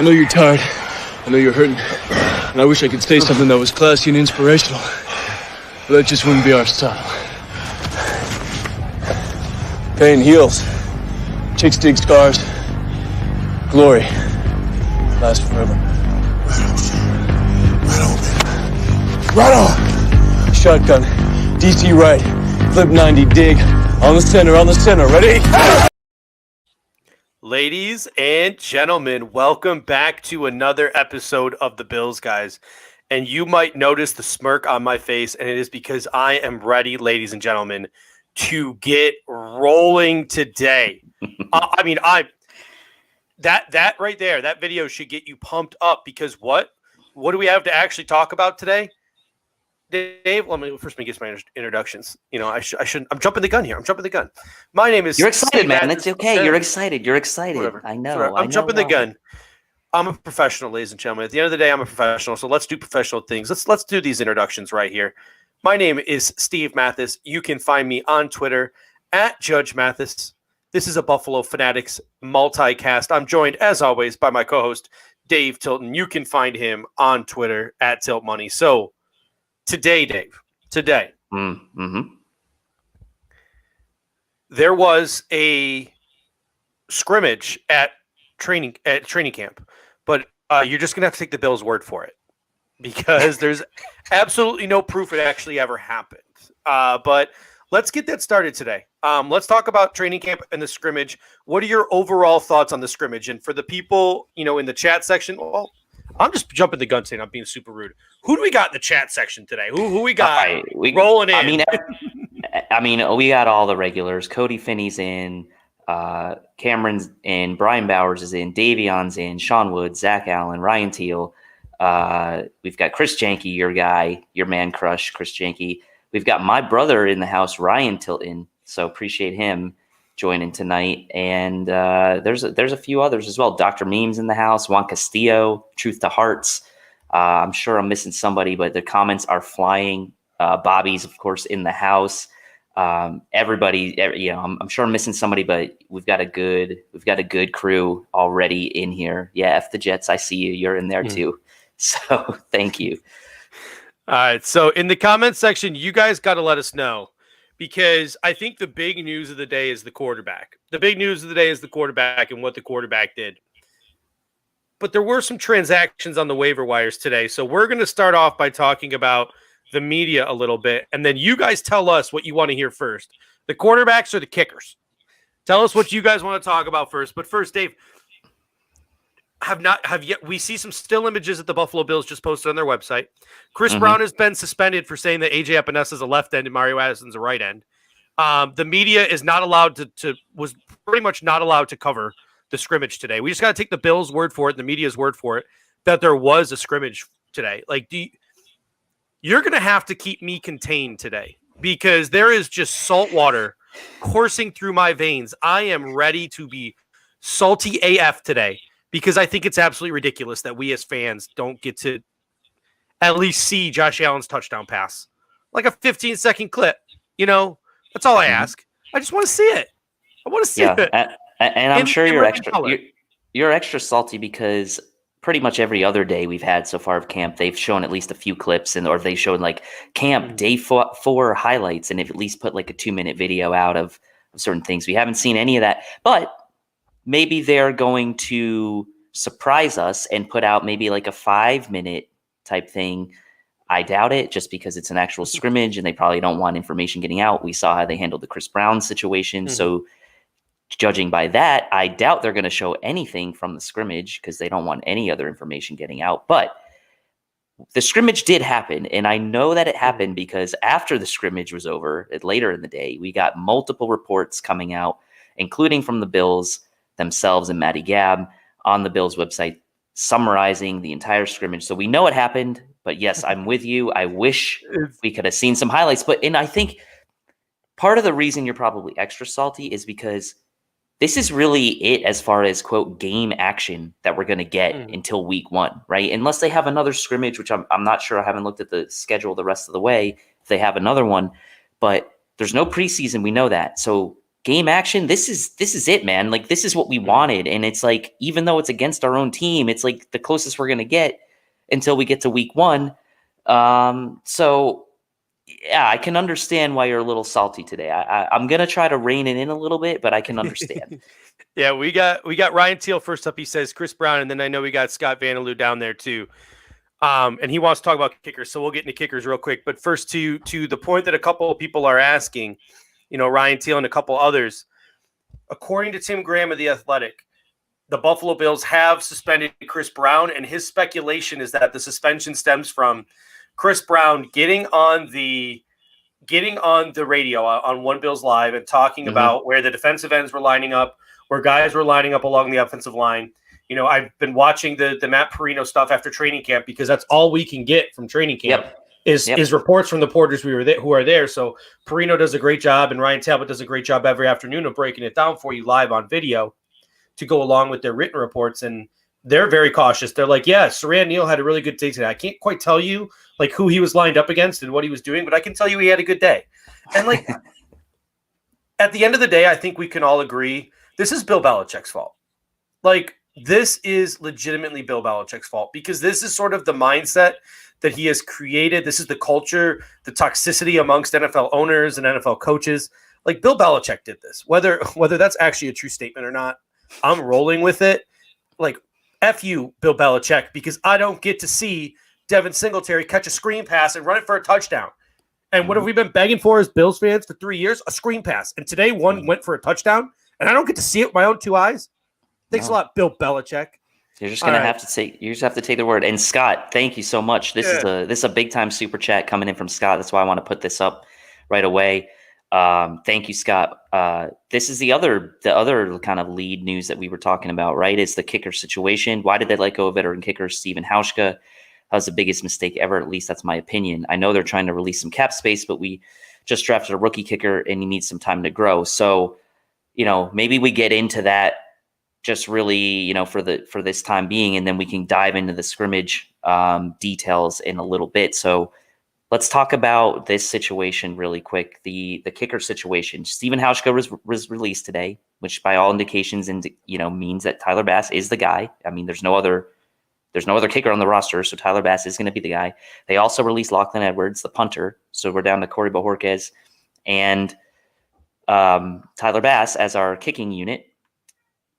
I know you're tired. I know you're hurting. And I wish I could say something that was classy and inspirational. But that just wouldn't be our style. Pain heals. Chicks dig scars. Glory lasts forever. Right on. Shotgun. DC right. Flip 90. Dig. On the center. Ready? Ladies and gentlemen, welcome back to another episode of The Bills, guys. And you might notice the smirk on my face, and it is because I am ready, ladies and gentlemen, to get rolling today. That right there, that video should get you pumped up because what do we have to actually talk about today? Dave, let me get my introductions. You know, I shouldn't. I'm jumping the gun here. My name is. You're excited, Steve man. Matthews. It's okay. You're excited. Whatever. I know. I'm jumping the gun. I'm a professional, ladies and gentlemen. At the end of the day, I'm a professional. So let's do professional things. Let's do these introductions right here. My name is Steve Mathis. You can find me on Twitter at Judge Mathis. This is a Buffalo Fanatics multicast. I'm joined, as always, by my co-host Dave Tilton. You can find him on Twitter at Tilt Money. So. Today, Dave, there was a scrimmage at training camp, but you're just going to have to take the Bills' word for it because there's absolutely no proof it actually ever happened. But let's get that started today. Let's talk about training camp and the scrimmage. What are your overall thoughts on the scrimmage? And for the people, in the chat section, well, I'm just jumping the gun saying I'm being super rude. Who do we got in the chat section today? Who we got rolling in? I mean, we got all the regulars. Cody Finney's in, Cameron's in, Brian Bowers is in, Davion's in, Sean Wood, Zach Allen, Ryan Teal. We've got Chris Janke, your guy, your man crush, Chris Janke. We've got my brother in the house, Ryan Tilton. So appreciate him joining tonight. And there's a few others as well. Dr. Memes in the house, Juan Castillo, Truth to Hearts. I'm sure I'm missing somebody, but the comments are flying. Bobby's, of course, in the house. Everybody, I'm sure I'm missing somebody, but we've got a good crew already in here. Yeah, F the Jets. I see you. You're in there too. So thank you. All right. So in the comments section, you guys got to let us know because I think the big news of the day is the quarterback. The big news of the day is the quarterback and what the quarterback did. But there were some transactions on the waiver wires today. So we're going to start off by talking about the media a little bit. And then you guys tell us what you want to hear first. The quarterbacks or the kickers? Tell us what you guys want to talk about first. But first, Dave, we see some still images that the Buffalo Bills just posted on their website. Chris Brown has been suspended for saying that AJ Epinesa is a left end and Mario Addison's a right end. The media is not allowed was pretty much not allowed to cover the scrimmage today. We just got to take the Bills' word for it, the media's word for it, that there was a scrimmage today. You're going to have to keep me contained today because there is just salt water coursing through my veins. I am ready to be salty AF today because I think it's absolutely ridiculous that we as fans don't get to at least see Josh Allen's touchdown pass. Like a 15-second clip, That's all I ask. I just want to see it. I want to see it. And I'm sure you're extra salty because pretty much every other day we've had so far of camp, they've shown at least a few clips or they've shown like camp day 4 highlights and they've at least put like a 2-minute video out of certain things. We haven't seen any of that, but maybe they're going to surprise us and put out maybe like a 5-minute type thing. I doubt it just because it's an actual scrimmage and they probably don't want information getting out. We saw how they handled the Chris Brown situation. So judging by that, I doubt they're going to show anything from the scrimmage because they don't want any other information getting out. But the scrimmage did happen, and I know that it happened because after the scrimmage was over, later in the day, we got multiple reports coming out, including from the Bills themselves and Matty Gabb on the Bills website, summarizing the entire scrimmage. So we know it happened, but yes, I'm with you. I wish we could have seen some highlights. And I think part of the reason you're probably extra salty is because this is really it as far as, quote, game action that we're going to get until week 1, right? Unless they have another scrimmage, which I'm not sure. I haven't looked at the schedule the rest of the way if they have another one. But there's no preseason. We know that. So game action. This is it, man. Like, this is what we wanted. And it's like, even though it's against our own team, it's like the closest we're going to get until we get to week 1. So yeah, I can understand why you're a little salty today. I'm going to try to rein it in a little bit, but I can understand. Yeah, we got Ryan Teal first up. He says Chris Brown, and then I know we got Scott Vanderloo down there too. And he wants to talk about kickers, so we'll get into kickers real quick. But first, to the point that a couple of people are asking, Ryan Teal and a couple others, according to Tim Graham of The Athletic, the Buffalo Bills have suspended Chris Brown, and his speculation is that the suspension stems from Chris Brown getting on the radio on One Bills Live and talking about where the defensive ends were lining up, where guys were lining up along the offensive line. I've been watching the Matt Perino stuff after training camp because that's all we can get from training camp is reports from the porters who are there. So Perino does a great job, and Ryan Talbot does a great job every afternoon of breaking it down for you live on video to go along with their written reports. And they're very cautious. They're like, yeah, Saran Neal had a really good day today. I can't quite tell you like who he was lined up against and what he was doing, but I can tell you he had a good day. And like at the end of the day, I think we can all agree this is Bill Belichick's fault. Like, this is legitimately Bill Belichick's fault because this is sort of the mindset that he has created. This is the culture, the toxicity amongst NFL owners and NFL coaches. Like, Bill Belichick did this. Whether that's actually a true statement or not, I'm rolling with it. Like, F you, Bill Belichick, because I don't get to see Devin Singletary catch a screen pass and run it for a touchdown. And what have we been begging for as Bills fans for 3 years? A screen pass. And today one went for a touchdown, and I don't get to see it with my own 2 eyes. Thanks a lot, Bill Belichick. You're just gonna have to take the word. And Scott, thank you so much. This is a big time super chat coming in from Scott. That's why I want to put this up right away. Thank you, Scott. This is the other kind of lead news that we were talking about, right? Is the kicker situation. Why did they let go of veteran kicker Stephen Hauschka? That was the biggest mistake ever. At least that's my opinion. I know they're trying to release some cap space, but we just drafted a rookie kicker and he needs some time to grow. So, maybe we get into that just really, for this time being, and then we can dive into the scrimmage details in a little bit. So let's talk about this situation really quick. The kicker situation. Stephen Hauschka was released today, which by all indications means that Tyler Bass is the guy. I mean, there's no other kicker on the roster, so Tyler Bass is going to be the guy. They also released Lachlan Edwards, the punter. So we're down to Corey Bojorquez and Tyler Bass as our kicking unit.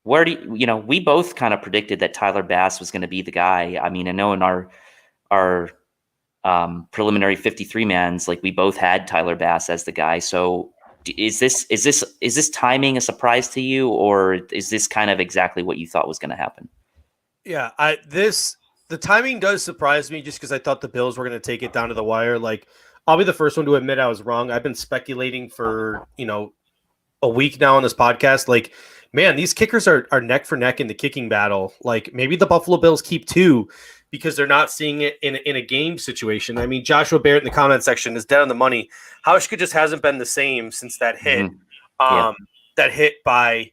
Where do we both kind of predicted that Tyler Bass was going to be the guy. I mean, I know in our preliminary 53 mans, like we both had Tyler Bass as the guy. So is this timing a surprise to you, or is this kind of exactly what you thought was going to happen? Yeah, the timing does surprise me just because I thought the Bills were going to take it down to the wire. Like, I'll be the first one to admit I was wrong. I've been speculating for a week now on this podcast. Like, man, these kickers are neck for neck in the kicking battle. Like, maybe the Buffalo Bills keep 2 because they're not seeing it in a game situation. I mean, Joshua Barrett in the comment section is dead on the money. Hauschka just hasn't been the same since that hit. That hit by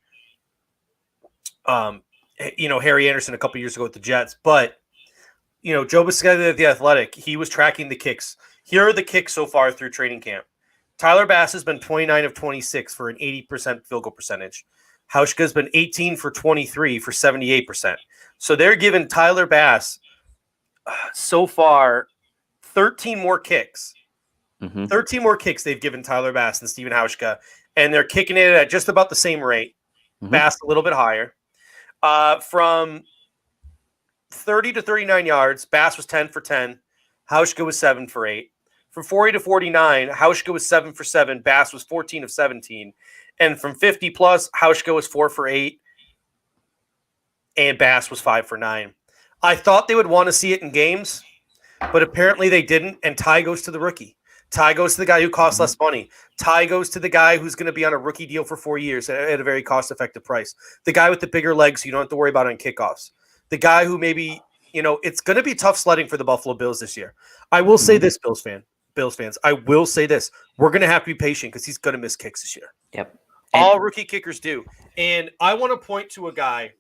Harry Anderson a couple years ago with the Jets. But Joe Buscaglia at The Athletic, he was tracking the kicks. Here are the kicks so far through training camp. Tyler Bass has been 29 of 26 for an 80% field goal percentage. Hauschka has been 18 for 23 for 78%. So they're giving Tyler Bass so far 13 more kicks. 13 more kicks they've given Tyler Bass and Stephen Hauschka, and they're kicking it at just about the same rate. Bass a little bit higher. From 30 to 39 yards, Bass was 10 for 10. Hauschka was 7 for 8. From 40 to 49, Hauschka was 7 for 7. Bass was 14 of 17. And from 50 plus, Hauschka was 4 for 8. And Bass was 5 for 9. I thought they would want to see it in games, but apparently they didn't. And Ty goes to the rookie. Ty goes to the guy who costs less money. Ty goes to the guy who's going to be on a rookie deal for 4 years at a very cost-effective price. The guy with the bigger legs you don't have to worry about on kickoffs. The guy who maybe, it's going to be tough sledding for the Buffalo Bills this year. I will say this, Bills fans. I will say this. We're going to have to be patient because he's going to miss kicks this year. Yep. All rookie kickers do. And I want to point to a guy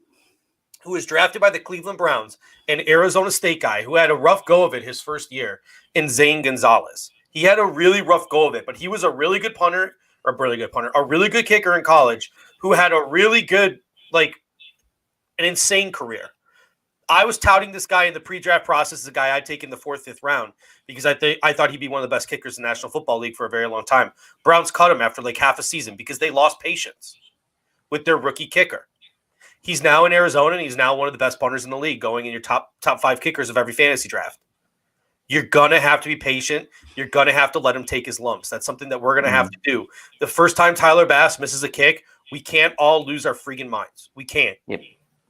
who was drafted by the Cleveland Browns, an Arizona State guy who had a rough go of it his first year, in Zane Gonzalez. He had a really rough go of it, but he was a really good punter or a really good punter, a really good kicker in college who had a really good, like, an insane career. I was touting this guy in the pre-draft process as a guy I'd take in the 4th, 5th round because I thought he'd be one of the best kickers in the National Football League for a very long time. Browns cut him after like half a season because they lost patience with their rookie kicker. He's now in Arizona, and he's now one of the best punters in the league, going in your top 5 kickers of every fantasy draft. You're going to have to be patient. You're going to have to let him take his lumps. That's something that we're going to have to do. The first time Tyler Bass misses a kick, we can't all lose our freaking minds. We can't. Yep.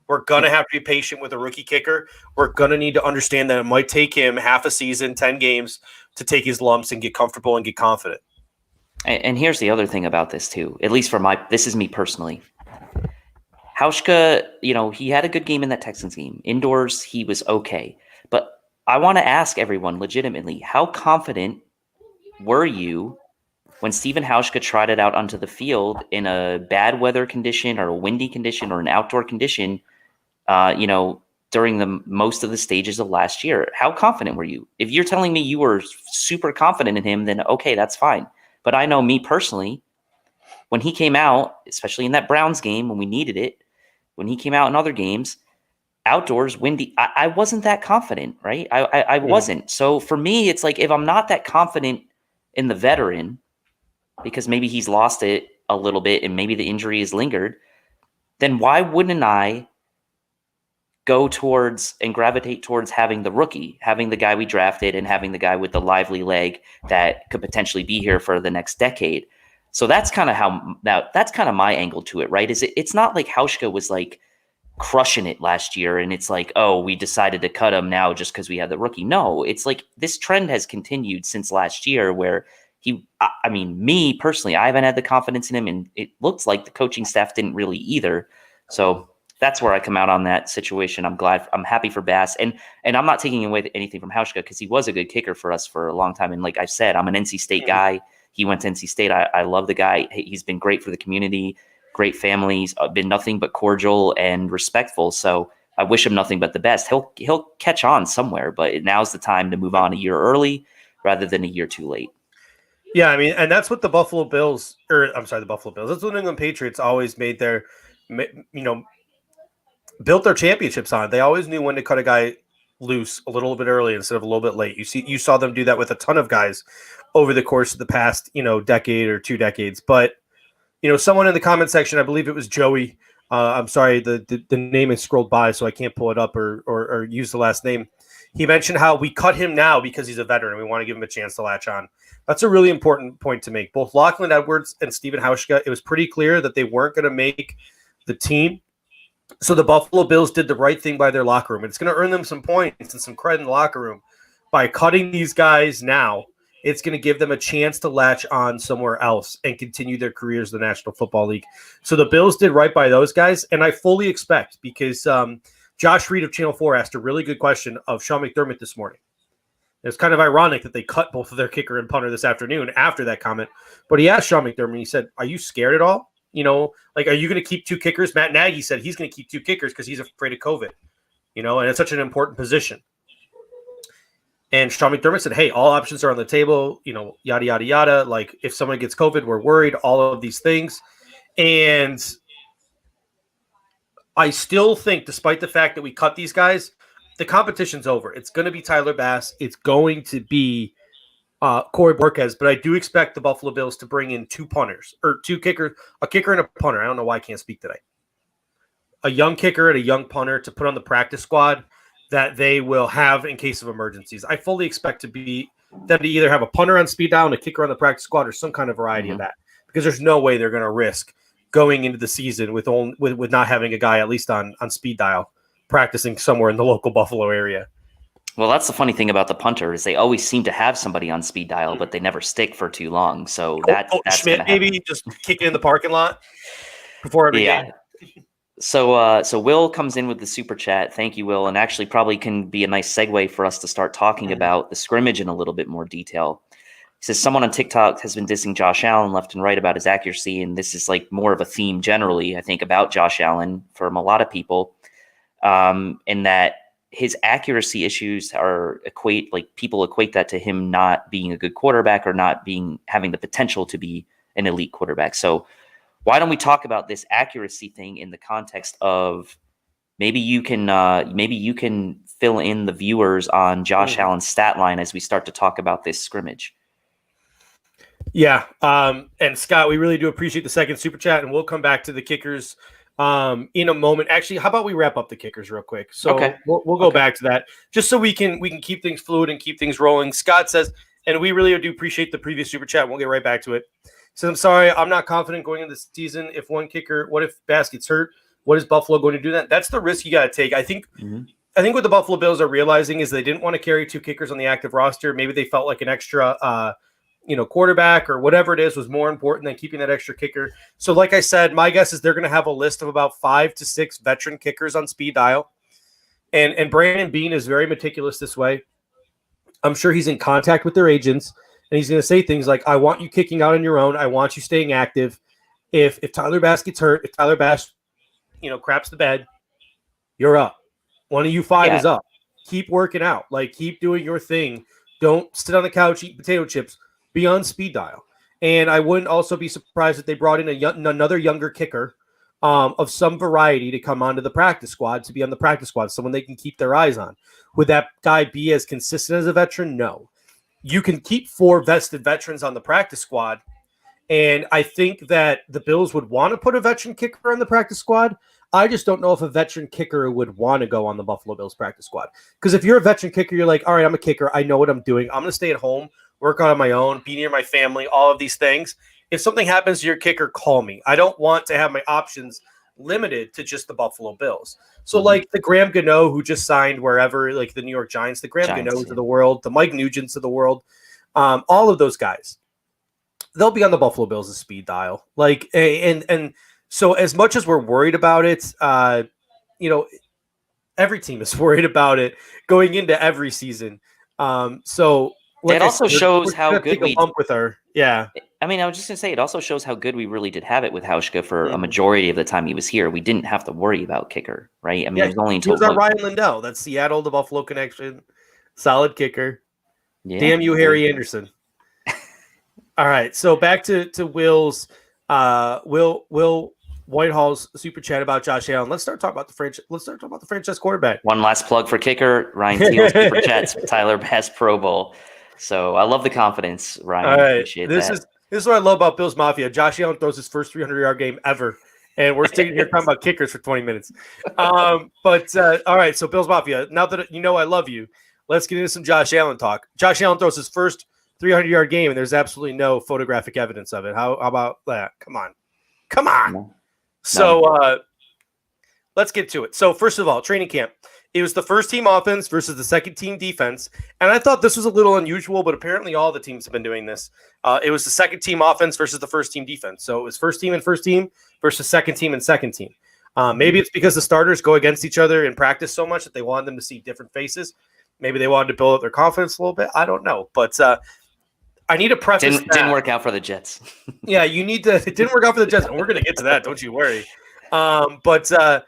We're going to have to be patient with a rookie kicker. We're going to need to understand that it might take him half a season, 10 games to take his lumps and get comfortable and get confident. And here's the other thing about this too, at least this is me personally. Hauschka, he had a good game in that Texans game. Indoors, he was okay. But I want to ask everyone legitimately, how confident were you when Stephen Hauschka tried it out onto the field in a bad weather condition or a windy condition or an outdoor condition, during the most of the stages of last year? How confident were you? If you're telling me you were super confident in him, then okay, that's fine. But I know me personally, when he came out, especially in that Browns game when we needed it, when he came out in other games, outdoors, windy, I wasn't that confident, right? I wasn't. So for me, it's like if I'm not that confident in the veteran, because maybe he's lost it a little bit and maybe the injury has lingered, then why wouldn't I go towards and gravitate towards having the rookie, having the guy we drafted and having the guy with the lively leg that could potentially be here for the next decade? So that's kind of my angle to it, right? It's not like Hauschka was like crushing it last year and it's like, oh, we decided to cut him now just because we had the rookie. No, it's like this trend has continued since last year where me personally, I haven't had the confidence in him, and it looks like the coaching staff didn't really either. So that's where I come out on that situation. I'm happy for Bass, and I'm not taking away anything from Hauschka because he was a good kicker for us for a long time. And like I said, I'm an NC State guy. He went to NC State. I love the guy. He's been great for the community, great family. He's been nothing but cordial and respectful. So I wish him nothing but the best. He'll catch on somewhere, but now's the time to move on a year early rather than a year too late. Yeah, I mean, and that's what the Buffalo Bills. That's what the New England Patriots always made their, built their championships on. They always knew when to cut a guy loose a little bit early instead of a little bit late. You saw them do that with a ton of guys over the course of the past, decade or 2 decades. But, someone in the comment section, I believe it was Joey. I'm sorry, the name is scrolled by, so I can't pull it up or use the last name. He mentioned how we cut him now because he's a veteran. We want to give him a chance to latch on. That's a really important point to make. Both Lachlan Edwards and Stephen Hauschka, it was pretty clear that they weren't going to make the team. So the Buffalo Bills did the right thing by their locker room. It's going to earn them some points and some credit in the locker room. By cutting these guys now, it's going to give them a chance to latch on somewhere else and continue their careers in the National Football League. So the Bills did right by those guys, and I fully expect, because Josh Reed of Channel 4 asked a really good question of Sean McDermott this morning. It's kind of ironic that they cut both of their kicker and punter this afternoon after that comment. But he asked Sean McDermott, he said, are you scared at all? Are you going to keep 2 kickers? Matt Nagy said he's going to keep 2 kickers because he's afraid of COVID, and it's such an important position. And Sean McDermott said, hey, all options are on the table, yada, yada, yada. Like, if someone gets COVID, we're worried, all of these things. And I still think, despite the fact that we cut these guys, the competition's over. It's going to be Tyler Bass. It's going to be Corey Borquez, but I do expect the Buffalo Bills to bring in 2 punters, or 2 kickers, a kicker and a punter. I don't know why I can't speak today. A young kicker and a young punter to put on the practice squad that they will have in case of emergencies. I fully expect them to either have a punter on speed dial and a kicker on the practice squad, or some kind of variety of that, because there's no way they're going to risk going into the season with not having a guy at least on speed dial practicing somewhere in the local Buffalo area. Well, that's the funny thing about the punter is they always seem to have somebody on speed dial, but they never stick for too long. So that's Schmidt maybe just kick it in the parking lot before every game. So Will comes in with the super chat. Thank you, Will. And actually probably can be a nice segue for us to start talking about the scrimmage in a little bit more detail. He says someone on TikTok has been dissing Josh Allen left and right about his accuracy. And this is like more of a theme generally, I think, about Josh Allen from a lot of people. In that his accuracy issues people equate that to him not being a good quarterback or not having the potential to be an elite quarterback. So why don't we talk about this accuracy thing in the context of maybe you can fill in the viewers on Josh Allen's stat line as we start to talk about this scrimmage. Yeah. And Scott, we really do appreciate the second super chat, and we'll come back to the kickers in a moment. Actually, how about we wrap up the kickers real quick? So we'll go back to that just so we can keep things fluid and keep things rolling. Scott says, and we really do appreciate the previous super chat. We'll get right back to it. So I'm sorry, I'm not confident going into the season. If one kicker, what if Bass gets hurt? What is Buffalo going to do that? That's the risk you got to take. I think what the Buffalo Bills are realizing is they didn't want to carry 2 kickers on the active roster. Maybe they felt like an extra quarterback or whatever it is was more important than keeping that extra kicker. So like I said, my guess is they're going to have a list of about 5 to 6 veteran kickers on speed dial. And Brandon Beane is very meticulous this way. I'm sure he's in contact with their agents, and he's going to say things like, I want you kicking out on your own. I want you staying active. If Tyler Bass gets hurt, if Tyler Bass, craps the bed, you're up. One of you 5 is up. Keep working out. Like, keep doing your thing. Don't sit on the couch, eat potato chips. Be on speed dial. And I wouldn't also be surprised if they brought in another younger kicker of some variety to come onto the practice squad, to be on the practice squad, someone they can keep their eyes on. Would that guy be as consistent as a veteran? No. You can keep 4 vested veterans on the practice squad, and I think that the Bills would want to put a veteran kicker on the practice squad. I just don't know if a veteran kicker would want to go on the Buffalo Bills practice squad. Because if you're a veteran kicker, you're like, all right, I'm a kicker. I know what I'm doing. I'm going to stay at home, work out on my own, be near my family, all of these things. If something happens to your kicker, call me. I don't want to have my options limited to just the Buffalo Bills. So like the Graham Gano, who just signed wherever, like the New York Giants, the Graham Ganos of the world, the Mike Nugents of the world, all of those guys, they'll be on the Buffalo Bills' speed dial. Like, and so as much as we're worried about it, every team is worried about it going into every season. So like it also shows how good we bump with her. Yeah. I mean, I was just going to say, it also shows how good we really did have it with Hauschka for a majority of the time he was here. We didn't have to worry about kicker, right? I mean, it was only until... He was Ryan Lindell. That's Seattle to Buffalo connection. Solid kicker. Yeah. Damn you, Harry Anderson. All right, so back to Will's... Will Whitehall's super chat about Josh Allen. Let's start talking about the franchise quarterback. One last plug for kicker. Ryan Teal's super chats. Tyler Bass Pro Bowl. So I love the confidence, Ryan. All right. Appreciate that. This is what I love about Bills Mafia. Josh Allen throws his first 300-yard game ever, and we're sitting here talking about kickers for 20 minutes. All right, so Bills Mafia, now that you know I love you, let's get into some Josh Allen talk. Josh Allen throws his first 300-yard game, and there's absolutely no photographic evidence of it. How about that? Come on. No. So let's get to it. So first of all, training camp. It was the first team offense versus the second team defense. And I thought this was a little unusual, but apparently all the teams have been doing this. It was the second team offense versus the first team defense. So it was first team and first team versus second team and second team. Maybe it's because the starters go against each other in practice so much that they wanted them to see different faces. Maybe they wanted to build up their confidence a little bit. I don't know. But I need to preface didn't work out for the Jets. Yeah, it didn't work out for the Jets. And we're going to get to that. Don't you worry. But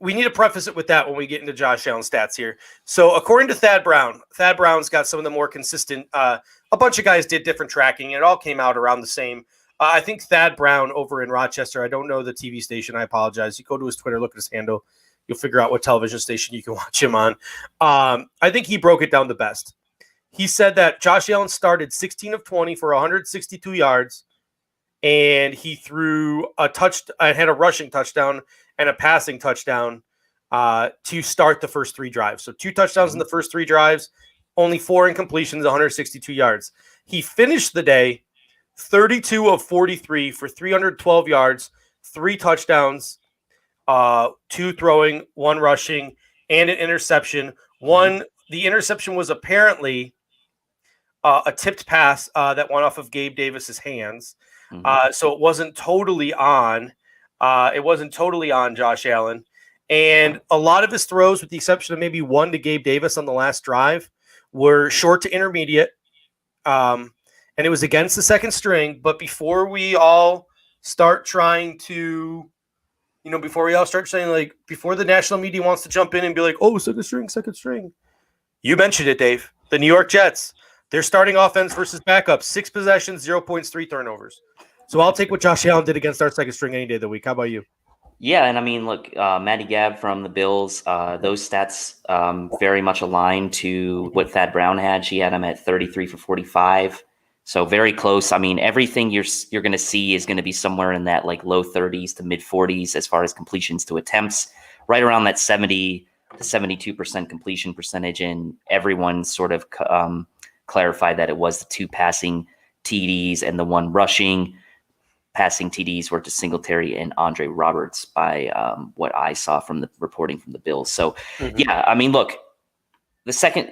we need to preface it with that when we get into Josh Allen stats here. So according to Thad Brown's got some of the more consistent, a bunch of guys did different tracking, and it all came out around the same. I think Thad Brown over in Rochester, I don't know the TV station. I apologize. You go to his Twitter, look at his handle. You'll figure out what television station you can watch him on. I think he broke it down the best. He said that Josh Allen started 16 of 20 for 162 yards, and he threw had a rushing touchdown and a passing touchdown to start the first 3 drives. So 2 touchdowns in the first 3 drives, only 4 incompletions, 162 yards. He finished the day 32 of 43 for 312 yards, 3 touchdowns, 2 throwing, 1 rushing, and an interception. The interception was apparently a tipped pass that went off of Gabe Davis's hands. So it wasn't totally on. Josh Allen. And a lot of his throws, with the exception of maybe 1 to Gabe Davis on the last drive, were short to intermediate. And it was against the second string. But before we all start trying to, before the national media wants to jump in and be like, oh, second string. You mentioned it, Dave. The New York Jets. Their starting offense versus backup, 6 possessions, 0 points, 3 turnovers. So I'll take what Josh Allen did against our second string any day of the week. How about you? Yeah, and I mean, look, Matty Gab from the Bills, those stats very much aligned to what Thad Brown had. She had him at 33 for 45, so very close. I mean, everything you're going to see is going to be somewhere in that like low 30s to mid 40s as far as completions to attempts, right around that 70 to 72% completion percentage. And everyone sort of clarified that it was the 2 passing TDs and the 1 rushing. Passing TDs were to Singletary and Andre Roberts by what I saw from the reporting from the Bills. So, yeah, I mean, look, the second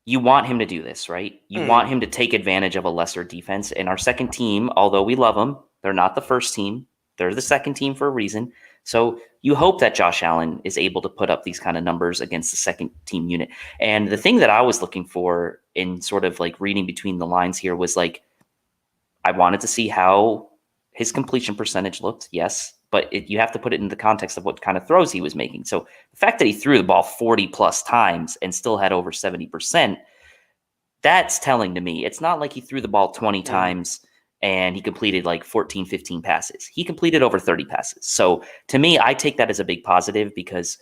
you want him to do this, right? You want him to take advantage of a lesser defense. And our second team, although we love them, they're not the first team. They're the second team for a reason. So you hope that Josh Allen is able to put up these kind of numbers against the second team unit. And the thing that I was looking for in sort of like reading between the lines here was like, I wanted to see how his completion percentage looked, yes, but you have to put it in the context of what kind of throws he was making. So the fact that he threw the ball 40 plus times and still had over 70%, that's telling to me. It's not like he threw the ball 20 times and he completed like 14, 15 passes. He completed over 30 passes. So to me, I take that as a big positive because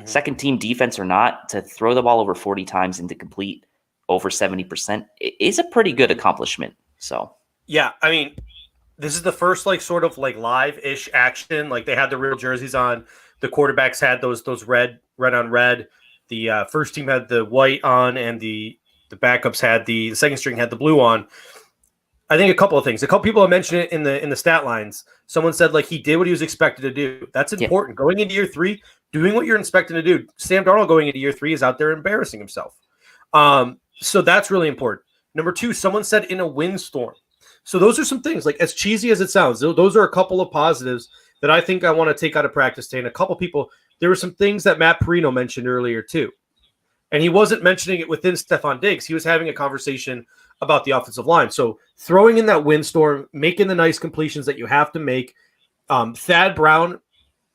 second team defense or not, to throw the ball over 40 times and to complete over 70% is a pretty good accomplishment. So. Yeah, I mean, this is the first like sort of like live-ish action. Like they had the real jerseys on. The quarterbacks had those red on red. The first team had the white on, and the backups had the second string had the blue on. I think a couple of things. A couple people have mentioned it in the stat lines. Someone said like he did what he was expected to do. That's important. Going into year 3, doing what you're expected to do. Sam Darnold going into year 3 is out there embarrassing himself. So that's really important. Number 2, someone said in a windstorm. So those are some things, like as cheesy as it sounds, those are a couple of positives that I think I want to take out of practice today. And a couple people, there were some things that Matt Perino mentioned earlier too. And he wasn't mentioning it within Stephon Diggs. He was having a conversation about the offensive line. So throwing in that windstorm, making the nice completions that you have to make. Thad Brown,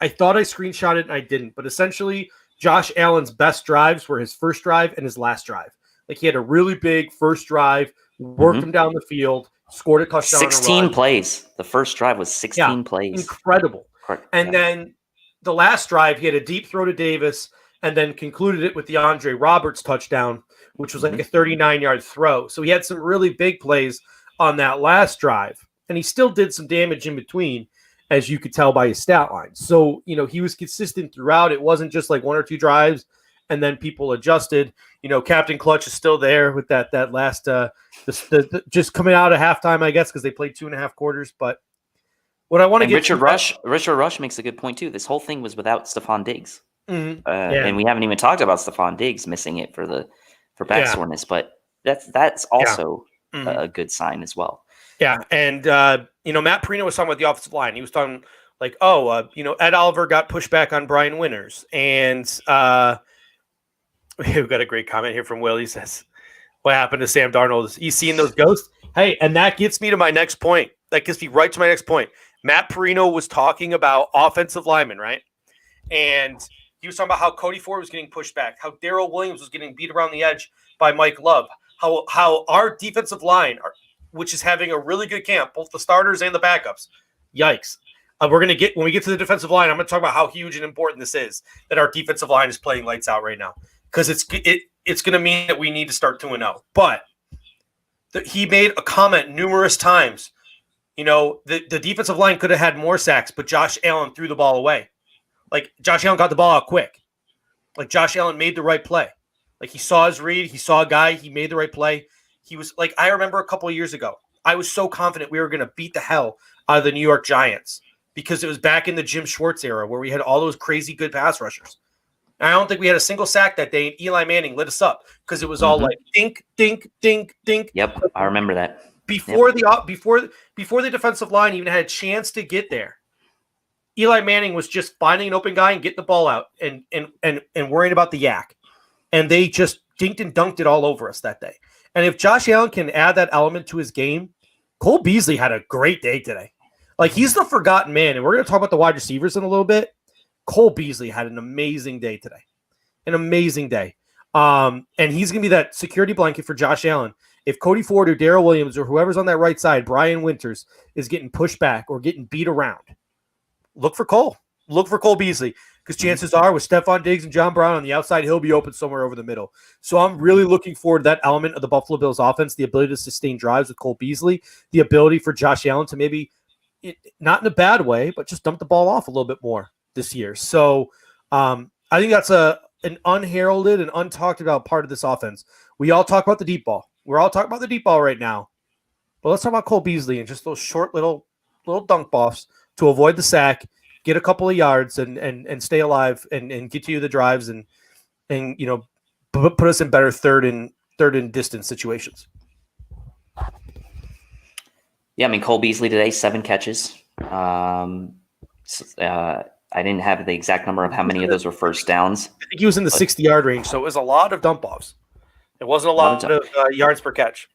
I thought I screenshot it and I didn't. But essentially, Josh Allen's best drives were his first drive and his last drive. Like he had a really big first drive, worked him down the field, scored a touchdown. 16 plays. The first drive was 16 plays. Incredible. And then the last drive, he had a deep throw to Davis and then concluded it with the Andre Roberts touchdown, which was like a 39-yard throw. So he had some really big plays on that last drive. And he still did some damage in between, as you could tell by his stat line. So, he was consistent throughout. It wasn't just like 1 or 2 drives and then people adjusted. Captain Clutch is still there with that last just coming out of halftime, I guess, because they played 2.5 quarters. But what I want to get Richard Rush makes a good point too. This whole thing was without Stephon Diggs, and we haven't even talked about Stephon Diggs missing it for back soreness. But that's also a good sign as well. Yeah, and Matt Perino was talking about the offensive line. He was talking like, Ed Oliver got pushed back on Brian Winters, and we've got a great comment here from Will. He says, what happened to Sam Darnold? He's seeing those ghosts. Hey, and that gets me to my next point. That gets me right to my next point. Matt Perino was talking about offensive linemen, right? And he was talking about how Cody Ford was getting pushed back, how Daryl Williams was getting beat around the edge by Mike Love, how our defensive line, which is having a really good camp, both the starters and the backups. Yikes. We're going to get, when we get to the defensive line, I'm going to talk about how huge and important this is, that our defensive line is playing lights out right now. Because it's going to mean that we need to start 2-0. But he made a comment numerous times. The defensive line could have had more sacks, but Josh Allen threw the ball away. Like, Josh Allen got the ball out quick. Like, Josh Allen made the right play. Like, he saw his read. He saw a guy. He made the right play. He was like, I remember a couple of years ago, I was so confident we were going to beat the hell out of the New York Giants because it was back in the Jim Schwartz era where we had all those crazy good pass rushers. I don't think we had a single sack that day, and Eli Manning lit us up because it was all like dink, dink, dink, dink. Yep, I remember that. Before the defensive line even had a chance to get there, Eli Manning was just finding an open guy and getting the ball out and worrying about the yak. And they just dinked and dunked it all over us that day. And if Josh Allen can add that element to his game, Cole Beasley had a great day today. Like, he's the forgotten man, and we're going to talk about the wide receivers in a little bit. Cole Beasley had an amazing day today. An amazing day. And he's going to be that security blanket for Josh Allen. if Cody Ford or Daryl Williams or whoever's on that right side, Brian Winters, is getting pushed back or getting beat around, look for Cole. Look for Cole Beasley, because chances are with Stephon Diggs and John Brown on the outside, he'll be open somewhere over the middle. So I'm really looking forward to that element of the Buffalo Bills offense, the ability to sustain drives with Cole Beasley, the ability for Josh Allen to maybe, not in a bad way, but just dump the ball off a little bit more this year. So I think that's an unheralded and untalked about part of this offense. We all talk about the deep ball. We're all talking about the deep ball right now. But let's talk about Cole Beasley and just those short little dunk offs to avoid the sack, get a couple of yards and stay alive and get to you the drives and put us in better third and distance situations. Yeah, I mean, Cole Beasley today, 7 catches. I didn't have the exact number of how many of those were first downs. I think he was in the 60-yard range, so it was a lot of dump offs. It wasn't a lot of yards per catch.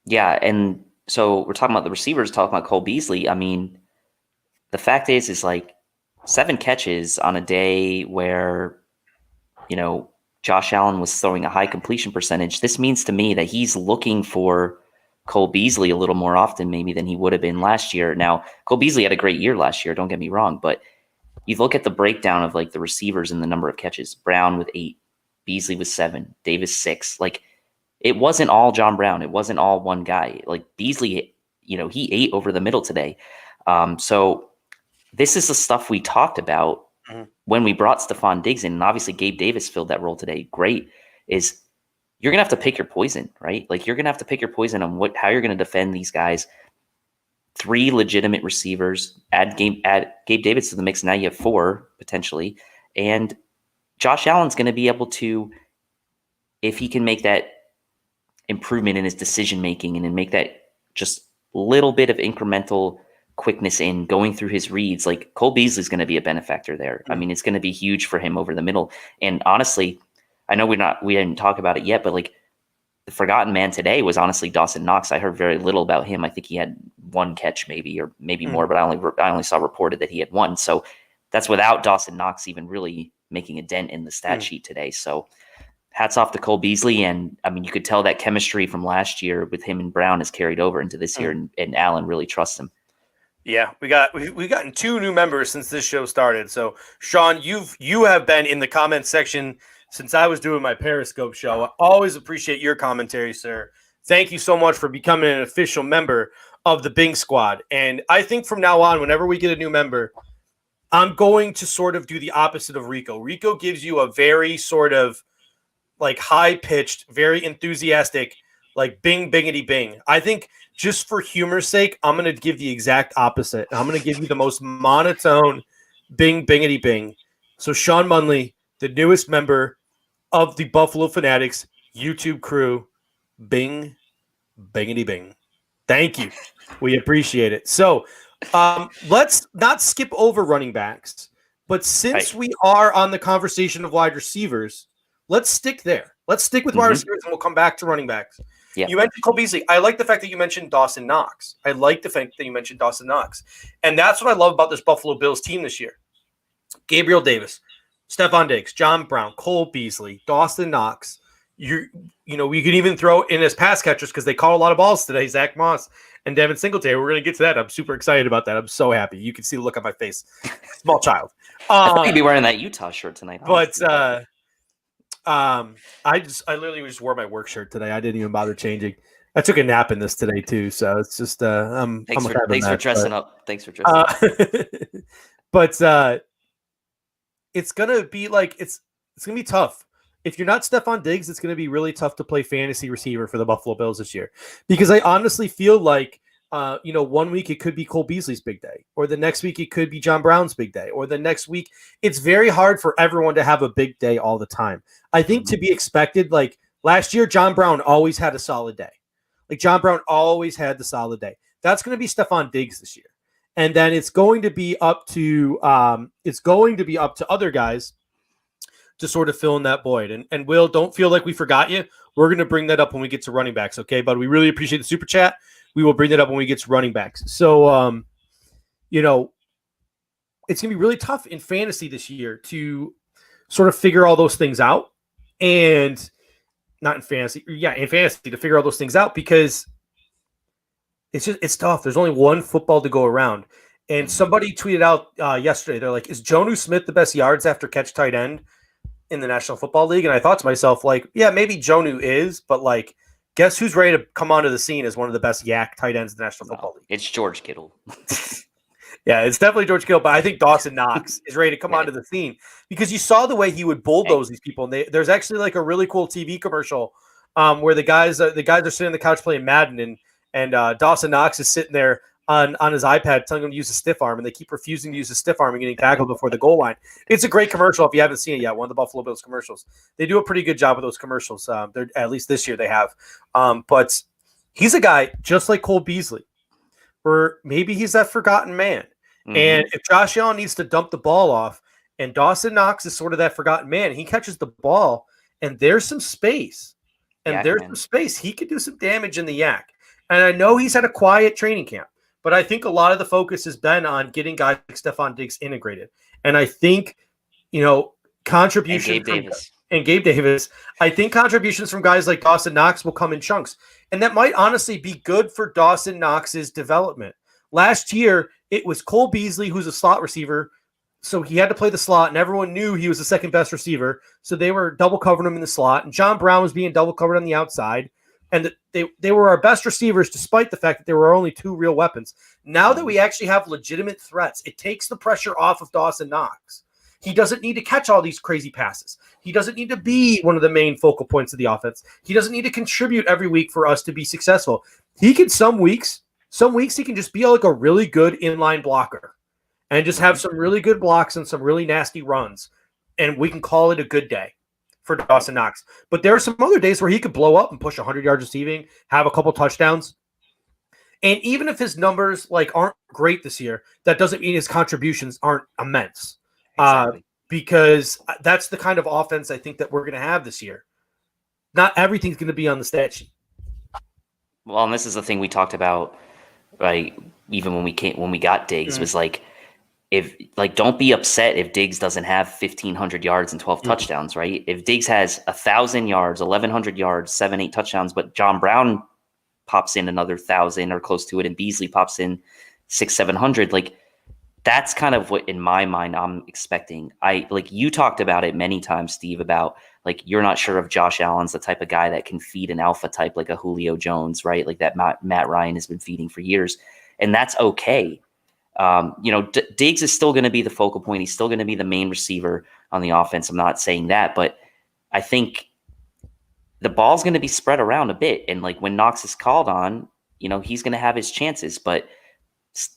Yeah, and so we're talking about the receivers, talking about Cole Beasley. I mean, the fact is like 7 catches on a day where, Josh Allen was throwing a high completion percentage. This means to me that he's looking for Cole Beasley a little more often maybe than he would have been last year. Now, Cole Beasley had a great year last year, don't get me wrong, but you look at the breakdown of like the receivers and the number of catches. Brown with 8, Beasley with 7, Davis 6. Like, it wasn't all John Brown. It wasn't all one guy. Like Beasley, he ate over the middle today. So this is the stuff we talked about when we brought Stephon Diggs in, and obviously Gabe Davis filled that role today. Great. Is you're gonna have to pick your poison, right? Like you're gonna have to pick your poison on how you're gonna defend these guys. 3 legitimate receivers. Add Gabe Davis to the mix. Now you have 4 potentially, and Josh Allen's gonna be able to, if he can make that improvement in his decision making and then make that just little bit of incremental quickness in going through his reads, like Cole Beasley's going to be a benefactor there. I mean, it's going to be huge for him over the middle. And honestly, I know we didn't talk about it yet, but like the forgotten man today was honestly Dawson Knox. I heard very little about him. I think he had 1 catch maybe, or maybe more, but I only saw reported that he had 1. So that's without Dawson Knox even really making a dent in the stat sheet today. So hats off to Cole Beasley. And I mean, you could tell that chemistry from last year with him and Brown has carried over into this year, and Allen really trusts him. Yeah, we've gotten 2 new members since this show started. So Sean, you have been in the comments section since I was doing my Periscope show. I always appreciate your commentary, sir. Thank you so much for becoming an official member of the Bing Squad. And I think from now on, whenever we get a new member, I'm going to sort of do the opposite of Rico. Rico gives you a very sort of like high-pitched, very enthusiastic, like bing, bingity, bing. I think just for humor's sake, I'm going to give the exact opposite. I'm going to give you the most monotone bing, bingity, bing. So Sean Munley, the newest member of the Buffalo Fanatics YouTube crew, bing, bingity, bing. Thank you. We appreciate it. So let's not skip over running backs, but since we are on the conversation of wide receivers, let's stick there. Let's stick with wide receivers, and we'll come back to running backs. Yeah. You mentioned Cole Beasley. I like the fact that you mentioned Dawson Knox. And that's what I love about this Buffalo Bills team this year. Gabriel Davis, Stephon Diggs, John Brown, Cole Beasley, Dawson Knox. We can even throw in as pass catchers because they caught a lot of balls today, Zach Moss and Devin Singletary. We're going to get to that. I'm super excited about that. I'm so happy. You can see the look on my face. Small child. I thought you'd be wearing that Utah shirt tonight. But I literally just wore my work shirt today. I didn't even bother changing. I took a nap in this today too, so it's just thanks for dressing up. But it's gonna be like it's gonna be tough. If you're not Stephon Diggs, it's gonna be really tough to play fantasy receiver for the Buffalo Bills this year, because I honestly feel like 1 week it could be Cole Beasley's big day, or the next week it could be John Brown's big day, or the next week it's very hard for everyone to have a big day all the time. I think to be expected, like last year, John Brown always had a solid day. John Brown always had the solid day. That's going to be Stephon Diggs this year, and then it's going to be up to other guys to sort of fill in that void. And Will, don't feel like we forgot you. We're going to bring that up when we get to running backs, okay? But we really appreciate the super chat. We will bring that up when we get to running backs. So, it's going to be really tough in fantasy this year to sort of figure all those things out. And not in fantasy. Yeah, in fantasy to figure all those things out because it's tough. There's only one football to go around. And somebody tweeted out yesterday, they're like, is Jonnu Smith the best yards after catch tight end in the National Football League? And I thought to myself, like, yeah, maybe Jonnu is, but like, guess who's ready to come onto the scene as one of the best yak tight ends in the National Football League? It's George Kittle. Yeah, it's definitely George Kittle, but I think Dawson Knox is ready to come onto the scene because you saw the way he would bulldoze these people. And there's actually like a really cool TV commercial where the guys are sitting on the couch playing Madden, and Dawson Knox is sitting there on his iPad telling them to use a stiff arm, and they keep refusing to use a stiff arm and getting tackled before the goal line. It's a great commercial if you haven't seen it yet. One of the Buffalo Bills commercials. They do a pretty good job with those commercials. They're at least this year they have. But he's a guy just like Cole Beasley, where maybe he's that forgotten man. Mm-hmm. And if Josh Allen needs to dump the ball off, and Dawson Knox is sort of that forgotten man, he catches the ball, and there's some space, he could do some damage in the yak. And I know he's had a quiet training camp, but I think a lot of the focus has been on getting guys like Stephon Diggs integrated. And I think, contributions and Gabe Davis, I think contributions from guys like Dawson Knox will come in chunks. And that might honestly be good for Dawson Knox's development. Last year, it was Cole Beasley, who's a slot receiver, so he had to play the slot, and everyone knew he was the second best receiver, so they were double covering him in the slot, and John Brown was being double covered on the outside, and they were our best receivers despite the fact that there were only two real weapons. Now that we actually have legitimate threats, it takes the pressure off of Dawson Knox. He doesn't need to catch all these crazy passes. He doesn't need to be one of the main focal points of the offense. He doesn't need to contribute every week for us to be successful. He can some weeks he can just be like a really good inline blocker and just have some really good blocks and some really nasty runs, and we can call it a good day for Dawson Knox. But there are some other days where he could blow up and push 100 yards receiving, have a couple touchdowns. And even if his numbers aren't great this year, that doesn't mean his contributions aren't immense. Exactly. Because that's the kind of offense I think that we're going to have this year. Not everything's going to be on the stat sheet. Well, and this is the thing we talked about, right? Even when we got Diggs, was don't be upset if Diggs doesn't have 1,500 yards and 12 touchdowns, right? If Diggs has 1,000 yards, 1,100 yards, 7-8 touchdowns, but John Brown pops in another 1,000 or close to it, and Beasley pops in 600-700, that's kind of what, in my mind, I'm expecting. You talked about it many times, Steve, about you're not sure if Josh Allen's the type of guy that can feed an alpha type like a Julio Jones, right? Like that Matt Ryan has been feeding for years, and that's okay. Diggs is still going to be the focal point. He's still going to be the main receiver on the offense. I'm not saying that, but I think the ball's going to be spread around a bit, and when Knox is called on, he's going to have his chances, but.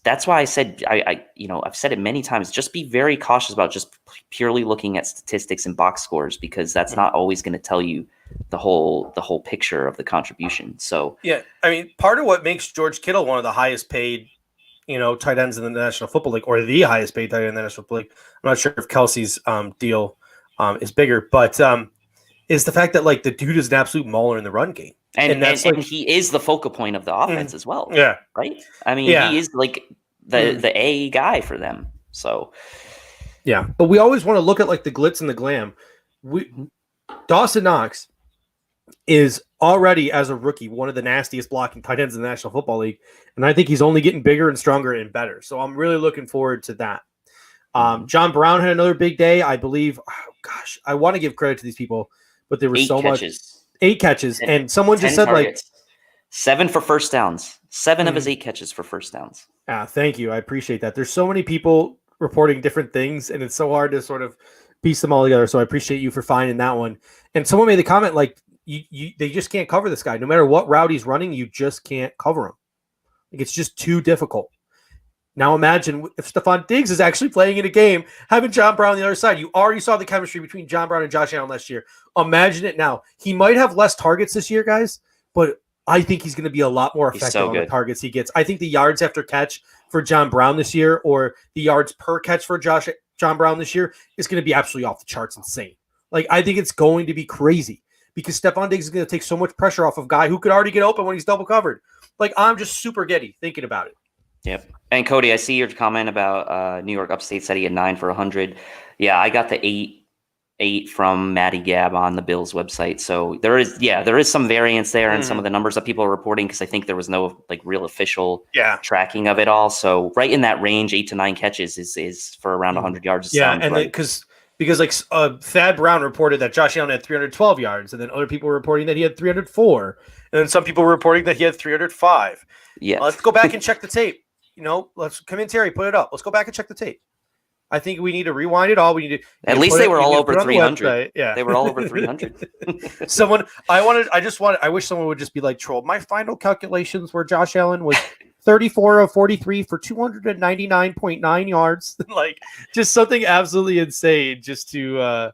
That's why I said I've said it many times. Just be very cautious about just purely looking at statistics and box scores, because that's not always going to tell you the whole picture of the contribution. So yeah, I mean, part of what makes George Kittle one of the highest paid, tight ends in the National Football League, or the highest paid tight end in the National Football League. I'm not sure if Kelsey's deal is bigger, but is the fact that the dude is an absolute mauler in the run game. And he is the focal point of the offense as well. Yeah. Right? I mean, he is the A guy for them. So yeah. But we always want to look at the glitz and the glam. Dawson Knox is already, as a rookie, one of the nastiest blocking tight ends in the National Football League. And I think he's only getting bigger and stronger and better. So I'm really looking forward to that. John Brown had another big day, I believe. Oh, gosh, I want to give credit to these people, but there was 8 catches, and someone just said targets. 7 for first downs. 7 of his 8 catches for first downs. Thank you. I appreciate that. There's so many people reporting different things, and it's so hard to sort of piece them all together. So I appreciate you for finding that one. And someone made the comment they just can't cover this guy. No matter what route he's running, you just can't cover him. It's just too difficult. Now imagine if Stephon Diggs is actually playing in a game, having John Brown on the other side. You already saw the chemistry between John Brown and Josh Allen last year. Imagine it now. He might have less targets this year, guys, but I think he's going to be a lot more effective on the targets he gets. I think the yards after catch for John Brown this year, or the yards per catch for John Brown this year, is going to be absolutely off the charts insane. I think it's going to be crazy because Stephon Diggs is going to take so much pressure off of a guy who could already get open when he's double covered. I'm just super giddy thinking about it. Yep. And Cody, I see your comment about New York Upstate said he had 9 for 100. Yeah, I got the 8 from Matty Gab on the Bills website. So there is some variance there in some of the numbers that people are reporting, because I think there was no like real official tracking of it all. So right in that range, 8 to 9 catches is for around 100 yards. Yeah, and because like Thad Brown reported that Josh Allen had 312 yards, and then other people were reporting that he had 304, and then some people were reporting that he had 305. Yeah, let's go back and check the tape. Let's come in, Terry, put it up. Let's go back and check the tape. I think we need to rewind it all. We need to at least they were all over 300. Yeah, they were all over 300. I wish someone would just be like, troll. My final calculations were Josh Allen was 34 of 43 for 299.9 yards. Like just something absolutely insane just to do that.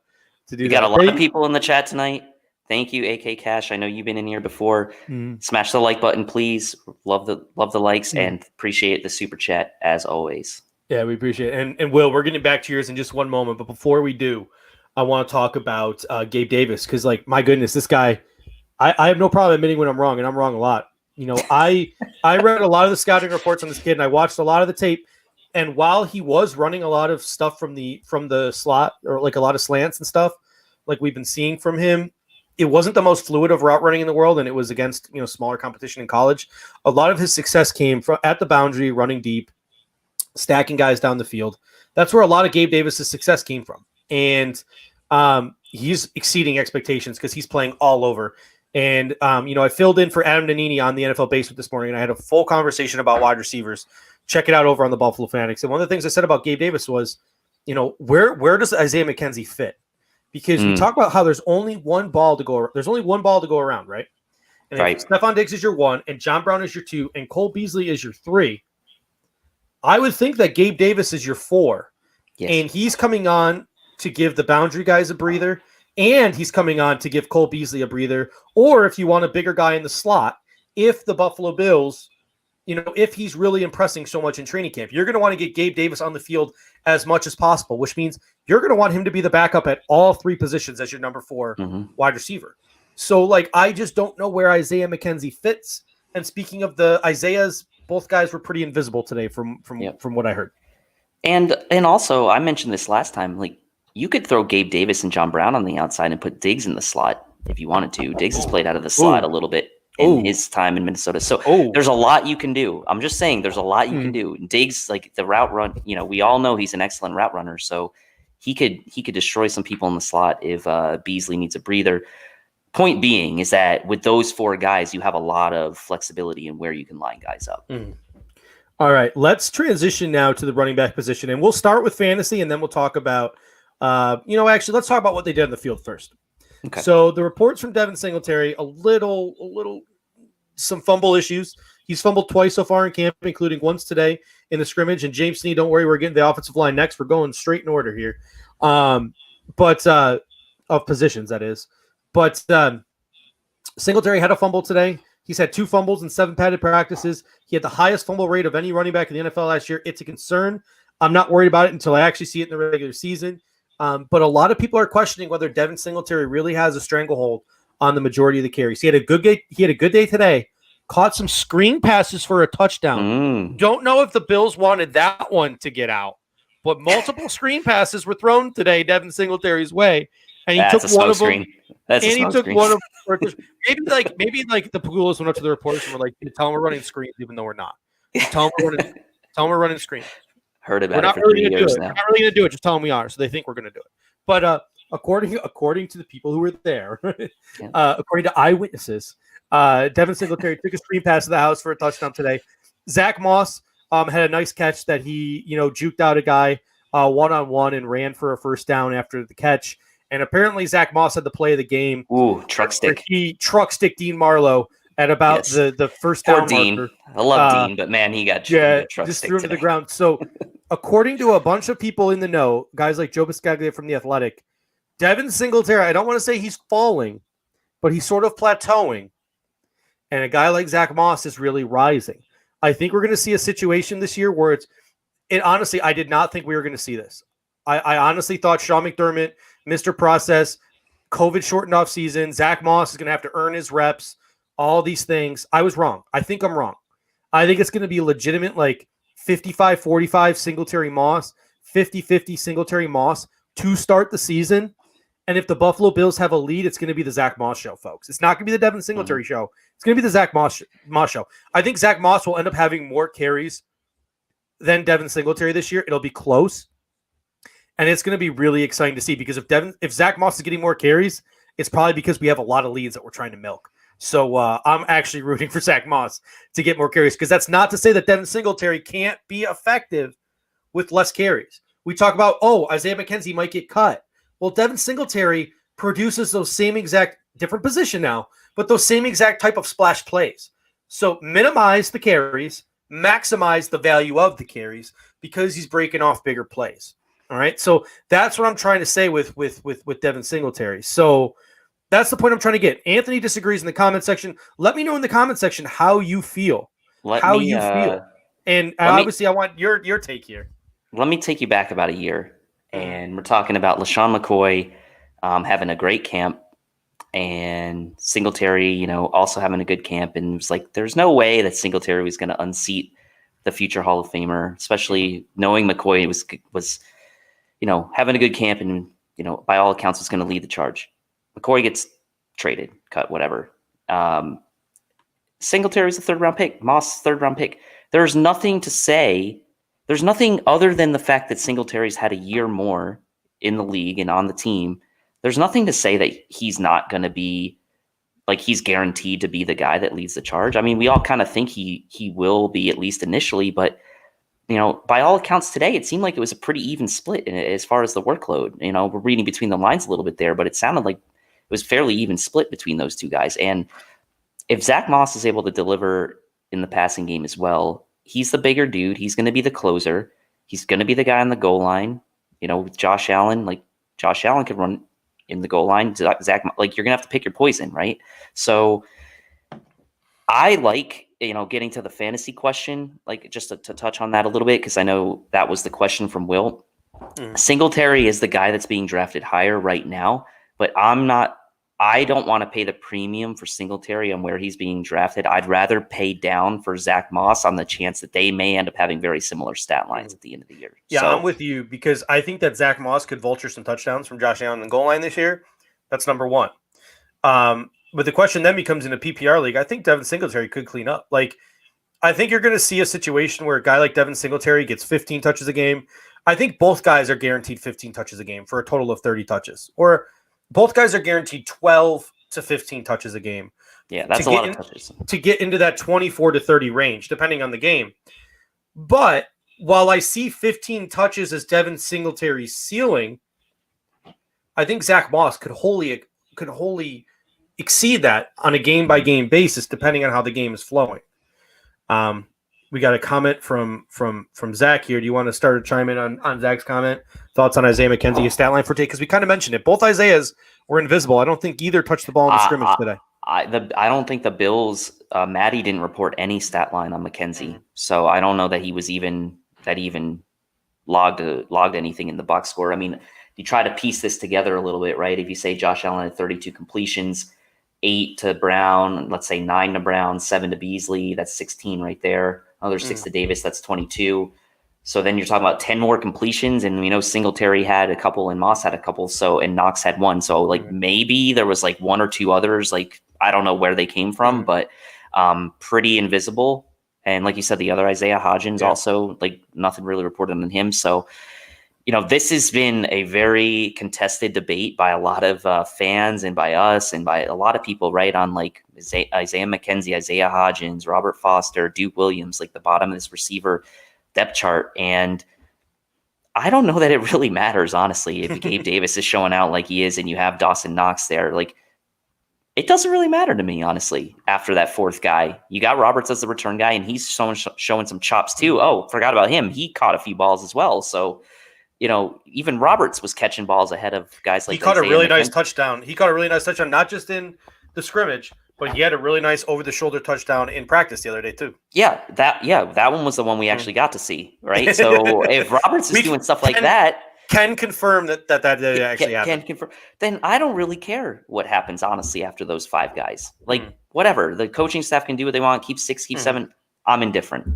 We got a lot of people in the chat tonight. Thank you, AK Cash. I know you've been in here before. Smash the like button, please. Love the likes and appreciate the super chat as always. Yeah, we appreciate it. And Will, we're getting back to yours in just one moment. But before we do, I want to talk about Gabe Davis, because, like, my goodness, this guy, I have no problem admitting when I'm wrong, and I'm wrong a lot. I read a lot of the scouting reports on this kid, and I watched a lot of the tape. And while he was running a lot of stuff from the slot, or like a lot of slants and stuff, like we've been seeing from him, it wasn't the most fluid of route running in the world, and it was against smaller competition in college. A lot of his success came from at the boundary, running deep, stacking guys down the field. That's where a lot of Gabe Davis's success came from. And he's exceeding expectations because he's playing all over. And, I filled in for Adam Nanini on the NFL Basement this morning, and I had a full conversation about wide receivers. Check it out over on the Buffalo Fanatics. And one of the things I said about Gabe Davis was, where does Isaiah McKenzie fit? Because we talk about how there's only one ball to go. There's only one ball to go around, right? And if Stephon Diggs is your 1, and John Brown is your 2, and Cole Beasley is your 3, I would think that Gabe Davis is your 4. Yes. And he's coming on to give the boundary guys a breather, and he's coming on to give Cole Beasley a breather. Or if you want a bigger guy in the slot, if the Buffalo Bills, if he's really impressing so much in training camp, you're going to want to get Gabe Davis on the field as much as possible, which means you're going to want him to be the backup at all 3 positions as your number 4 wide receiver. So, like, I just don't know where Isaiah McKenzie fits. And speaking of the Isaiahs, both guys were pretty invisible today from what I heard. And also, I mentioned this last time, like, you could throw Gabe Davis and John Brown on the outside and put Diggs in the slot if you wanted to. Diggs has played out of the slot a little bit in his time in Minnesota. So there's a lot you can do. I'm just saying there's a lot you can do. Diggs, like the route run, we all know he's an excellent route runner. So he could destroy some people in the slot if Beasley needs a breather. Point being is that with those 4 guys, you have a lot of flexibility in where you can line guys up. All right, let's transition now to the running back position, and we'll start with fantasy, and then we'll talk about, actually, let's talk about what they did on the field first. Okay. So the reports from Devin Singletary, some fumble issues. He's fumbled twice so far in camp, including once today in the scrimmage. And James Snead, don't worry, we're getting the offensive line next. We're going straight in order here, but of positions, that is. But Singletary had a fumble today. He's had 2 fumbles and 7 padded practices. He had the highest fumble rate of any running back in the NFL last year. It's a concern. I'm not worried about it until I actually see it in the regular season. But a lot of people are questioning whether Devin Singletary really has a stranglehold on the majority of the carries. He had a good day today. Caught some screen passes for a touchdown. Don't know if the Bills wanted that one to get out, but multiple screen passes were thrown today Devin Singletary's way. And he took one of them. And he took one of them. Maybe the Pagulas went up to the reporters and were like, tell them we're running screens, even though we're not. Tell them we're running screens. Heard about it for 3 years now. We're not really going to do it. Just tell them we are. So they think we're going to do it. But according to the people who were there, according to eyewitnesses, Devin Singletary took a screen pass to the house for a touchdown today. Zach Moss had a nice catch that he, juked out a guy one-on-one and ran for a first down after the catch. And apparently Zach Moss had the play of the game. Ooh, truck stick. He truck stick Dean Marlowe at about the first down marker. I love Dean, but man, he got just threw him to the ground. So according to a bunch of people in the know, guys like Joe Biscaglia from The Athletic, Devin Singletary, I don't want to say he's falling, but he's sort of plateauing. And a guy like Zach Moss is really rising. I think we're going to see a situation this year where honestly, I did not think we were going to see this. I honestly thought Sean McDermott, Mr. Process, COVID shortened off season, Zach Moss is going to have to earn his reps, all these things. I was wrong. I think I'm wrong. I think it's going to be legitimate, like 55-45 Singletary Moss, 50-50 Singletary Moss to start the season. And if the Buffalo Bills have a lead, it's going to be the Zach Moss show, folks. It's not going to be the Devin Singletary show. It's going to be the Zach Moss show. I think Zach Moss will end up having more carries than Devin Singletary this year. It'll be close. And it's going to be really exciting to see, because if Zach Moss is getting more carries, it's probably because we have a lot of leads that we're trying to milk. So I'm actually rooting for Zach Moss to get more carries, because that's not to say that Devin Singletary can't be effective with less carries. We talk about, Isaiah McKenzie might get cut. Well, Devin Singletary produces those same exact, different position now, but those same exact type of splash plays. So minimize the carries, maximize the value of the carries, because he's breaking off bigger plays. All right. So that's what I'm trying to say with Devin Singletary. So that's the point I'm trying to get. Anthony disagrees in the comment section. Let me know in the comment section how you feel. And obviously I want your take here. Let me take you back about a year. And we're talking about LaShawn McCoy having a great camp, and Singletary, also having a good camp. And it was like, there's no way that Singletary was going to unseat the future Hall of Famer, especially knowing McCoy was having a good camp and, by all accounts was going to lead the charge. McCoy gets traded, cut, whatever. Singletary's a third-round pick. Moss, third-round pick. There's nothing to say. There's nothing other than the fact that Singletary's had a year more in the league and on the team. There's nothing to say that he's not going to be, like, he's guaranteed to be the guy that leads the charge. I mean, we all kind of think he will be, at least initially, but by all accounts today, it seemed like it was a pretty even split as far as the workload. We're reading between the lines a little bit there, but it sounded like it was fairly even split between those two guys. And if Zach Moss is able to deliver in the passing game as well, he's the bigger dude. He's going to be the closer. He's going to be the guy on the goal line. With Josh Allen, like Josh Allen could run in the goal line. Zach, like, you're going to have to pick your poison, right? So I like, getting to the fantasy question, like, just to touch on that a little bit, because I know that was the question from Will. Singletary is the guy that's being drafted higher right now, but I don't want to pay the premium for Singletary on where he's being drafted. I'd rather pay down for Zach Moss on the chance that they may end up having very similar stat lines at the end of the year. Yeah, I'm with you, because I think that Zach Moss could vulture some touchdowns from Josh Allen on the goal line this year. That's number one. But the question then becomes, in a PPR league, I think Devin Singletary could clean up. Like, I think you're going to see a situation where a guy like Devin Singletary gets 15 touches a game. I think both guys are guaranteed 15 touches a game for a total of 30 touches. Or both guys are guaranteed 12 to 15 touches a game. Yeah, that's a lot of touches. To get into that 24 to 30 range, depending on the game. But while I see 15 touches as Devin Singletary's ceiling, I think Zach Moss could wholly exceed that on a game-by-game basis, depending on how the game is flowing. We got a comment from Zach here. Do you want to start to chime in on Zach's comment? Thoughts on Isaiah McKenzie, his stat line for today? Because we kind of mentioned it. Both Isaiahs were invisible. I don't think either touched the ball in the scrimmage today. I don't think the Bills, Maddie didn't report any stat line on McKenzie. So I don't know that he was even logged anything in the box score. I mean, you try to piece this together a little bit, right? If you say Josh Allen had 32 completions, 8 to Brown, let's say 9 to Brown, 7 to Beasley, that's 16 right there. Another 6 to Davis, that's 22. So then you're talking about 10 more completions, and we know Singletary had a couple and Moss had a couple, and Knox had 1. So like maybe there was like 1 or 2 others, like I don't know where they came from, but pretty invisible. And like you said, the other Isaiah Hodgins also, like, nothing really reported on him. So this has been a very contested debate by a lot of fans and by us and by a lot of people, right, on like Isaiah McKenzie, Isaiah Hodgins, Robert Foster, Duke Williams, like the bottom of this receiver depth chart. And I don't know that it really matters, honestly, if Gabe Davis is showing out like he is and you have Dawson Knox there. Like, it doesn't really matter to me, honestly, after that fourth guy. You got Roberts as the return guy, and he's showing some chops too. Oh, forgot about him. He caught a few balls as well. So, even Roberts was catching balls ahead of guys like he caught a really nice touchdown. He caught a really nice touchdown, not just in the scrimmage, but he had a really nice over-the-shoulder touchdon in practice the other day too. Yeah, that one was the one we actually got to see, right? So if Roberts is doing stuff like that, can confirm that actually happened. Can confirm. Then I don't really care what happens, honestly, after those 5 guys. Like, whatever. The coaching staff can do what they want. Keep 6, keep 7. I'm indifferent.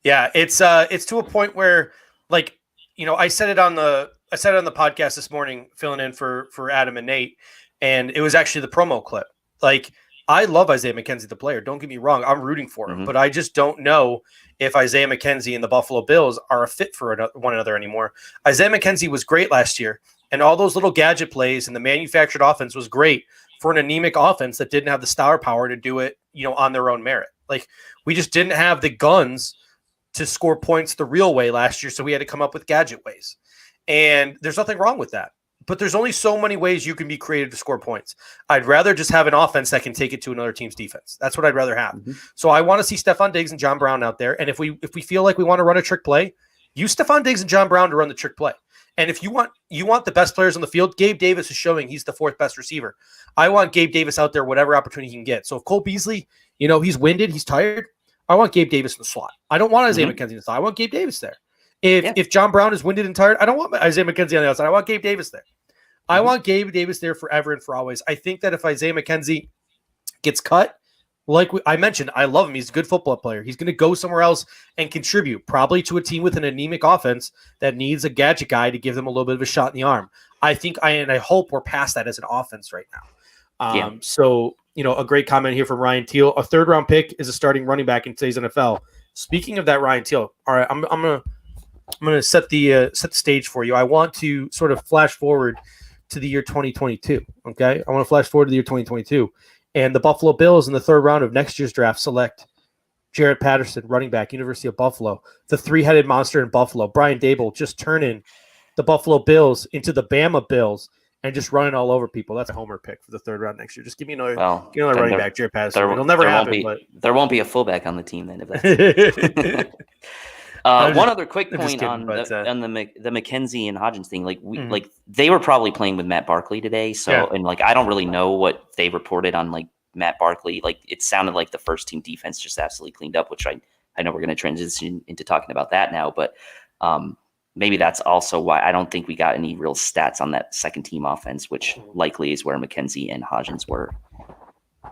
Yeah, it's to a point where, like, I said it on the I said it on the podcast this morning, filling in for Adam and Nate, and it was actually the promo clip. Like, I love Isaiah McKenzie, the player. Don't get me wrong. I'm rooting for him, but I just don't know if Isaiah McKenzie and the Buffalo Bills are a fit for one another anymore. Isaiah McKenzie was great last year, and all those little gadget plays and the manufactured offense was great for an anemic offense that didn't have the star power to do it, on their own merit. Like, we just didn't have the guns to score points the real way last year, so we had to come up with gadget ways. And there's nothing wrong with that. But there's only so many ways you can be creative to score points. I'd rather just have an offense that can take it to another team's defense. That's what I'd rather have. So I want to see Stephon Diggs and John Brown out there. And if we feel like we want to run a trick play, use Stephon Diggs and John Brown to run the trick play. And if you want the best players on the field, Gabe Davis is showing he's the fourth best receiver. I want Gabe Davis out there whatever opportunity he can get. So if Cole Beasley, he's winded, he's tired, I want Gabe Davis in the slot. I don't want Isaiah McKenzie in the slot. I want Gabe Davis there. If John Brown is winded and tired, I don't want Isaiah McKenzie on the outside. I want Gabe Davis there. I want Gabe Davis there forever and for always. I think that if Isaiah McKenzie gets cut, like I mentioned, I love him. He's a good football player. He's going to go somewhere else and contribute, probably to a team with an anemic offense that needs a gadget guy to give them a little bit of a shot in the arm. I think I hope we're past that as an offense right now. So, a great comment here from Ryan Teal. A third-round pick is a starting running back in today's NFL. Speaking of that, Ryan Teal, all right, I'm gonna set the stage for you. I want to sort of flash forward to the year 2022. Okay, I want to flash forward to the year 2022, and the Buffalo Bills in the third round of next year's draft select Jarrett Patterson, running back, University of Buffalo, the three-headed monster in Buffalo. Brian Dable just turning the Buffalo Bills into the Bama Bills and just running all over people. That's a homer pick for the third round next year. Just give me another running back, Jarrett Patterson. It'll never happen. There won't be a fullback on the team then. If that's one other quick point on the McKenzie and Hodgins thing. Like they were probably playing with Matt Barkley today. So and I don't really know what they reported on Matt Barkley. It sounded like the first team defense just absolutely cleaned up, which I know we're going to transition into talking about that now, but maybe that's also why I don't think we got any real stats on that second team offense, which likely is where McKenzie and Hodgins were. All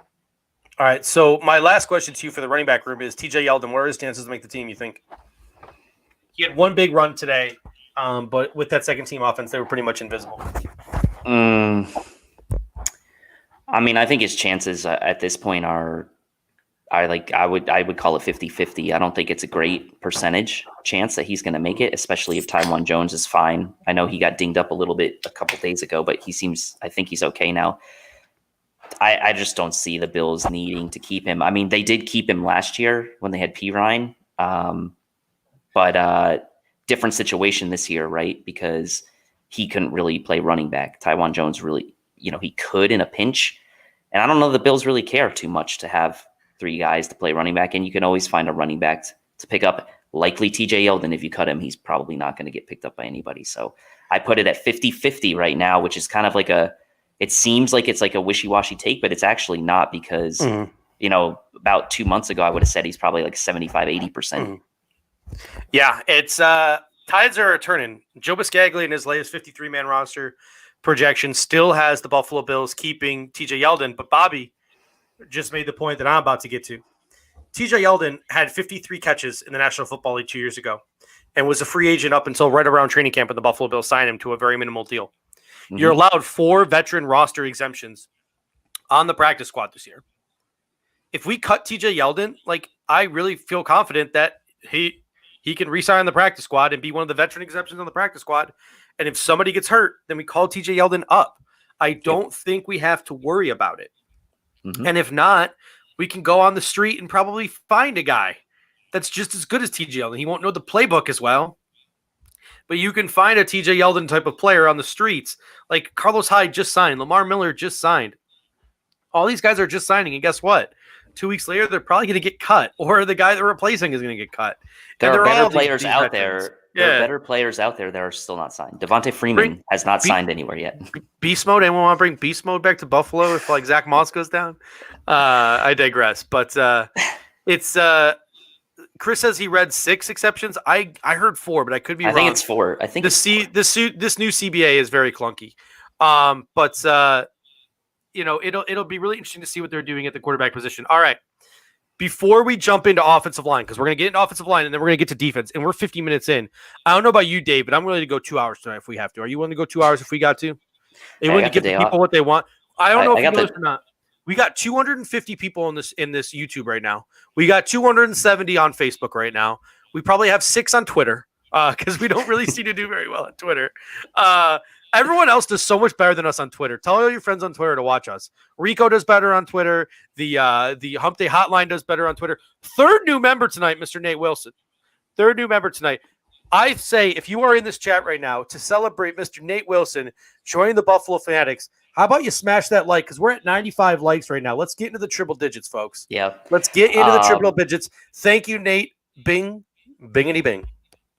right. So my last question to you for the running back room is TJ Yeldon. What are his chances to make the team, you think? He had one big run today, but with that second team offense, they were pretty much invisible. I mean, I think his chances at this point are I would call it 50-50. I don't think it's a great percentage chance that he's going to make it, especially if Taiwan Jones is fine. I know he got dinged up a little bit a couple days ago, but I think he's okay now. I just don't see the Bills needing to keep him. I mean, they did keep him last year when they had P. Ryan. But different situation this year, right? Because he couldn't really play running back. Taiwan Jones really, he could in a pinch. And I don't know the Bills really care too much to have three guys to play running back. And you can always find a running back to pick up. Likely TJ Yeldon, if you cut him, he's probably not going to get picked up by anybody. So I put it at 50-50 right now, which is kind of it seems like it's like a wishy-washy take, but it's actually not because, about 2 months ago, I would have said he's probably 75-80%. Yeah, it's tides are turning. Joe Biscaglia in his latest 53-man roster projection still has the Buffalo Bills keeping TJ Yeldon, but Bobby just made the point that I'm about to get to. TJ Yeldon had 53 catches in the National Football League 2 years ago and was a free agent up until right around training camp, and the Buffalo Bills signed him to a very minimal deal. Mm-hmm. You're allowed 4 veteran roster exemptions on the practice squad this year. If we cut TJ Yeldon, I really feel confident that he can re-sign on the practice squad and be one of the veteran exemptions on the practice squad. And if somebody gets hurt, then we call TJ Yeldon up. I don't think we have to worry about it. Mm-hmm. And if not, we can go on the street and probably find a guy that's just as good as TJ Yeldon. He won't know the playbook as well, but you can find a TJ Yeldon type of player on the streets. Like Carlos Hyde just signed. Lamar Miller just signed. All these guys are just signing. And guess what? 2 weeks later, they're probably going to get cut, or the guy they're replacing is going to get cut. There are better players out there. There are better players out there that are still not signed. Devontae Freeman has not signed anywhere yet. Beast mode. Anyone want to bring beast mode back to Buffalo if Zach Moss goes down? I digress. But it's Chris says he read 6 exceptions. I heard 4, but I could be wrong. I think it's 4. I think this new CBA is very clunky. But it'll be really interesting to see what they're doing at the quarterback position. All right. before we jump into offensive line, because we're going to get into offensive line and then we're going to get to defense, and we're 50 minutes in. I don't know about you, Dave, but I'm willing to go 2 hours tonight if we have to. Are you willing to go 2 hours if we got to? Are you willing to give the people what they want? I don't know if you know this or not. We got 250 people in this YouTube right now. We got 270 on Facebook right now. We probably have 6 on Twitter because we don't really seem to do very well on Twitter. Everyone else does so much better than us on Twitter. Tell all your friends on Twitter to watch us. Rico does better on Twitter. The Hump Day Hotline does better on Twitter. Third new member tonight, Mr. Nate Wilson. Third new member tonight. I say if you are in this chat right now to celebrate Mr. Nate Wilson joining the Buffalo Fanatics, how about you smash that like? Because we're at 95 likes right now. Let's get into the triple digits, folks. Yeah. Let's get into the triple digits. Thank you, Nate. Bing. Bingity bing.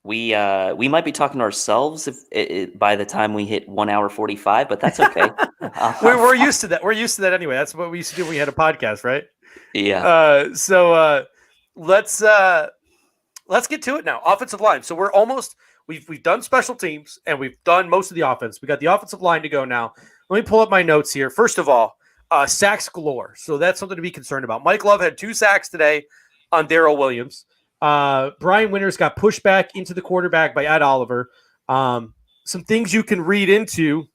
We might be talking to ourselves by the time we hit 1 hour 45, but that's okay. We're used to that. We're used to that anyway. That's what we used to do when we had a podcast, right? Yeah. So let's get to it now. Offensive line. So we're almost we've done special teams and we've done most of the offense. We got the offensive line to go now. Let me pull up my notes here. First of all, sacks galore. So that's something to be concerned about. Mike Love had 2 sacks today on Daryl Williams. Brian Winters got pushed back into the quarterback by Ed Oliver. Some things you can read into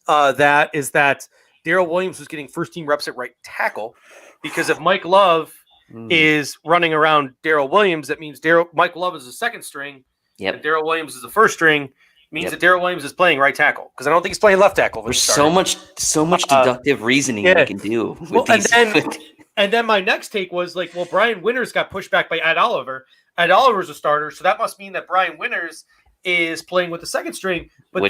that is that Daryl Williams was getting first-team reps at right tackle because if Mike Love is running around Daryl Williams, that means Mike Love is the second string, and Daryl Williams is the first string. Means that Daryl Williams is playing right tackle because I don't think he's playing left tackle. There's so much deductive reasoning we can do. And then my next take was like, well, Brian Winters got pushed back by Ed Oliver. Ed Oliver's a starter, so that must mean that Brian Winters is playing with the second string. But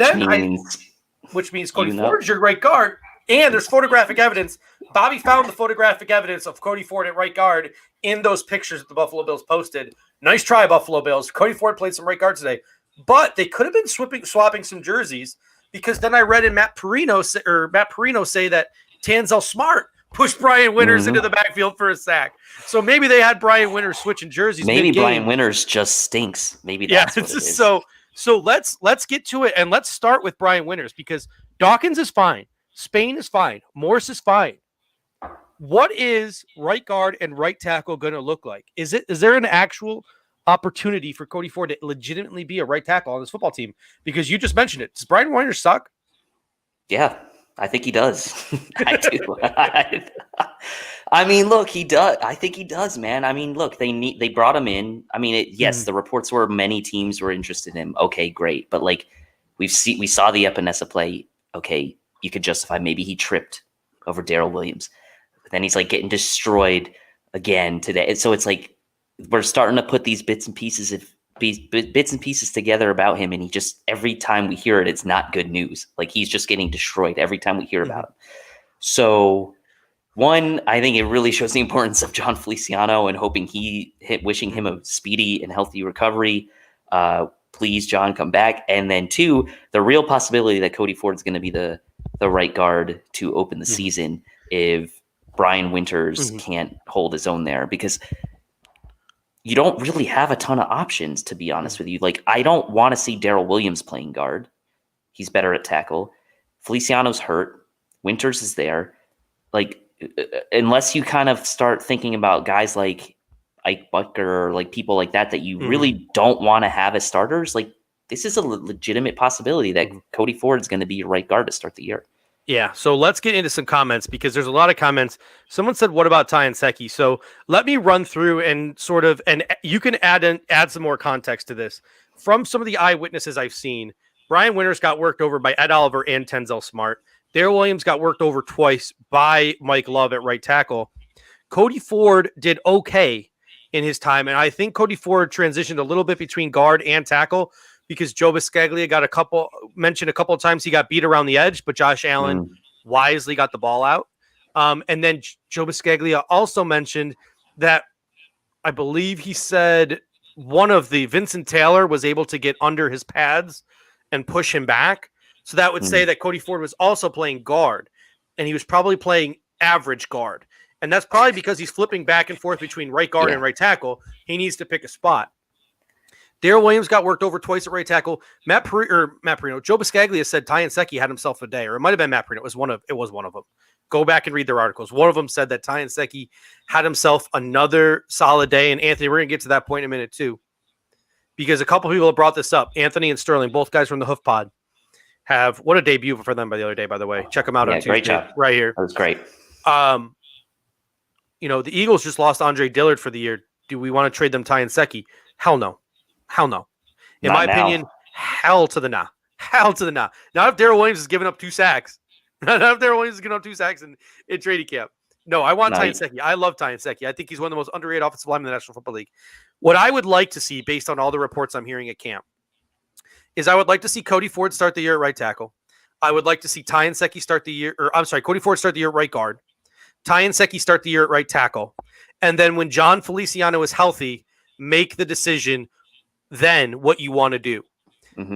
which means Cody Ford is your right guard. And there's photographic evidence. Bobby found the photographic evidence of Cody Ford at right guard in those pictures that the Buffalo Bills posted. Nice try, Buffalo Bills. Cody Ford played some right guard today. But they could have been swapping some jerseys because then I read in Matt Perino say that Tanzel Smart pushed Brian Winters into the backfield for a sack. So maybe they had Brian Winters switching jerseys. Maybe Brian Winters just stinks. Maybe that's what it is. So let's get to it and let's start with Brian Winters because Dawkins is fine. Spain is fine. Morris is fine. What is right guard and right tackle going to look like? Is there an actual opportunity for Cody Ford to legitimately be a right tackle on this football team? Because you just mentioned it. Does Brian Winters suck? Yeah, I think he does. I do. I mean, look, he does. I think he does, man. I mean, look, they brought him in. I mean, yes, the reports were many teams were interested in him. Okay, great. But like we saw the Epinesa play. Okay, you could justify maybe he tripped over Daryl Williams. But then he's like getting destroyed again today. And so it's like we're starting to put these bits and pieces together about him, and he just every time we hear it, it's not good news. Like he's just getting destroyed every time we hear about him. So, one, I think it really shows the importance of John Feliciano and wishing him a speedy and healthy recovery. Please, John, come back. And then 2, the real possibility that Cody Ford is going to be the right guard to open the season if Brian Winters can't hold his own there, because you don't really have a ton of options, to be honest with you. Like, I don't want to see Daryl Williams playing guard. He's better at tackle. Feliciano's hurt. Winters is there. Like, unless you kind of start thinking about guys like Ike Butker or like people like that you really don't want to have as starters, like this is a legitimate possibility that Cody Ford is going to be your right guard to start the year. Yeah, so let's get into some comments because there's a lot of comments. Someone said, "What about Ty and Seki?" So let me run through and you can add some more context to this. From some of the eyewitnesses I've seen, Brian Winters got worked over by Ed Oliver and Tanzel Smart. Daryl Williams got worked over twice by Mike Love at right tackle. Cody Ford did okay in his time, and I think Cody Ford transitioned a little bit between guard and tackle, because Joe Biscaglia got mentioned a couple of times he got beat around the edge, but Josh Allen wisely got the ball out. And then Joe Biscaglia also mentioned that I believe he said one of the Vincent Taylor was able to get under his pads and push him back. So that would say that Cody Ford was also playing guard, and he was probably playing average guard. And that's probably because he's flipping back and forth between right guard and right tackle. He needs to pick a spot. Daryl Williams got worked over twice at right tackle. Matt Perino, Joe Biscaglia said Ty and Seki had himself a day, or it might have been Matt Perino. It was one of them. Go back and read their articles. One of them said that Ty Nsekhe had himself another solid day. And Anthony, we're going to get to that point in a minute too, because a couple people have brought this up. Anthony and Sterling, both guys from the Hoof Pod, have what a debut for them by the other day, by the way. Check them out on Tuesday. Great job. Right here. That was great. The Eagles just lost Andre Dillard for the year. Do we want to trade them Ty Nsekhe? Hell no. Hell no. In my opinion, hell to the nah. Hell to the nah. Not if Daryl Williams is giving up 2 sacks. Not if Daryl Williams is giving up 2 sacks in trading camp. No, I want Ty Nsekhe. I love Ty Nsekhe. I think he's one of the most underrated offensive linemen in the National Football League. What I would like to see, based on all the reports I'm hearing at camp, is I would like to see Cody Ford start the year at right tackle. I would like to see Ty Nsekhe start the year, Cody Ford start the year at right guard. Ty Nsekhe start the year at right tackle. And then when John Feliciano is healthy, make the decision then what you want to do.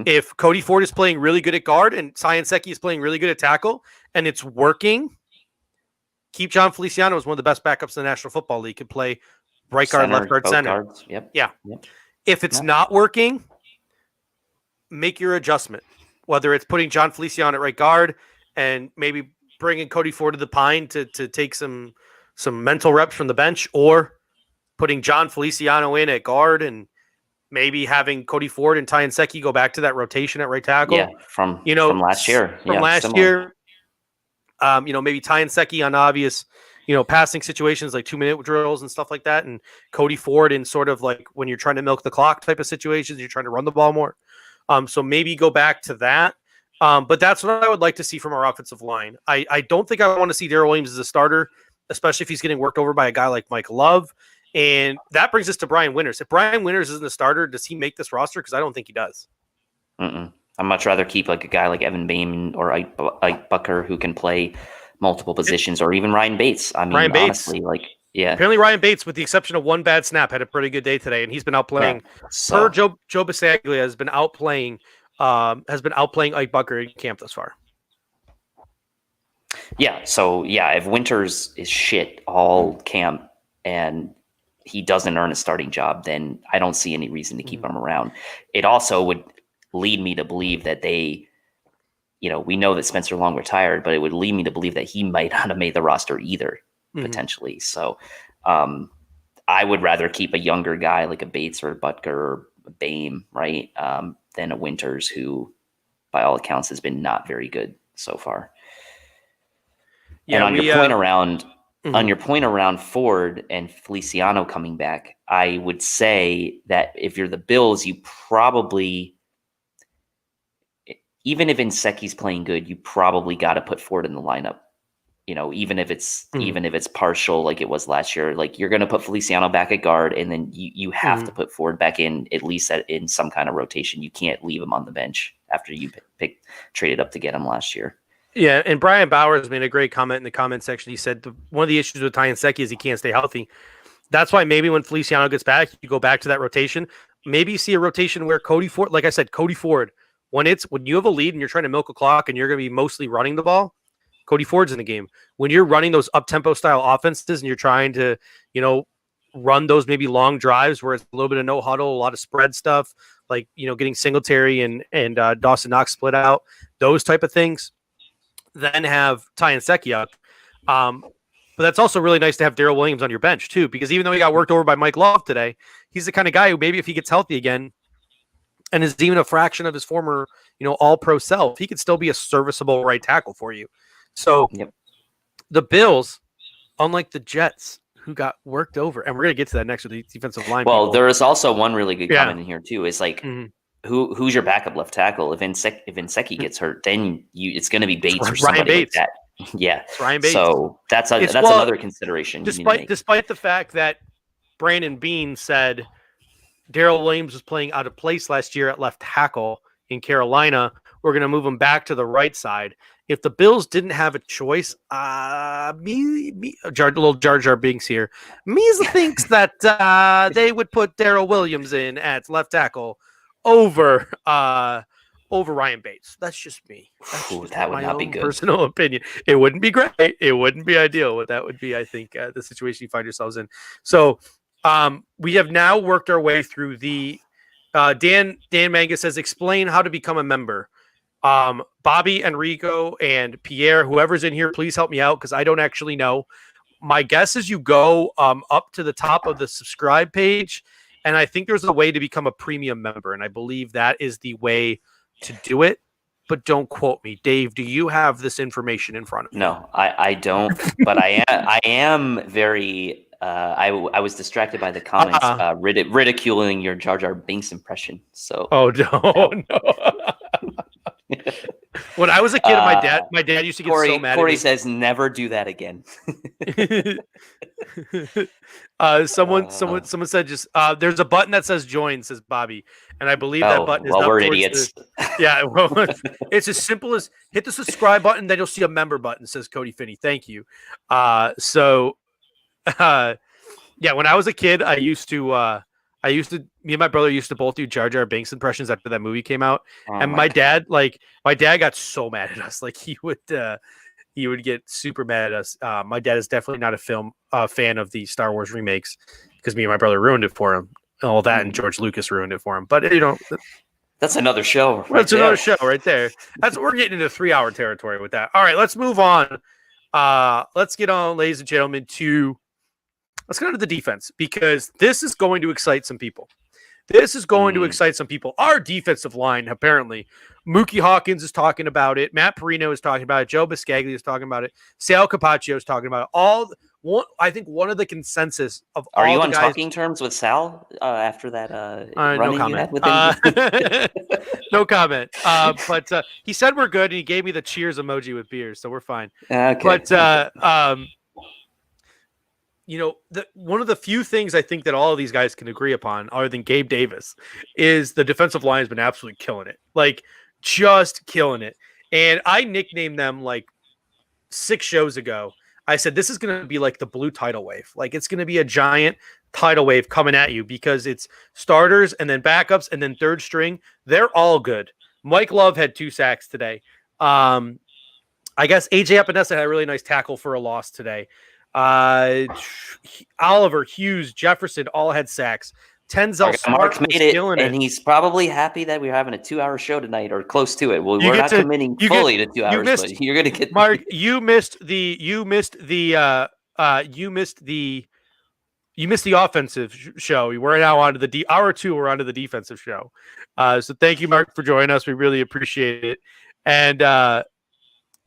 If Cody Ford is playing really good at guard and Ty Nsekhe is playing really good at tackle and it's working, keep John Feliciano as one of the best backups in the National Football League. Could play right guard, left guard, center. Yep. Yeah. If it's not working, make your adjustment. Whether it's putting John Feliciano at right guard and maybe bringing Cody Ford to the pine to take some mental reps from the bench, or putting John Feliciano in at guard and maybe having Cody Ford and Ty Nsekhe go back to that rotation at right tackle. Yeah, from last year. Maybe Ty Nsekhe on obvious, passing situations like 2-minute drills and stuff like that, and Cody Ford in sort of like when you're trying to milk the clock type of situations, you're trying to run the ball more. So maybe go back to that. But that's what I would like to see from our offensive line. I don't think I want to see Daryl Williams as a starter, especially if he's getting worked over by a guy like Mike Love. And that brings us to Brian Winters. If Brian Winters isn't a starter, does he make this roster? Because I don't think he does. I'd much rather keep like a guy like Evan Boehm or Ike Bucker who can play multiple positions, or even Ryan Bates. I mean, honestly, apparently Ryan Bates, with the exception of one bad snap, had a pretty good day today, and he's been outplaying. Joe Bisaglia has been outplaying Ike Bucker in camp thus far. Yeah. So if Winters is shit all camp and he doesn't earn a starting job, then I don't see any reason to keep him around. It also would lead me to believe that they, we know that Spencer Long retired, but it would lead me to believe that he might not have made the roster either, potentially. So I would rather keep a younger guy like a Bates or a Butker or a Boehm, right, than a Winters who, by all accounts, has been not very good so far. Yeah, and on your point around Ford and Feliciano coming back, I would say that if you're the Bills, you probably, even if Nsekhe's playing good, you probably got to put Ford in the lineup. Even if it's partial like it was last year, like you're going to put Feliciano back at guard, and then you have to put Ford back in, at least in some kind of rotation. You can't leave him on the bench after you traded up to get him last year. Yeah, and Brian Bowers made a great comment in the comment section. He said one of the issues with Ty Nsekhe is he can't stay healthy. That's why maybe when Feliciano gets back, you go back to that rotation. Maybe you see a rotation where Cody Ford, like I said, Cody Ford, when you have a lead and you're trying to milk a clock and you're going to be mostly running the ball, Cody Ford's in the game. When you're running those up-tempo style offenses and you're trying to, run those maybe long drives where it's a little bit of no huddle, a lot of spread stuff, like, getting Singletary and Dawson Knox split out, those type of things, then have Ty Nsekhe up. But that's also really nice to have Daryl Williams on your bench too, because even though he got worked over by Mike Love today, he's the kind of guy who maybe if he gets healthy again and is even a fraction of his former, all-pro self, he could still be a serviceable right tackle for you. So the Bills, unlike the Jets, who got worked over, and we're going to get to that next with the defensive line. Well, there is also one really good comment in here too. Is like, who's your backup left tackle? If Nsekhe gets hurt, then it's going to be Bates or somebody like that. Yeah, it's Ryan Bates. So that's another consideration. Despite the fact that Brandon Beane said Daryl Williams was playing out of place last year at left tackle in Carolina, we're going to move him back to the right side. If the Bills didn't have a choice, little Jar Jar Binks here, Measle thinks that they would put Daryl Williams in at left tackle over Ryan Bates. That's just me. That would not be good. Personal opinion. It wouldn't be great. It wouldn't be ideal, but that would be, I think, the situation you find yourselves in. So we have now worked our way through the Dan Mangus says, explain how to become a member. Bobby, Enrico, and Pierre, whoever's in here, please help me out because I don't actually know. My guess is you go up to the top of the subscribe page, and I think there's a way to become a premium member, and I believe that is the way to do it. But don't quote me. Dave, do you have this information in front of you? No, I don't, but I am very I was distracted by the comments ridiculing your Jar Jar Binks impression. So no. When I was a kid, my dad used to get so mad. Corey says, "Never do that again." Someone said just there's a button that says join, says Bobby, and I believe that button is well, up we're towards idiots. Well, it's as simple as hit the subscribe button, then you'll see a member button, says Cody Finney. Thank you. When I was a kid, me and my brother used to both do Jar Jar Binks impressions after that movie came out. And my dad got so mad at us. Like he would get super mad at us. My dad is definitely not a fan of the Star Wars remakes because me and my brother ruined it for him. All that and George Lucas ruined it for him. But that's another show. Another show right there. We're getting into 3-hour territory with that. All right, let's move on. Let's get on, ladies and gentlemen, let's get on to the defense because this is going to excite some people. Our defensive line, apparently. Mookie Hawkins is talking about it. Matt Perino is talking about it. Joe Biscaglia is talking about it. Sal Capaccio is talking about it. I think one of the consensus of all the guys. Are you on talking terms with Sal after that no comment. No comment. But he said we're good, and he gave me the cheers emoji with beers, so we're fine. Okay. But one of the few things I think that all of these guys can agree upon, other than Gabe Davis, is the defensive line has been absolutely killing it. Like, just killing it. And I nicknamed them like 6 shows ago. I said, this is going to be like the blue tidal wave. Like, it's going to be a giant tidal wave coming at you because it's starters and then backups and then third string. They're all good. Mike Love had 2 sacks today. I guess AJ Epinesa had a really nice tackle for a loss today. Oliver, Hughes, Jefferson all had sacks. Tenzel Smart made it, and he's probably happy that we're having a 2-hour show tonight or close to it. Well, we're not committing fully to 2 hours, but you're going to get Mark. You missed the offensive show. We're now on to the hour 2. We're on to the defensive show. So thank you, Mark, for joining us. We really appreciate it. And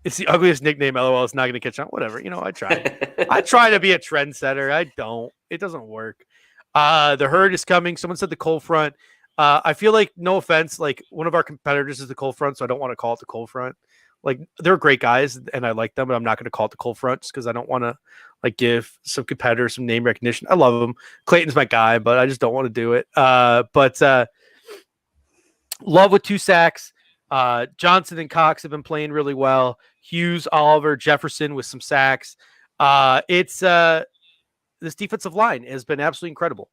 it's the ugliest nickname. LOL. It's not going to catch on. Whatever. I try. I try to be a trendsetter. I don't. It doesn't work. The herd is coming. Someone said the cold front. I feel like, no offense, like one of our competitors is the cold front, so I don't want to call it the cold front. Like, they're great guys, and I like them, but I'm not going to call it the cold front just because I don't want to give some competitors some name recognition. I love them. Clayton's my guy, but I just don't want to do it. But Love with 2 sacks. Johnson and Cox have been playing really well. Hughes, Oliver, Jefferson with some sacks. This defensive line has been absolutely incredible.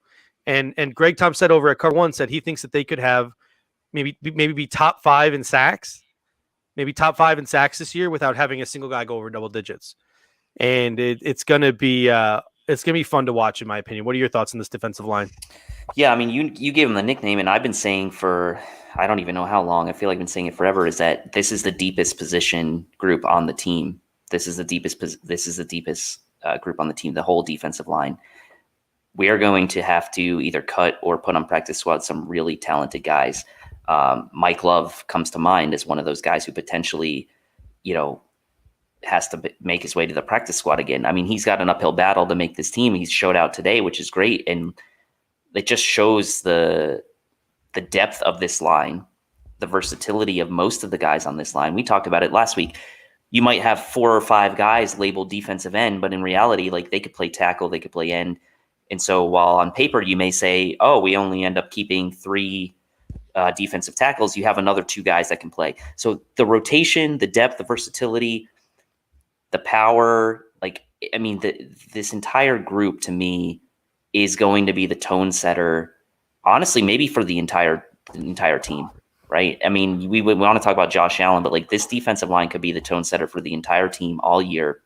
And Greg Tom said over at Car One said he thinks that they could have maybe be top 5 in sacks, this year without having a single guy go over double digits. And it's gonna be fun to watch, in my opinion. What are your thoughts on this defensive line? Yeah, I mean, you gave him the nickname, and I've been saying for I don't even know how long. I feel like I've been saying it forever. Is that this is the deepest position group on the team? This is the deepest group on the team. The whole defensive line. We are going to have to either cut or put on practice squad some really talented guys. Mike Love comes to mind as one of those guys who potentially, has to make his way to the practice squad again. I mean, he's got an uphill battle to make this team. He's showed out today, which is great. And it just shows the depth of this line, the versatility of most of the guys on this line. We talked about it last week. You might have 4 or 5 guys labeled defensive end, but in reality, like, they could play tackle, they could play end. And so while on paper you may say, oh, we only end up keeping 3 defensive tackles, you have another 2 guys that can play. So the rotation, the depth, the versatility, the power, this entire group to me is going to be the tone setter, honestly, maybe for the entire team, right? I mean, we want to talk about Josh Allen, but this defensive line could be the tone setter for the entire team all year,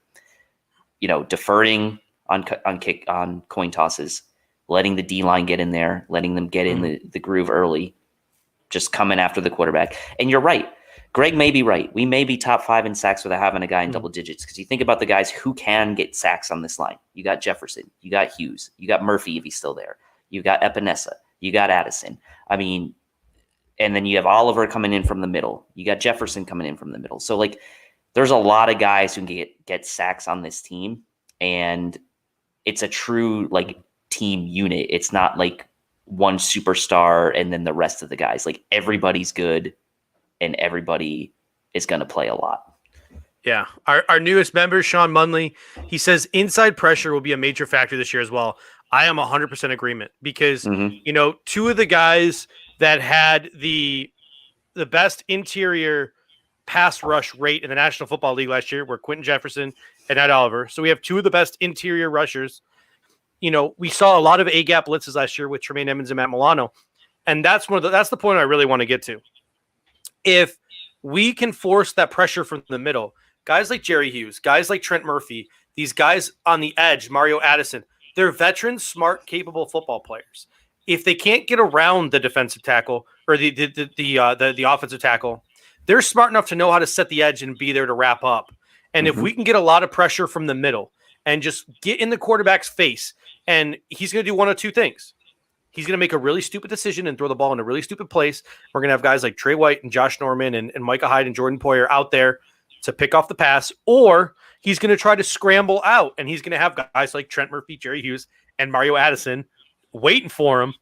deferring on coin tosses, letting the D-line get in there, letting them get in the groove early, just coming after the quarterback. And you're right. Greg may be right. We may be top 5 in sacks without having a guy in double digits. Because you think about the guys who can get sacks on this line. You got Jefferson. You got Hughes. You got Murphy if he's still there. You got Epinesa. You got Addison. I mean, and then you have Oliver coming in from the middle. You got Jefferson coming in from the middle. So, like, there's a lot of guys who can get sacks on this team. And it's a true, like, team unit. It's not like one superstar and then the rest of the guys. Like, everybody's good and everybody is going to play a lot. Yeah. Our newest member, Sean Munley, he says inside pressure will be a major factor this year as well. I am 100% agreement because, you know, two of the guys that had the best interior pass rush rate in the National Football League last year were Quentin Jefferson and Ed Oliver. So we have two of the best interior rushers. You know, we saw a lot of A-gap blitzes last year with Tremaine Edmonds and Matt Milano. And that's the point I really want to get to. If we can force that pressure from the middle, guys like Jerry Hughes, guys like Trent Murphy, these guys on the edge, Mario Addison, they're veteran, smart, capable football players. If they can't get around the defensive tackle or the offensive tackle, they're smart enough to know how to set the edge and be there to wrap up. And if we can get a lot of pressure from the middle and just get in the quarterback's face, and he's going to do one of two things. He's going to make a really stupid decision and throw the ball in a really stupid place. We're going to have guys like Trey White and Josh Norman and Micah Hyde and Jordan Poyer out there to pick off the pass, or he's going to try to scramble out, and he's going to have guys like Trent Murphy, Jerry Hughes, and Mario Addison waiting for him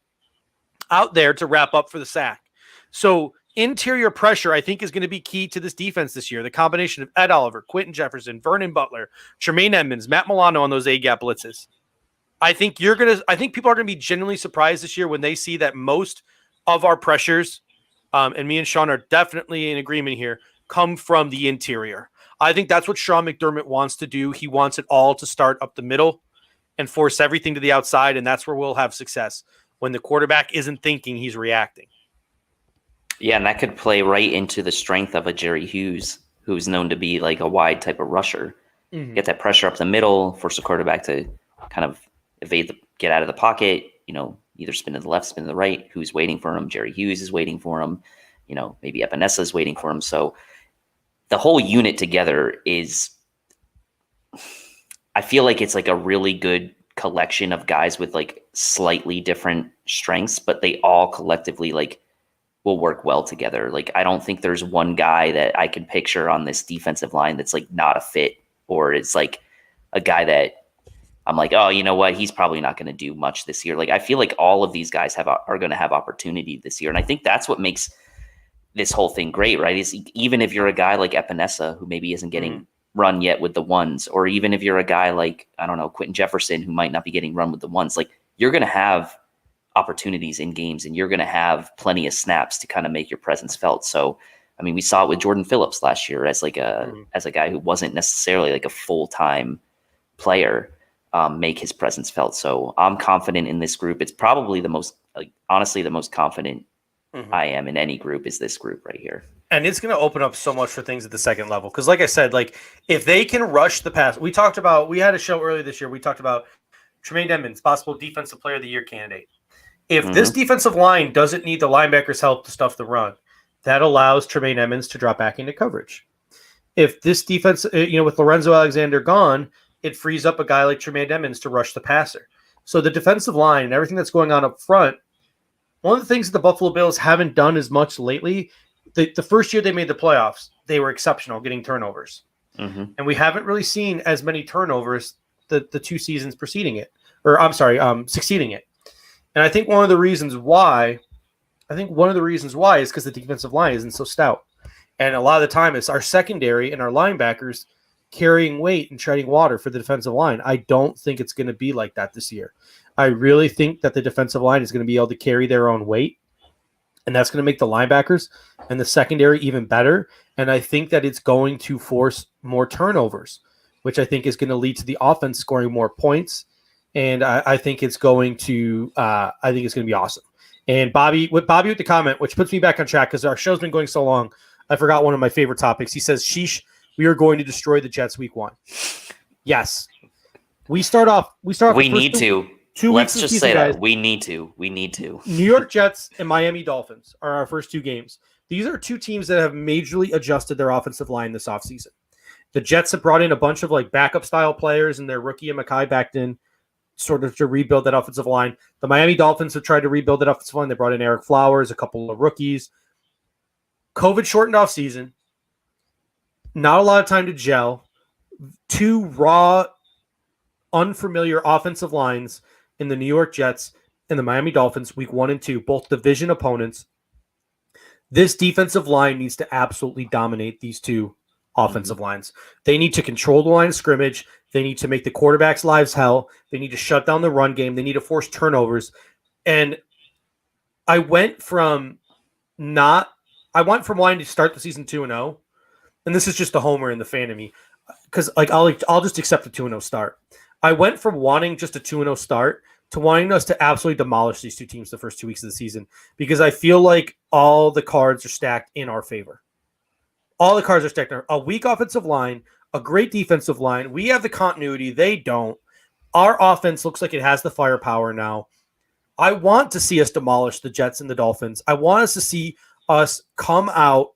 out there to wrap up for the sack. So interior pressure, I think, is going to be key to this defense this year. The combination of Ed Oliver, Quentin Jefferson, Vernon Butler, Tremaine Edmonds, Matt Milano on those A-gap blitzes. I think people are going to be genuinely surprised this year when they see that most of our pressures, and me and Sean are definitely in agreement here, come from the interior. I think that's what Sean McDermott wants to do. He wants it all to start up the middle and force everything to the outside, and that's where we'll have success. When the quarterback isn't thinking, he's reacting. Yeah, and that could play right into the strength of a Jerry Hughes, who's known to be like a wide type of rusher. Get that pressure up the middle, force the quarterback to kind of get out of the pocket, you know, either spin to the left, spin to the right. Who's waiting for him? Jerry Hughes is waiting for him. You know, maybe Epinesa is waiting for him. So the whole unit together is, I feel like it's like a really good collection of guys with like slightly different strengths, but they all collectively like will work well together. Like, I don't think there's one guy that I can picture on this defensive line that's like not a fit, or it's like a guy that I'm like, oh, you know what? He's probably not going to do much this year. Like, I feel like all of these guys are going to have opportunity this year. And I think that's what makes this whole thing great, right? Is even if you're a guy like Epinesa, who maybe isn't getting run yet with the ones, or even if you're a guy like, I don't know, Quentin Jefferson, who might not be getting run with the ones, like, you're going to have opportunities in games and you're going to have plenty of snaps to kind of make your presence felt. So, I mean, we saw it with Jordan Phillips last year as like as a guy who wasn't necessarily like a full-time player, make his presence felt. So I'm confident in this group. It's probably the most, like, honestly, the most confident I am in any group is this group right here. And it's going to open up so much for things at the second level. Because like I said, like, if they can rush the pass, we had a show earlier this year. We talked about Tremaine Edmonds, possible defensive player of the year candidate. If this defensive line doesn't need the linebackers' help to stuff the run, that allows Tremaine Edmonds to drop back into coverage. If this defense, with Lorenzo Alexander gone, it frees up a guy like Tremaine Edmonds to rush the passer. So the defensive line and everything that's going on up front, one of the things that the Buffalo Bills haven't done as much lately, the first year they made the playoffs, they were exceptional getting turnovers. And we haven't really seen as many turnovers the 2 seasons preceding it, succeeding it. And I think one of the reasons why is because the defensive line isn't so stout. And a lot of the time it's our secondary and our linebackers carrying weight and treading water for the defensive line. I don't think it's going to be like that this year. I really think that the defensive line is going to be able to carry their own weight, and that's going to make the linebackers and the secondary even better. And I think that it's going to force more turnovers, which I think is going to lead to the offense scoring more points. And I think it's going to be awesome. And Bobby with the comment, which puts me back on track because our show's been going so long, I forgot one of my favorite topics. He says, "Sheesh, we are going to destroy the Jets week 1." Yes, we start off. We need to. 2 weeks Let's of just season, say guys. that we need to. New York Jets and Miami Dolphins are our first 2 games. These are 2 teams that have majorly adjusted their offensive line this offseason. The Jets have brought in a bunch of like backup style players, and their rookie and Mekhi backed in sort of to rebuild that offensive line. The Miami Dolphins have tried to rebuild that offensive line. They brought in Eric Flowers, a couple of rookies. COVID shortened off season. Not a lot of time to gel. 2 raw, unfamiliar offensive lines in the New York Jets and the Miami Dolphins, week 1 and 2, both division opponents. This defensive line needs to absolutely dominate these 2 offensive lines. They need to control the line of scrimmage. They need to make the quarterbacks' lives hell. They need to shut down the run game. They need to force turnovers. And I went from wanting to start the season 2-0, and this is just the homer and the fan of me, because like I'll just accept a 2-0 start. I went from wanting just a 2-0 start to wanting us to absolutely demolish these 2 teams the first 2 weeks of the season, because I feel like all the cards are stacked in our favor. All the cards are stacked. A weak offensive line, a great defensive line. We have the continuity. They don't. Our offense looks like it has the firepower now. I want to see us demolish the Jets and the Dolphins. I want us to see us come out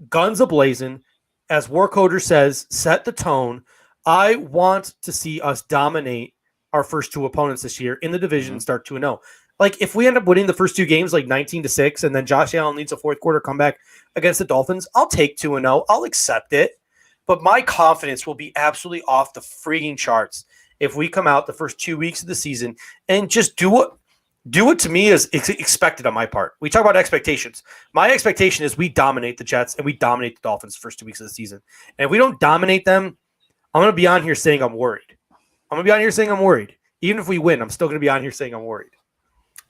guns a-blazing, as Warcoder says, set the tone. I want to see us dominate our first 2 opponents this year in the division and start 2-0. Like, if we end up winning the first 2 games like 19-6, and then Josh Allen needs a fourth quarter comeback against the Dolphins, I'll take 2-0. I'll accept it. But my confidence will be absolutely off the freaking charts if we come out the first 2 weeks of the season and just do what to me is expected on my part. We talk about expectations. My expectation is we dominate the Jets and we dominate the Dolphins the first 2 weeks of the season. And if we don't dominate them, I'm going to be on here saying I'm worried. Even if we win, I'm still going to be on here saying I'm worried.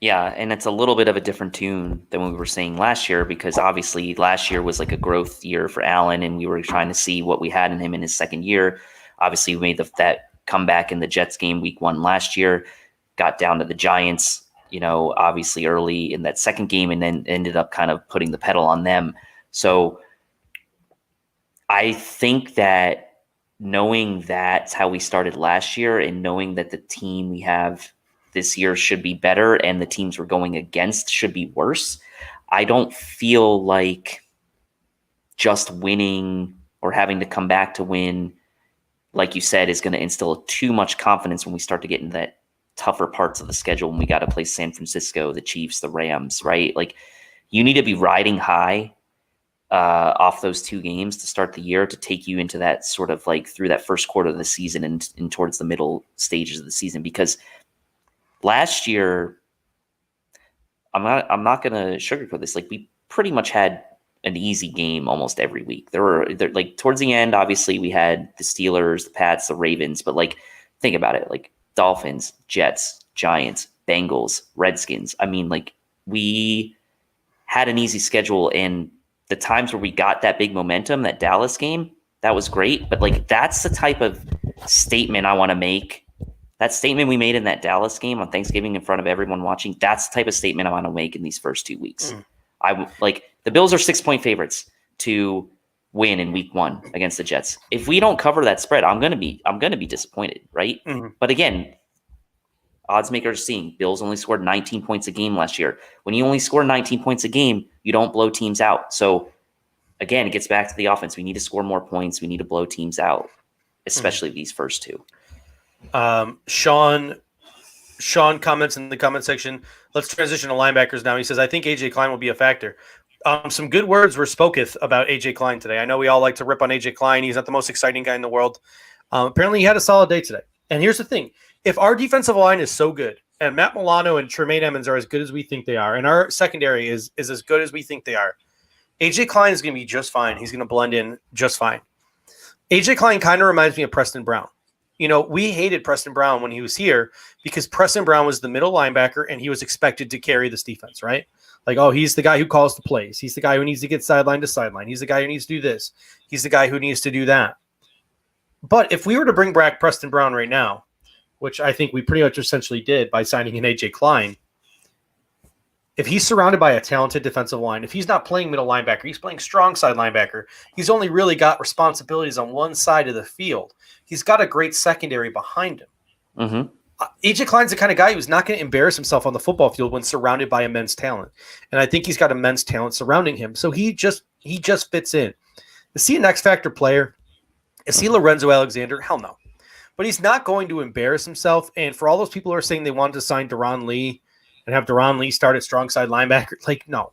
Yeah, and it's a little bit of a different tune than we were saying last year, because obviously last year was like a growth year for Allen, and we were trying to see what we had in him in his second year. Obviously, we made that comeback in the Jets game week 1 last year, got down to the Giants, obviously early in that second game, and then ended up kind of putting the pedal on them. So I think that knowing that's how we started last year, and knowing that the team we have this year should be better and the teams we're going against should be worse, I don't feel like just winning or having to come back to win, like you said, is going to instill too much confidence when we start to get into that tougher parts of the schedule when we got to play San Francisco, the Chiefs, the Rams, right? Like, you need to be riding high off those 2 games to start the year to take you into that sort of like through that first quarter of the season and towards the middle stages of the season. Because last year, I'm not going to sugarcoat this. Like, we pretty much had an easy game almost every week. There like towards the end, obviously we had the Steelers, the Pats, the Ravens, but like, think about it, like Dolphins, Jets, Giants, Bengals, Redskins. I mean, like, we had an easy schedule, and the times where we got that big momentum, that Dallas game, that was great. But like, that's the type of statement I want to make. That statement we made in that Dallas game on Thanksgiving in front of everyone watching, that's the type of statement I want to make in these first 2 weeks. The Bills are 6-point favorites to win in week 1 against the Jets. If we don't cover that spread, I'm gonna be disappointed, right? But again, odds makers seeing Bills only scored 19 points a game last year. When you only score 19 points a game, you don't blow teams out. So again, it gets back to the offense. We need to score more points. We need to blow teams out, especially these first 2. Sean comments in the comment section. Let's transition to linebackers now. He says, I think AJ Klein will be a factor. Some good words were spoketh about AJ Klein today. I know we all like to rip on AJ Klein. He's not the most exciting guy in the world. Apparently he had a solid day today. And here's the thing. If our defensive line is so good, and Matt Milano and Tremaine Edmonds are as good as we think they are, and our secondary is as good as we think they are, AJ Klein is going to be just fine. He's going to blend in just fine. AJ Klein kind of reminds me of Preston Brown. We hated Preston Brown when he was here because Preston Brown was the middle linebacker and he was expected to carry this defense, right? Like, oh, he's the guy who calls the plays. He's the guy who needs to get sideline to sideline. He's the guy who needs to do this. He's the guy who needs to do that. But if we were to bring back Preston Brown right now, which I think we pretty much essentially did by signing an AJ Klein, if he's surrounded by a talented defensive line, if he's not playing middle linebacker, he's playing strong side linebacker. He's only really got responsibilities on one side of the field. He's got a great secondary behind him. AJ Klein's the kind of guy who's not going to embarrass himself on the football field when surrounded by immense talent. And I think he's got immense talent surrounding him. So he just fits in. Is he an X factor player? Is he Lorenzo Alexander? Hell no. But he's not going to embarrass himself. And for all those people who are saying they wanted to sign Deron Lee and have Deron Lee start at strong side linebacker, like, no.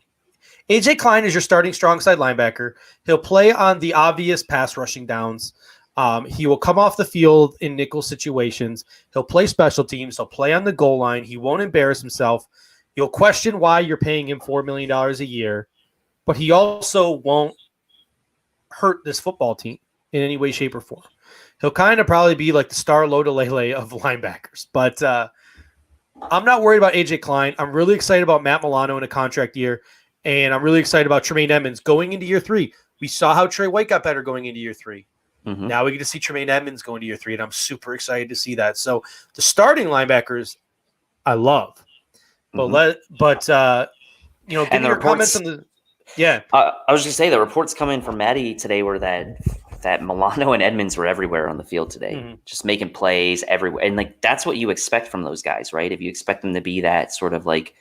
AJ Klein is your starting strong side linebacker. He'll play on the obvious pass rushing downs. He will come off the field in nickel situations. He'll play special teams. He'll play on the goal line. He won't embarrass himself. You'll question why you're paying him $4 million a year, but he also won't hurt this football team in any way, shape, or form. He'll kind of probably be like the Star Lodalele of linebackers, but I'm not worried about AJ Klein. I'm really excited about Matt Milano in a contract year, and I'm really excited about Tremaine Edmonds going into year 3. We saw how Trey White got better going into year 3. Mm-hmm. Now we get to see Tremaine Edmonds going to year 3, and I'm super excited to see that. So the starting linebackers, I love, but give me your comments on the. Yeah, I was just say the reports coming from Maddie today were that Milano and Edmonds were everywhere on the field today, just making plays everywhere, and like that's what you expect from those guys, right? If you expect them to be that sort of like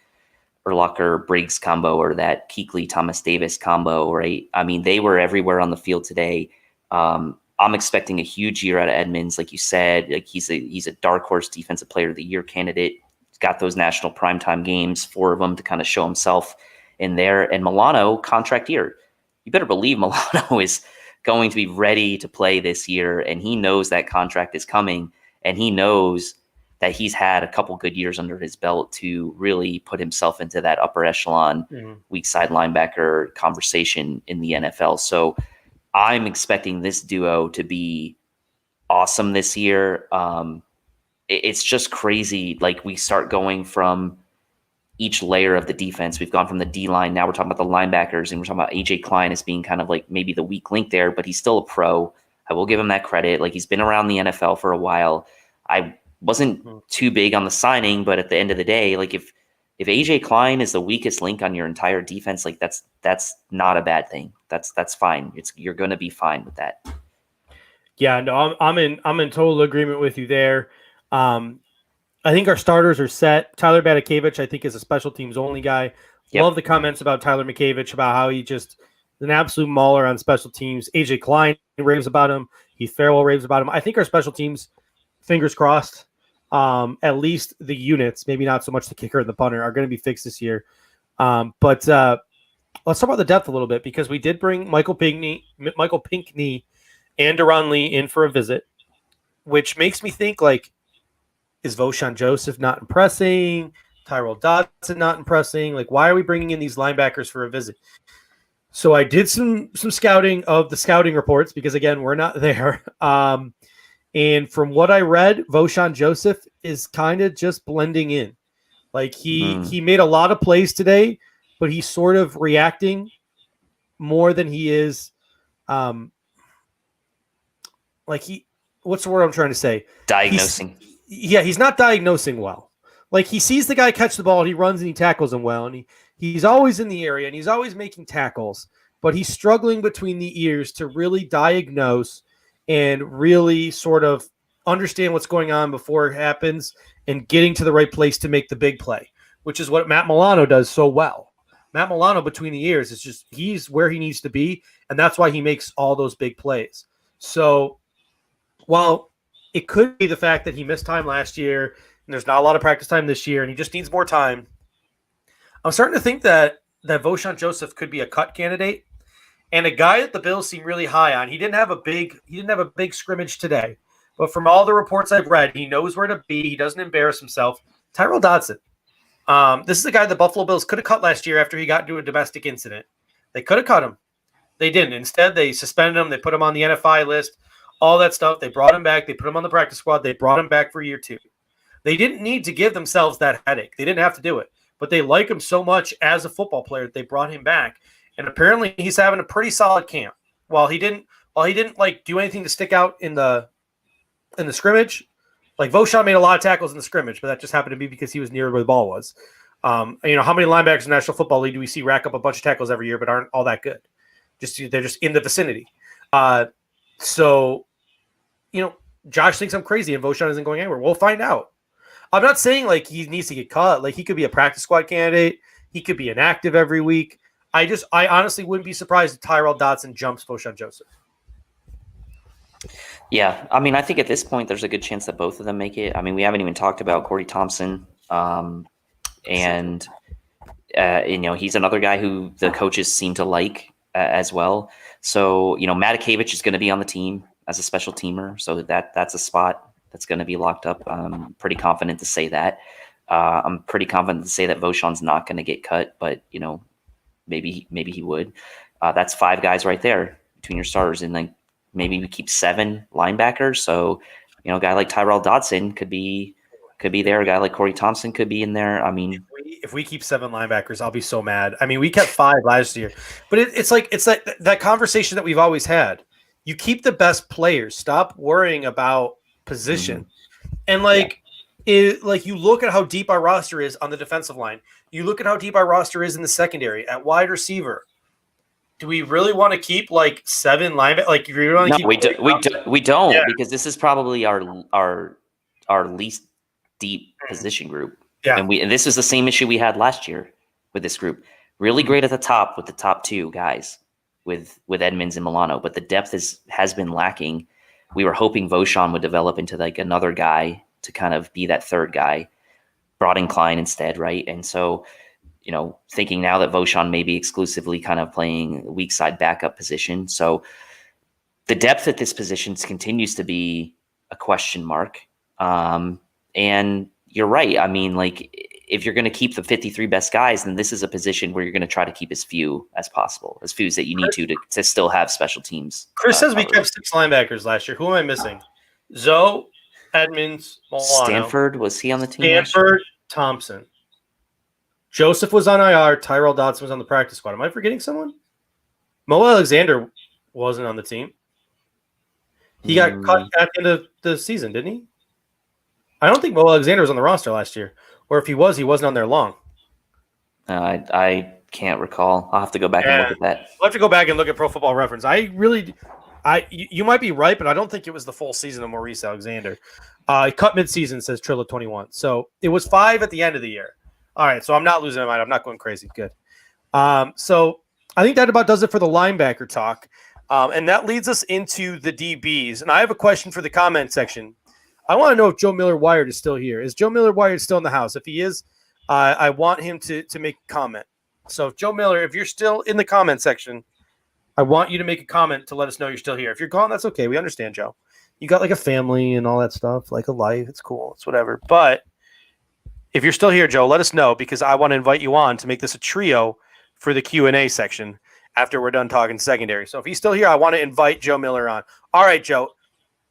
Urlacher Briggs combo or that Kuechly Thomas Davis combo, right? I mean, they were everywhere on the field today. I'm expecting a huge year out of Edmonds, like you said. Like he's a dark horse defensive player of the year candidate. He's got those national primetime games, 4 of them to kind of show himself in there. And Milano, contract year. You better believe Milano is going to be ready to play this year, and he knows that contract is coming, and he knows that he's had a couple good years under his belt to really put himself into that upper echelon weak side linebacker conversation in the NFL. So I'm expecting this duo to be awesome this year. It's just crazy. Like we start going from each layer of the defense. We've gone from the D-line. Now we're talking about the linebackers, and we're talking about AJ Klein as being kind of like maybe the weak link there, but he's still a pro. I will give him that credit. Like he's been around the NFL for a while. I wasn't too big on the signing, but at the end of the day, like if AJ Klein is the weakest link on your entire defense, like that's not a bad thing. That's fine. You're going to be fine with that. Yeah, no, I'm in total agreement with you there. I think our starters are set. Tyler Batakevich, I think, is a special teams only guy. Yep. Love the comments about Tyler Mikavich, about how he just an absolute mauler on special teams. AJ Klein raves about him. Heath Farwell raves about him. I think our special teams, fingers crossed, at least the units, maybe not so much the kicker and the punter, are going to be fixed this year. But let's talk about the depth a little bit, because we did bring Michael Pinkney and Deron Lee in for a visit, which makes me think, like, is Voshon Joseph not impressing? Tyrol Dodson not impressing? Like, why are we bringing in these linebackers for a visit? So I did some scouting of the scouting reports, because, again, we're not there. And from what I read, Voshon Joseph is kind of just blending in. Like he made a lot of plays today, but he's sort of reacting more than he is. What's the word I'm trying to say? Diagnosing. He's not diagnosing well. Like he sees the guy catch the ball and he runs and he tackles him well. And he's always in the area and he's always making tackles, but he's struggling between the ears to really diagnose and really sort of understand what's going on before it happens and getting to the right place to make the big play, which is what Matt Milano does so well. Matt Milano between the ears is just, he's where he needs to be, and that's why he makes all those big plays. So while it could be the fact that he missed time last year and there's not a lot of practice time this year and he just needs more time, I'm starting to think that Voshon Joseph could be a cut candidate. And a guy that the Bills seem really high on. He didn't have a big scrimmage today, but from all the reports I've read, he knows where to be. He doesn't embarrass himself. Tyrol Dodson. This is a guy the Buffalo Bills could have cut last year after he got into a domestic incident. They could have cut him. They didn't. Instead, they suspended him. They put him on the NFI list, all that stuff. They brought him back. They put him on the practice squad. They brought him back for year 2. They didn't need to give themselves that headache. They didn't have to do it, but they like him so much as a football player that they brought him back. And apparently he's having a pretty solid camp. While he didn't like do anything to stick out in the scrimmage, like Voshon made a lot of tackles in the scrimmage, but that just happened to be because he was near where the ball was. How many linebackers in the National Football League do we see rack up a bunch of tackles every year but aren't all that good? They're just in the vicinity. So Josh thinks I'm crazy and Voshon isn't going anywhere. We'll find out. I'm not saying like he needs to get cut. Like he could be a practice squad candidate. He could be inactive every week. I honestly wouldn't be surprised if Tyrol Dodson jumps Voshon Joseph. Yeah, I mean, I think at this point there's a good chance that both of them make it. I mean, we haven't even talked about Cody Thompson, and he's another guy who the coaches seem to like as well. So Matakevich is going to be on the team as a special teamer, so that's a spot that's going to be locked up. I'm pretty confident to say that. I'm pretty confident to say that Voshon's not going to get cut, but maybe he would. That's 5 guys right there between your starters, and like maybe we keep 7 linebackers. So a guy like Tyrol Dodson could be there. A guy like Corey Thompson could be in there. I mean, if we keep 7 linebackers, I'll be so mad. I mean, we kept 5 last year, but it's like that conversation that we've always had. You keep the best players. Stop worrying about position. And you look at how deep our roster is on the defensive line. You look at how deep our roster is in the secondary at wide receiver. Do we really want to keep like 7 linebackers? Like, if you really no, we don't because this is probably our least deep position group. Yeah, and this is the same issue we had last year with this group. Really great at the top with the top 2 guys with Edmonds and Milano, but the depth has been lacking. We were hoping Voshon would develop into like another guy to kind of be that third guy. Brought in Klein instead, right? And so, thinking now that Voshon may be exclusively kind of playing weak side backup position. So the depth at this position continues to be a question mark. And you're right. I mean, like, if you're going to keep the 53 best guys, then this is a position where you're going to try to keep as few as possible, as few that you need to still have special teams. Chris says we kept 6 linebackers last year. Who am I missing? Zoe, Edmonds, Milano. Stanford, was he on the team? Stanford, Thompson. Joseph was on IR. Tyrol Dodson was on the practice squad. Am I forgetting someone? Mo Alexander wasn't on the team. He got cut at the end of the season, didn't he? I don't think Mo Alexander was on the roster last year. Or if he wasn't on there long. I can't recall. I'll have to go back and look at that. I'll have to go back and look at Pro Football Reference. You might be right, but I don't think it was the full season of Maurice Alexander. Cut mid-season, says Trilla 21. So it was 5 at the end of the year. All right, so I'm not losing my mind. I'm not going crazy. Good. So I think that about does it for the linebacker talk. And that leads us into the DBs. And I have a question for the comment section. I want to know if Joe Miller-Wired is still here. Is Joe Miller-Wired still in the house? If he is, I want him to make a comment. So Joe Miller, if you're still in the comment section, I want you to make a comment to let us know you're still here. If you're gone, that's okay. We understand, Joe. You got like a family and all that stuff, like a life. It's cool. It's whatever. But if you're still here, Joe, let us know because I want to invite you on to make this a trio for the Q&A section after we're done talking secondary. So if he's still here, I want to invite Joe Miller on. All right, Joe,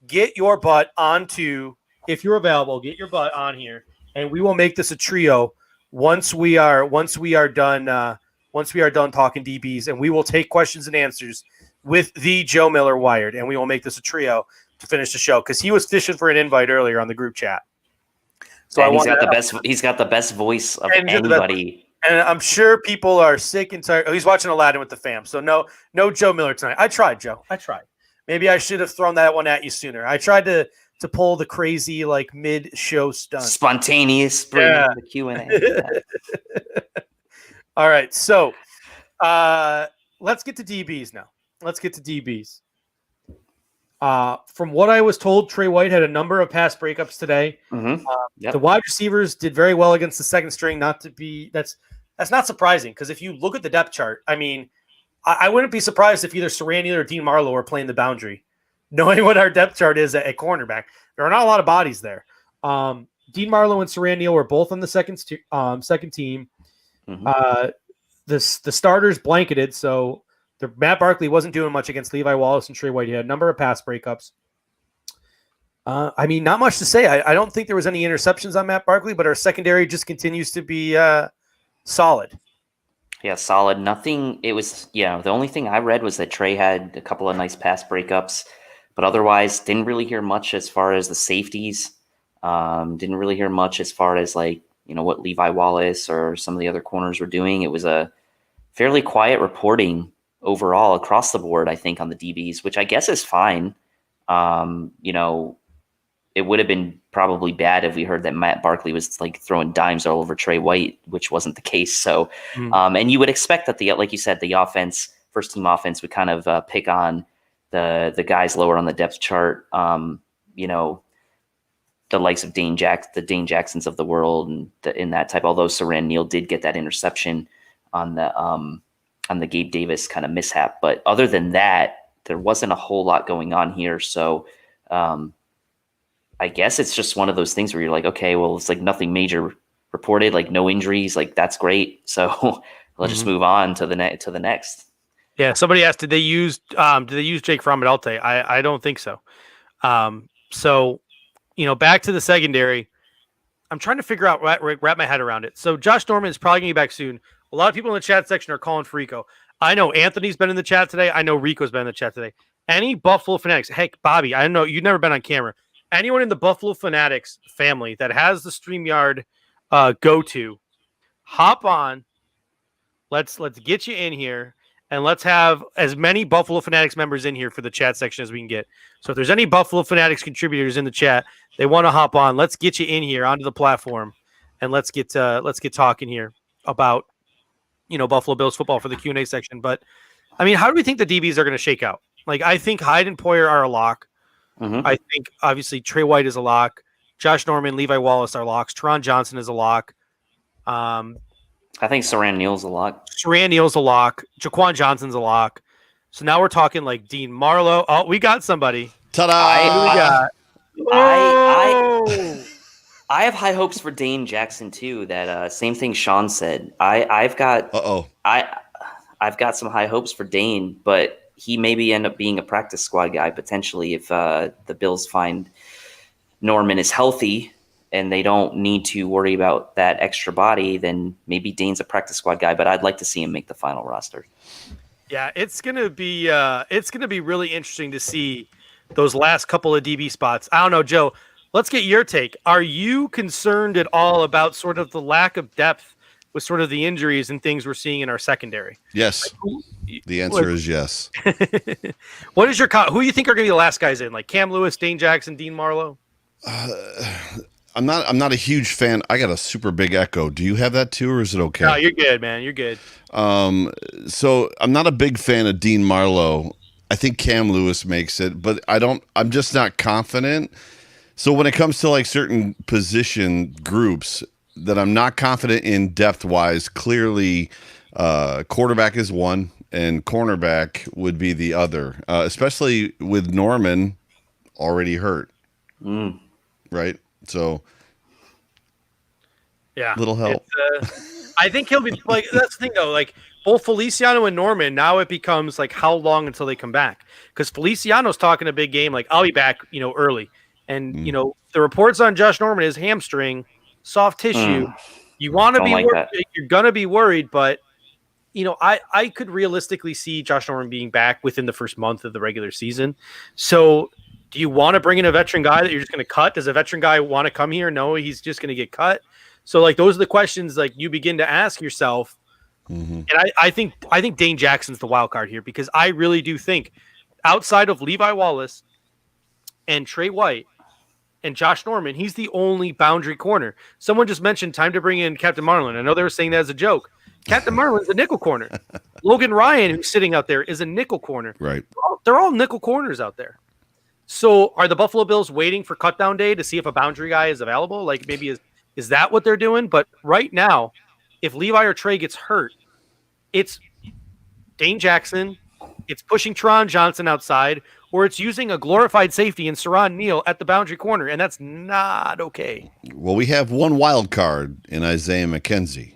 get your butt onto, if you're available, get your butt on here, and we will make this a trio once we are done talking DBs, and we will take questions and answers with the Joe Miller-Wired, and we will make this a trio to finish the show because he was fishing for an invite earlier on the group chat. So he's got the best voice of anybody. And I'm sure people are sick and tired. Oh, he's watching Aladdin with the fam. So no Joe Miller tonight. I tried, Joe. I tried. Maybe I should have thrown that one at you sooner. I tried to pull the crazy like mid-show stunt. Spontaneous the Q&A. All right. So let's get to DBs now. From what I was told, Trey White had a number of pass breakups today. Yep. The wide receivers did very well against the second string. That's not surprising because if you look at the depth chart, I mean, I wouldn't be surprised if either Sarania or Dean Marlowe are playing the boundary. Knowing what our depth chart is at cornerback, there are not a lot of bodies there. Dean Marlowe and Sarania were both on the second team. The starters blanketed, so Matt Barkley wasn't doing much against Levi Wallace and Trey White. He had a number of pass breakups. I mean, not much to say. I don't think there was any interceptions on Matt Barkley, but our secondary just continues to be solid. Yeah, solid. Nothing. It was, the only thing I read was that Trey had a couple of nice pass breakups, but otherwise didn't really hear much as far as the safeties. Didn't really hear much as far as what Levi Wallace or some of the other corners were doing. It was a fairly quiet reporting overall across the board, I think, on the DBs, which I guess is fine. it would have been probably bad if we heard that Matt Barkley was like throwing dimes all over Trey White, which wasn't the case. So, and you would expect that like you said, the offense, first team offense would kind of pick on the guys lower on the depth chart. The likes of the Dane Jacksons of the world, and in that type. Although Saran Neal did get that interception on the Gabe Davis kind of mishap, but other than that, there wasn't a whole lot going on here. So I guess it's just one of those things where you're like, okay, well, it's like nothing major reported, like no injuries, like that's great. So let's just move on to the next. Yeah, somebody asked, did they use Jake Fromm at Alte? I don't think so. So, back to the secondary. I'm trying to figure out, wrap my head around it. So Josh Norman is probably going to be back soon. A lot of people in the chat section are calling for Rico. I know Anthony's been in the chat today. I know Rico's been in the chat today. Any Buffalo Fanatics, heck, Bobby, I know you've never been on camera. Anyone in the Buffalo Fanatics family that has the StreamYard go-to, hop on. Let's get you in here, and let's have as many Buffalo Fanatics members in here for the chat section as we can get. So if there's any Buffalo Fanatics contributors in the chat, they want to hop on. Let's get you in here onto the platform, and let's get talking here about Buffalo Bills football for the Q&A section. But I mean, how do we think the DBs are going to shake out? Like, I think Hyde and Poyer are a lock. I think obviously Trey White is a lock. Josh Norman, Levi Wallace are locks. Teron Johnson is a lock. I think Saran Neal's a lock. Saran Neal's a lock. Jaquan Johnson's a lock. So now we're talking like Dean Marlowe. Oh, we got somebody. Ta-da! I have high hopes for Dane Jackson too. That same thing Sean said. I've got some high hopes for Dane, but he maybe end up being a practice squad guy potentially if the Bills find Norman is healthy and they don't need to worry about that extra body. Then maybe Dane's a practice squad guy, but I'd like to see him make the final roster. Yeah, it's gonna be really interesting to see those last couple of DB spots. I don't know, Joe. Let's get your take. Are you concerned at all about sort of the lack of depth with sort of the injuries and things we're seeing in our secondary? Yes. The answer is yes. What is your who do you think are going to be the last guys in? Like Cam Lewis, Dane Jackson, Dean Marlowe? I'm not a huge fan. I got a super big echo. Do you have that too, or is it okay? No, you're good, man. You're good. So I'm not a big fan of Dean Marlowe. I think Cam Lewis makes it, but I'm just not confident. So when it comes to like certain position groups that I'm not confident in depth wise, clearly quarterback is one and cornerback would be the other, especially with Norman already hurt. Right. So yeah, little help. I think he'll be like, that's the thing though, like both Feliciano and Norman, now it becomes like how long until they come back? Because Feliciano's talking a big game, like I'll be back, early. And, the reports on Josh Norman is hamstring, soft tissue. You want to be worried. You're going to be worried, but, I could realistically see Josh Norman being back within the first month of the regular season. So do you want to bring in a veteran guy that you're just going to cut? Does a veteran guy want to come here? No, he's just going to get cut. So, like, those are the questions, like, you begin to ask yourself. And I think Dane Jackson's the wild card here because I really do think outside of Levi Wallace and Trey White, and Josh Norman, he's the only boundary corner. Someone just mentioned time to bring in Captain Marlin. I know they were saying that as a joke. Captain Marlin's a nickel corner. Logan Ryan, who's sitting out there, is a nickel corner. Right. They're all nickel corners out there. So are the Buffalo Bills waiting for cutdown day to see if a boundary guy is available? Like maybe is that what they're doing? But right now, if Levi or Trey gets hurt, it's Dane Jackson, it's pushing Teron Johnson outside, or it's using a glorified safety in Saran Neal at the boundary corner, and that's not okay. Well, we have one wild card in Isaiah Mckenzie.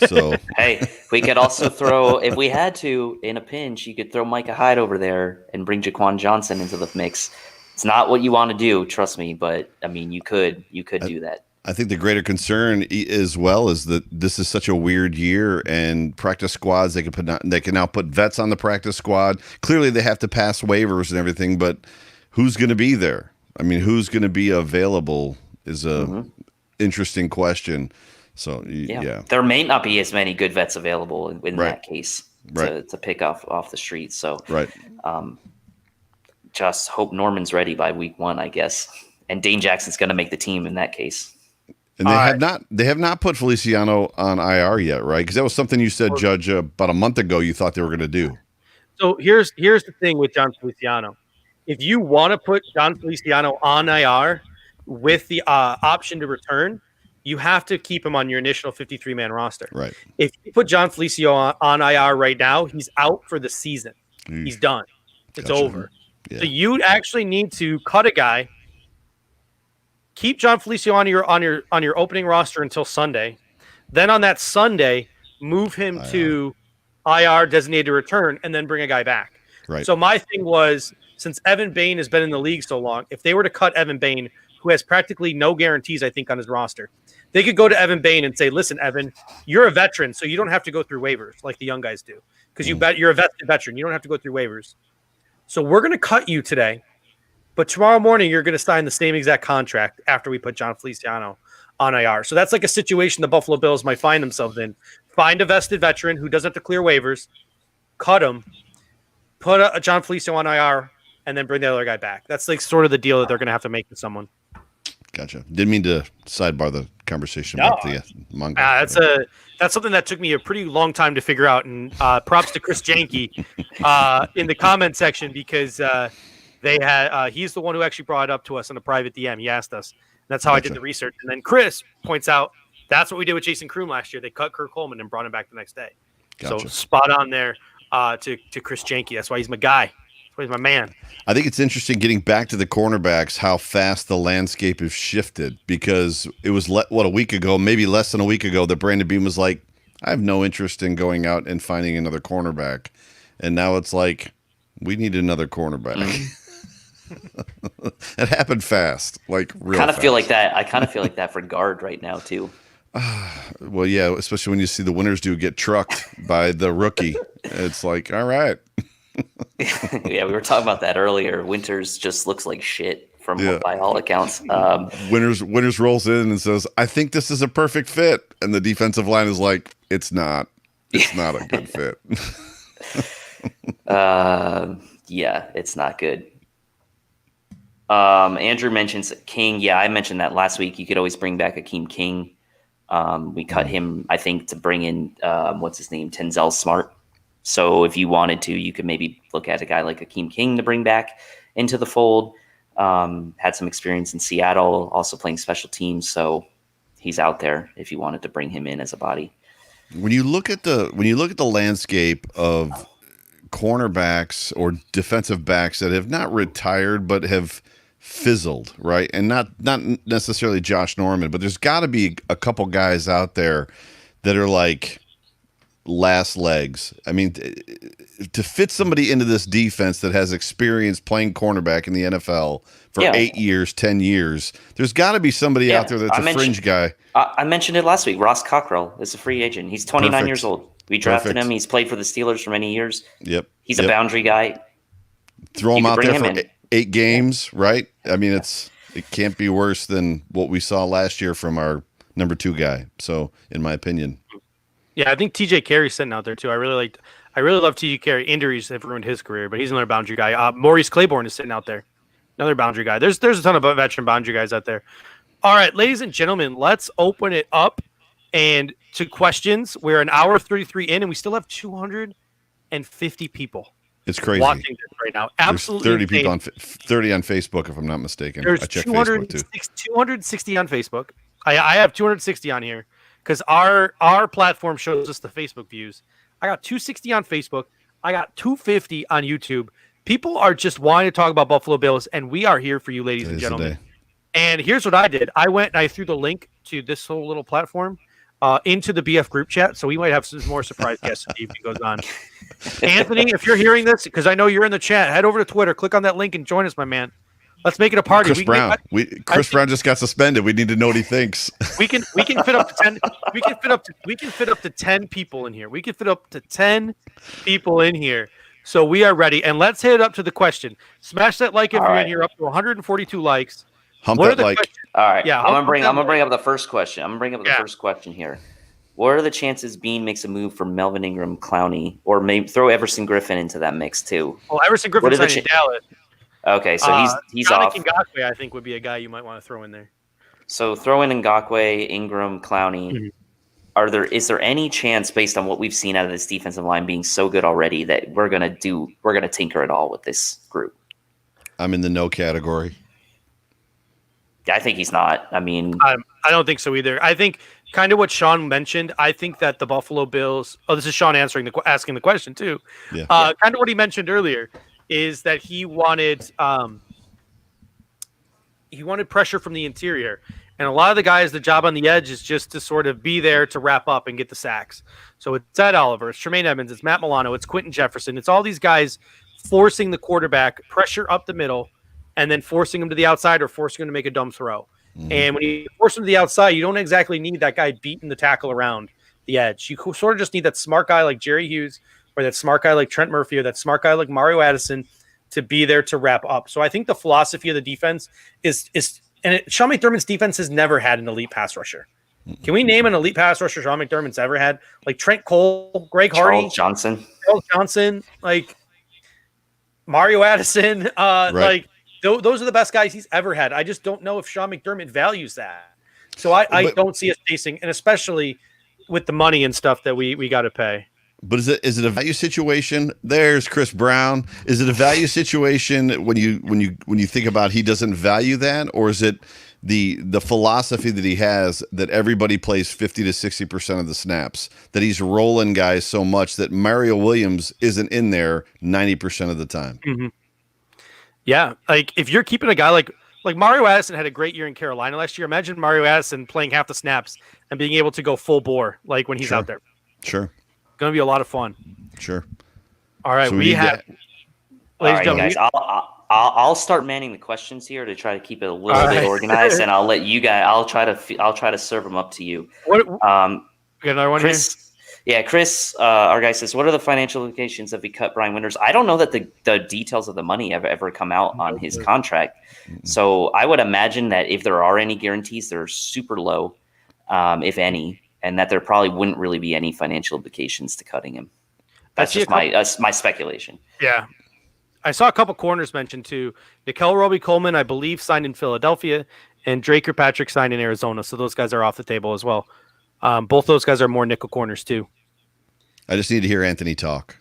So hey, we could also throw, if we had to, in a pinch, you could throw Micah Hyde over there and bring Jaquan Johnson into the mix. It's not what you want to do, trust me, but I mean, you could do that. I think the greater concern as well is that this is such a weird year, and practice squads they can now put vets on the practice squad. Clearly, they have to pass waivers and everything, but who's going to be there? I mean, who's going to be available is a interesting question. So yeah, there may not be as many good vets available in right. that case to pick off the street. So right, just hope Norman's ready by week 1, I guess. And Dane Jackson's going to make the team in that case. And they have not put Feliciano on IR yet, right? Because that was something you said, Judge, about a month ago. You thought they were going to do. So here's the thing with John Feliciano. If you want to put John Feliciano on IR with the option to return, you have to keep him on your initial 53-man roster. Right. If you put John Feliciano on IR right now, he's out for the season. He's done. It's over. Yeah. So you actually need to cut a guy. Keep John Feliciano on your opening roster until Sunday. Then on that Sunday, move him to IR designated to return, and then bring a guy back. Right. So my thing was, since Evan Bain has been in the league so long, if they were to cut Evan Bain, who has practically no guarantees, I think, on his roster, they could go to Evan Bain and say, listen, Evan, you're a veteran, so you don't have to go through waivers like the young guys do, because you're a veteran. You don't have to go through waivers. So we're going to cut you today. But tomorrow morning, you're going to sign the same exact contract after we put John Feliciano on IR. So that's like a situation the Buffalo Bills might find themselves in. Find a vested veteran who doesn't have to clear waivers, cut him, put a John Feliciano on IR, and then bring the other guy back. That's like sort of the deal that they're going to have to make with someone. Gotcha. Didn't mean to sidebar the conversation about the manga. That's something that took me a pretty long time to figure out. And props to Chris Janke in the comment section, because they had he's the one who actually brought it up to us in a private DM. He asked us. That's how I did the research. And then Chris points out that's what we did with Jason Kroom last year. They cut Kirk Coleman and brought him back the next day. Gotcha. So spot on there to Chris Janke. That's why he's my guy. That's why he's my man. I think it's interesting getting back to the cornerbacks, how fast the landscape has shifted, because it was a week ago, maybe less than a week ago, that Brandon Beam was like, I have no interest in going out and finding another cornerback. And now it's like, we need another cornerback. It happened fast, like real kind of fast. Feel like that. I kind of feel like that for guard right now too. Well, yeah, especially when you see the winners do get trucked by the rookie. It's like, all right. Yeah, we were talking about that earlier. Winters just looks like shit by all accounts. Winters rolls in and says, I think this is a perfect fit. And the defensive line is like, it's not. It's not a good fit. Yeah, it's not good. Andrew mentions King. Yeah, I mentioned that last week. You could always bring back Akeem King. We cut him, I think, to bring in what's his name, Tenzel Smart. So if you wanted to, you could maybe look at a guy like Akeem King to bring back into the fold. Had some experience in Seattle, also playing special teams, so he's out there if you wanted to bring him in as a body. When you look at the landscape of cornerbacks or defensive backs that have not retired but have fizzled, right? And not necessarily Josh Norman, but there's got to be a couple guys out there that are like last legs. I mean, to fit somebody into this defense that has experience playing cornerback in the NFL for 8 years, 10 years, there's got to be somebody out there that's a fringe guy. I mentioned it last week. Ross Cockrell is a free agent. He's 29 years old. We drafted him. He's played for the Steelers for many years. Yep. He's a boundary guy. Throw him out there for 8 games, right? I mean, it can't be worse than what we saw last year from our number 2 guy. So, in my opinion. Yeah, I think TJ Carey's sitting out there too. I really love TJ Carey. Injuries have ruined his career, but he's another boundary guy. Maurice Claiborne is sitting out there. Another boundary guy. There's a ton of veteran boundary guys out there. All right, ladies and gentlemen, let's open it up and to questions. We're an hour 33 in, and we still have 250 people. It's crazy watching this right now. Absolutely, there's 30 people 30 on Facebook, if I'm not mistaken. There's I checked Facebook too. 260 on Facebook. I have 260 on here because our platform shows us the Facebook views. I got 260 on Facebook. I got 250 on YouTube. People are just wanting to talk about Buffalo Bills, and we are here for you, ladies and gentlemen. And here's what I did. I went and I threw the link to this whole little platform into the BF group chat, so we might have some more surprise guests as the evening goes on. Anthony, if you're hearing this, because I know you're in the chat, head over to Twitter, click on that link, and join us, my man. Let's make it a party. Chris Brown. Chris Brown just got suspended. We need to know what he thinks. We can fit up to 10. We can fit up to 10 people in here. We can fit up to 10 people in here. So we are ready, and let's hit it up to the question. Smash that like if you're in here, up to 142 likes. Hump that like. All right. Yeah, I'm gonna bring up the first question. I'm gonna bring up the first question here. What are the chances Bean makes a move for Melvin Ingram, Clowney, or maybe throw Everson Griffin into that mix too? Well, Everson Griffin's in Dallas. Okay, so he's off. Ngakoue, I think, would be a guy you might want to throw in there. So throw in Ngakoue, Ingram, Clowney. Mm-hmm. Is there any chance, based on what we've seen out of this defensive line being so good already, that we're gonna tinker at all with this group? I'm in the no category. I think he's not. I mean, I don't think so either. I think kind of what Sean mentioned. I think that the Buffalo Bills. Oh, this is Sean asking the question too. Yeah. Kind of what he mentioned earlier is that he wanted pressure from the interior. And a lot of the guys, the job on the edge is just to sort of be there to wrap up and get the sacks. So it's Ed Oliver, it's Tremaine Edmonds, it's Matt Milano, it's Quentin Jefferson. It's all these guys forcing the quarterback, pressure up the middle, and then forcing him to the outside or forcing him to make a dumb throw. Mm-hmm. And when you force him to the outside, you don't exactly need that guy beating the tackle around the edge. You sort of just need that smart guy like Jerry Hughes or that smart guy like Trent Murphy or that smart guy like Mario Addison to be there to wrap up. So I think the philosophy of the defense is Sean McDermott's defense has never had an elite pass rusher. Can we name an elite pass rusher Sean McDermott's ever had? Like Trent Cole, Greg Hardy, Charles Johnson, like Mario Addison. Right. Like those are the best guys he's ever had. I just don't know if Sean McDermott values that. So I don't see us facing, and especially with the money and stuff that we got to pay. But is it a value situation? There's Chris Brown. Is it a value situation when you think about he doesn't value that, or is it the philosophy that he has that everybody plays 50 to 60% of the snaps, that he's rolling guys so much that Mario Williams isn't in there 90% of the time? Mm-hmm. Yeah, like if you're keeping a guy like Mario Addison had a great year in Carolina last year. Imagine Mario Addison playing half the snaps and being able to go full bore like when he's out there. Sure. Going to be a lot of fun. Sure. All right, so ladies and gentlemen, guys, I'll start manning the questions here to try to keep it a little bit organized, and I'll let you guys. I'll try to serve them up to you. We got another one, Chris. Here? Yeah, Chris, our guy says, "What are the financial implications if we cut Brian Winters?" I don't know that the details of the money have ever come out on his contract, so I would imagine that if there are any guarantees, they're super low, if any. And that there probably wouldn't really be any financial implications to cutting him. That's just my speculation. Yeah. I saw a couple corners mentioned too. Nickel Roby-Coleman, I believe, signed in Philadelphia, and Drake Patrick signed in Arizona. So those guys are off the table as well. Both those guys are more nickel corners too. I just need to hear Anthony talk.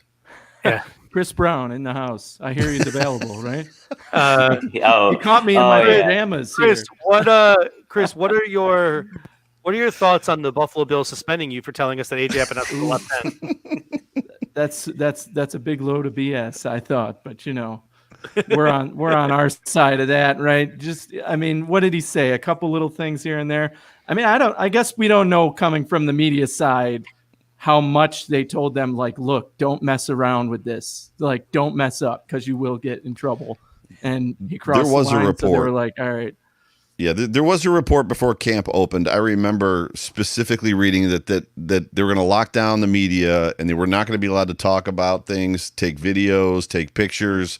Yeah. Chris Brown in the house. I hear he's available, right? He caught me in my pajamas here. Chris, what are your thoughts on the Buffalo Bills suspending you for telling us that AJ Epinesa is the left end? That's a big load of BS, I thought, but we're on our side of that, right? What did he say? A couple little things here and there. I guess we don't know coming from the media side how much they told them, like, look, don't mess around with this. Like, don't mess up because you will get in trouble. And he crossed the line, a report. So they were like, all right. Yeah, there was a report before camp opened. I remember specifically reading that they were going to lock down the media and they were not going to be allowed to talk about things, take videos, take pictures.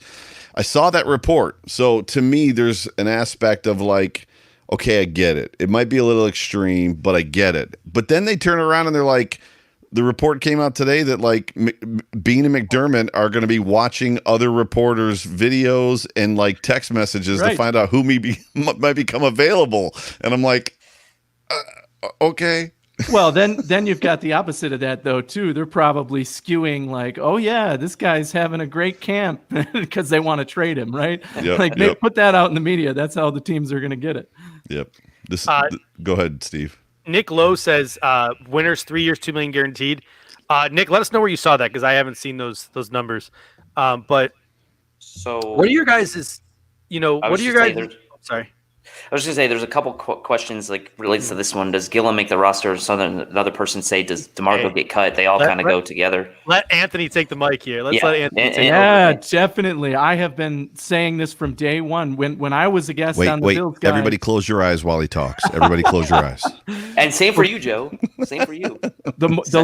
I saw that report. So to me, there's an aspect of like, okay, I get it. It might be a little extreme, but I get it. But then they turn around and they're like, the report came out today that like Bean and McDermott are going to be watching other reporters' videos and like text messages to find out who might become available. And I'm like, okay. Well, then you've got the opposite of that though too. They're probably skewing like, oh yeah, this guy's having a great camp because they want to trade him, right? Yep, They put that out in the media. That's how the teams are going to get it. Yep. Go ahead, Steve. Nick Lowe says Winters 3 years, $2 million guaranteed. Nick, let us know where you saw that because I haven't seen those numbers. But so what are your guys' sorry. I was going to say there's a couple questions like relates to this one. Does Gillum make the roster? Another person say, does DeMarco get cut? They all kind of go together. Let Anthony take the mic here. Let Anthony take definitely. I have been saying this from day one. When I was a guest on the Bills guys. Everybody close your eyes while he talks. Everybody close your eyes. And same for you, Joe. Same for you. The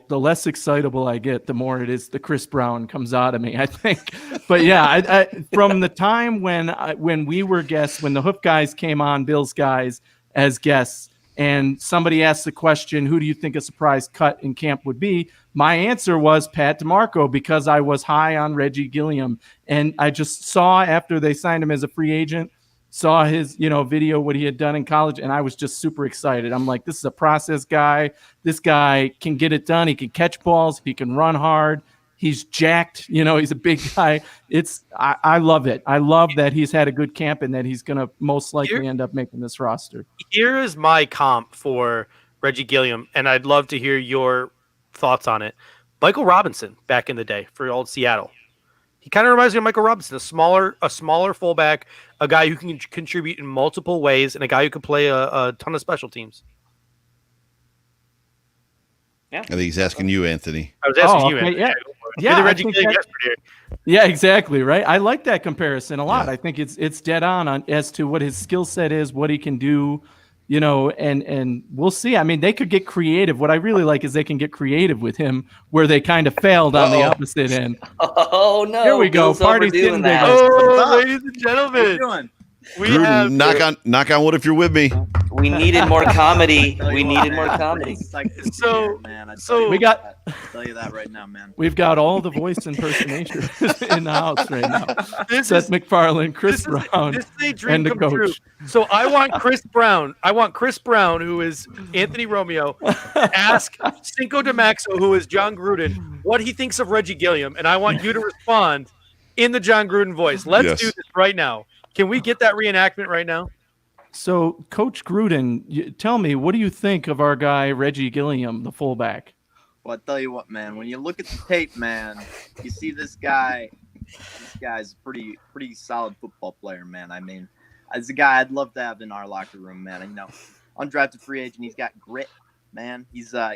less excitable I get, the more it is the Chris Brown comes out of me, I think. But yeah, I from the time when we were guests, when the Hoof guys came on, Bills guys as guests, and somebody asked the question, who do you think a surprise cut in camp would be? my answer was Pat DeMarco because I was high on Reggie Gilliam. And I just saw after they signed him as a free agent, saw his, video, what he had done in college, and I was just super excited. I'm like, this is a process guy. This guy can get it done. He can catch balls. He can run hard. He's jacked. He's a big guy. I love it. I love that he's had a good camp and that he's going to most likely end up making this roster. Here is my comp for Reggie Gilliam, and I'd love to hear your thoughts on it. Michael Robinson back in the day for old Seattle. He kind of reminds me of Michael Robinson, a smaller fullback, a guy who can contribute in multiple ways, and a guy who can play a ton of special teams. Yeah, I think he's asking you, Anthony. I was asking you, Anthony. Yeah, Reggie Gilliam yesterday. Yeah, exactly. Right. I like that comparison a lot. Yeah. I think it's dead on as to what his skill set is, what he can do. And we'll see. I mean, they could get creative. What I really like is they can get creative with him where they kind of failed on the opposite end. Oh, no. Here we go. Party's getting bigger. Oh, ladies and gentlemen. Gruden, knock on wood if you're with me. We needed more comedy. We needed more comedy. So we got. I'll tell you that right now, man. We've got all the voice impersonation in the house right now. Seth MacFarlane, Chris Brown, and the coach. True. So I want Chris Brown. Who is Anthony Romeo, ask Cinco de Maxo, who is John Gruden, what he thinks of Reggie Gilliam, and I want you to respond in the John Gruden voice. Let's do this right now. Can we get that reenactment right now? So, Coach Gruden, tell me, what do you think of our guy, Reggie Gilliam, the fullback? Well, I tell you what, man, when you look at the tape, man, you see this guy's a pretty solid football player, man. I mean, as a guy I'd love to have in our locker room, man. Undrafted free agent, he's got grit, man. He's got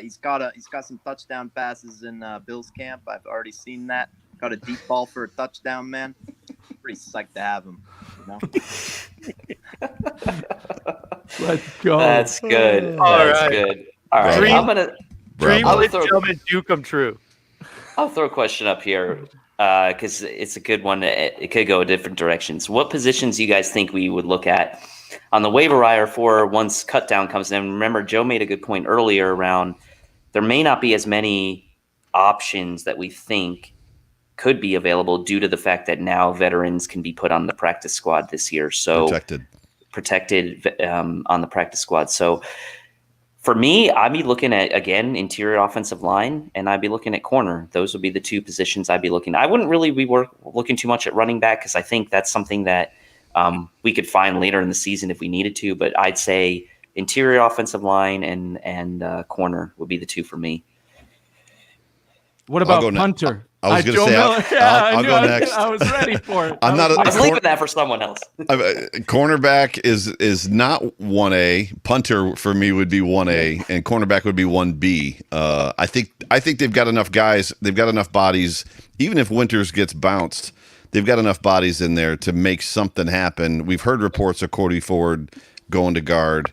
some touchdown passes in Bill's camp. I've already seen that. Got a deep ball for a touchdown, man. Pretty psyched to have him. Let's go. That's good. That's good. All right. Dreams do come true. I'll throw a question up here because it's a good one. It could go different directions. What positions do you guys think we would look at on the waiver wire for once cut down comes in? Remember, Joe made a good point earlier around there may not be as many options that we think could be available due to the fact that now veterans can be put on the practice squad this year. So protected on the practice squad. So for me, I'd be looking at, again, interior offensive line, and I'd be looking at corner. Those would be the two positions I'd be looking at. I wouldn't really be looking too much at running back because I think that's something that we could find later in the season if we needed to. But I'd say interior offensive line and corner would be the two for me. What about punter? I was going to say, I'll go next. I was ready for it. I was leaving that for someone else. Cornerback is not 1A. Punter for me would be 1A, and cornerback would be 1B. I think they've got enough guys. They've got enough bodies. Even if Winters gets bounced, they've got enough bodies in there to make something happen. We've heard reports of Cody Ford going to guard.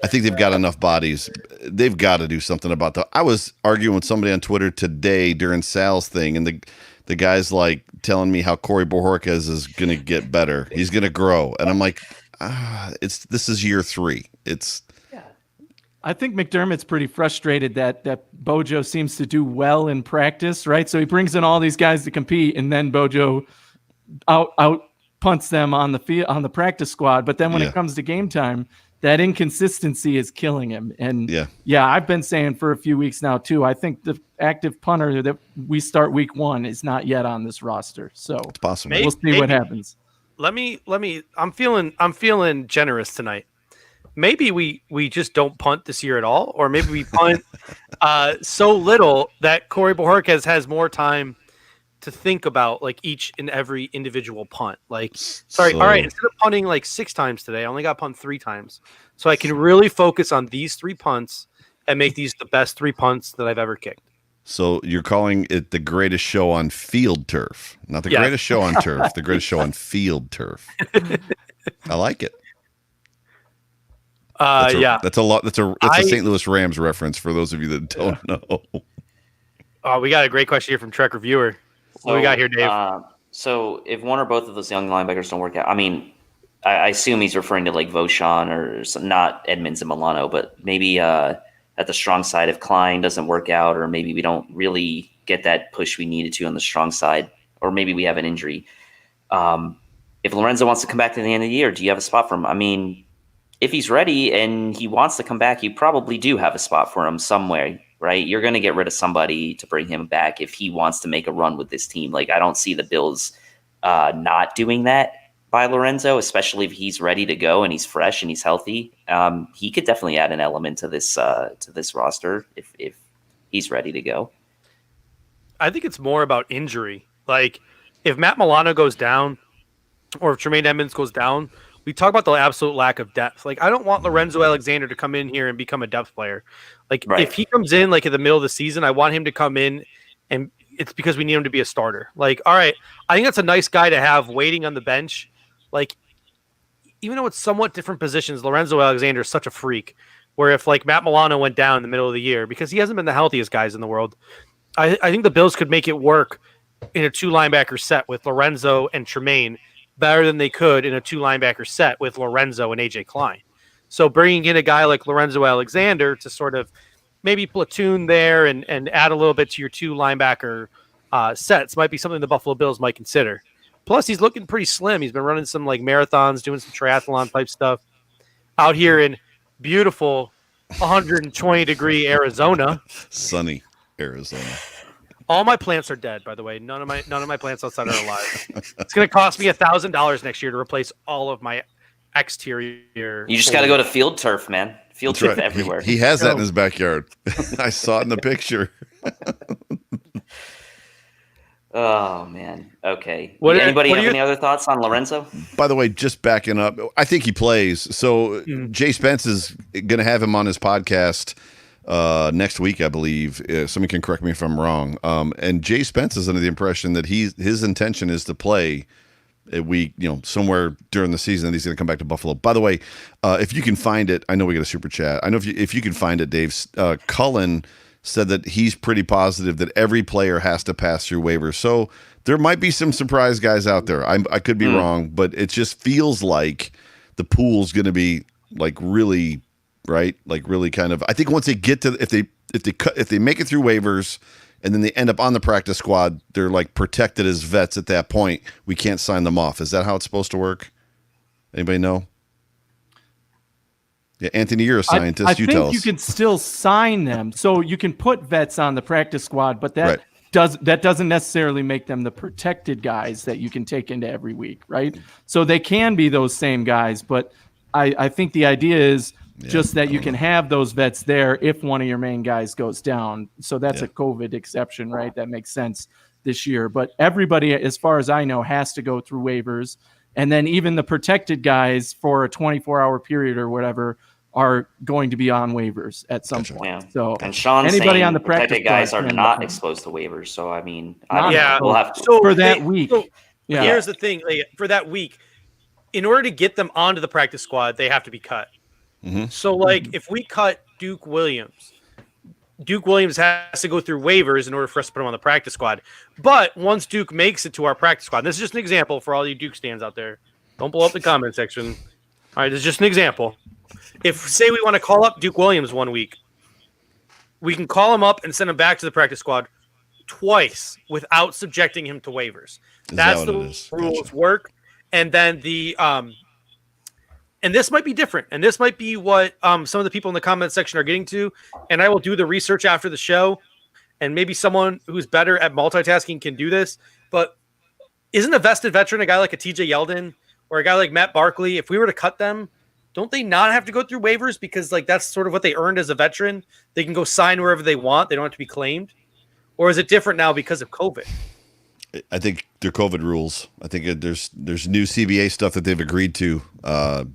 I think they've got enough bodies. They've got to do something about that. I was arguing with somebody on Twitter today during Sal's thing, and the guy's like telling me how Corey Bojorquez is going to get better. He's going to grow, and I'm like, this is year 3. I think McDermott's pretty frustrated that Bojo seems to do well in practice, right? So he brings in all these guys to compete, and then Bojo out punts them on the field on the practice squad. But then when it comes to game time, that inconsistency is killing him. And I've been saying for a few weeks now too, I think the active punter that we start week 1 is not yet on this roster. So it's possible. We'll see what happens. Let me, I'm feeling generous tonight. Maybe we just don't punt this year at all, or maybe we punt so little that Corey Bojorquez has more time to think about like each and every individual punt. Like, all right, instead of punting like 6 times today, I only got punt 3 times. So I can really focus on these 3 punts and make these the best 3 punts that I've ever kicked. So you're calling it the greatest show on field turf, not the greatest show on turf, the greatest show on field turf. I like it. That's a lot. That's a St. Louis Rams reference for those of you that don't know. Oh, we got a great question here from Trek Reviewer. What we got here, Dave? So if one or both of those young linebackers don't work out, I mean, I assume he's referring to like Vaughn or not Edmonds and Milano, but maybe a at the strong side if Klein doesn't work out, or maybe we don't really get that push we needed to on the strong side, or maybe we have an injury. If Lorenzo wants to come back to the end of the year, do you have a spot for him? I mean, if he's ready and he wants to come back, you probably do have a spot for him somewhere, right? You're going to get rid of somebody to bring him back if he wants to make a run with this team. Like, I don't see the Bills not doing that by Lorenzo, especially if he's ready to go and he's fresh and he's healthy. He could definitely add an element to this roster if he's ready to go. I think it's more about injury. Like, if Matt Milano goes down or if Tremaine Edmonds goes down, we talk about the absolute lack of depth. Like, I don't want Lorenzo Alexander to come in here and become a depth player. Like, if he comes in like in the middle of the season, I want him to come in, and it's because we need him to be a starter. Like, all right, I think that's a nice guy to have waiting on the bench. Like, even though it's somewhat different positions, Lorenzo Alexander is such a freak. Where if like Matt Milano went down in the middle of the year, because he hasn't been the healthiest guys in the world, I think the Bills could make it work in a 2 linebacker set with Lorenzo and Tremaine better than they could in a 2 linebacker set with Lorenzo and AJ Klein. So bringing in a guy like Lorenzo Alexander to sort of maybe platoon there and add a little bit to your 2 linebacker sets might be something the Buffalo Bills might consider. Plus, he's looking pretty slim. He's been running some like marathons, doing some triathlon type stuff out here in beautiful 120-degree Arizona. Sunny Arizona. All my plants are dead, by the way. None of my plants outside are alive. It's going to cost me $1,000 next year to replace all of my exterior. You just got to go to field turf, man. Field turf everywhere. He has that in his backyard. I saw it in the picture. Oh, man. Okay. Anybody have any other thoughts on Lorenzo? By the way, just backing up, I think he plays. So Jay Spence is going to have him on his podcast next week, I believe. Someone can correct me if I'm wrong. And Jay Spence is under the impression that his intention is to play a week, somewhere during the season, and he's going to come back to Buffalo. By the way, if you can find it, I know we got a super chat. I know if you can find it, Dave. Cullen said that he's pretty positive that every player has to pass through waivers. So there might be some surprise guys out there. I could be wrong, but it just feels like the pool's going to be like really, right? Like really kind of. I think once they get to if they make it through waivers and then they end up on the practice squad, they're like protected as vets at that point. We can't sign them off. Is that how it's supposed to work? Anybody know? Yeah, Anthony, you're a scientist. I think you can still sign them, so you can put vets on the practice squad, but that doesn't necessarily make them the protected guys that you can take into every week, right? So they can be those same guys, but I think the idea is just that you can have those vets there if one of your main guys goes down. So that's a COVID exception, right? That makes sense this year. But everybody, as far as I know, has to go through waivers, and then even the protected guys for a 24-hour period or whatever are going to be on waivers at some point. Yeah. So, and Sean's anybody saying on the practice protected guys are not exposed to waivers. So I mean, we'll have to. So for that week. Here's the thing: for that week, in order to get them onto the practice squad, they have to be cut. Mm-hmm. So, if we cut Duke Williams has to go through waivers in order for us to put him on the practice squad. But once Duke makes it to our practice squad, this is just an example for all you Duke stands out there. Don't blow up the comment section. All right, this is just an example. If, say, we want to call up Duke Williams one week, we can call him up and send him back to the practice squad twice without subjecting him to waivers. That's the rules work. And then and this might be different. And this might be what some of the people in the comment section are getting to. And I will do the research after the show. And maybe someone who's better at multitasking can do this. But isn't a vested veteran a guy like a TJ Yeldon or a guy like Matt Barkley? If we were to cut them, don't they not have to go through waivers because that's sort of what they earned as a veteran? They can go sign wherever they want. They don't have to be claimed. Or is it different now because of COVID? I think they're COVID rules. I think there's new CBA stuff that they've agreed to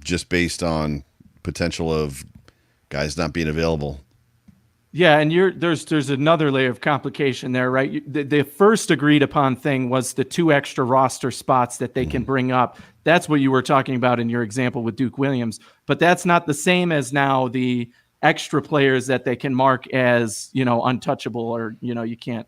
just based on potential of guys not being available. Yeah, and there's another layer of complication there, right? The first agreed upon thing was the 2 extra roster spots that they can bring up. That's what you were talking about in your example with Duke Williams. But that's not the same as now the extra players that they can mark as, untouchable, or, you can't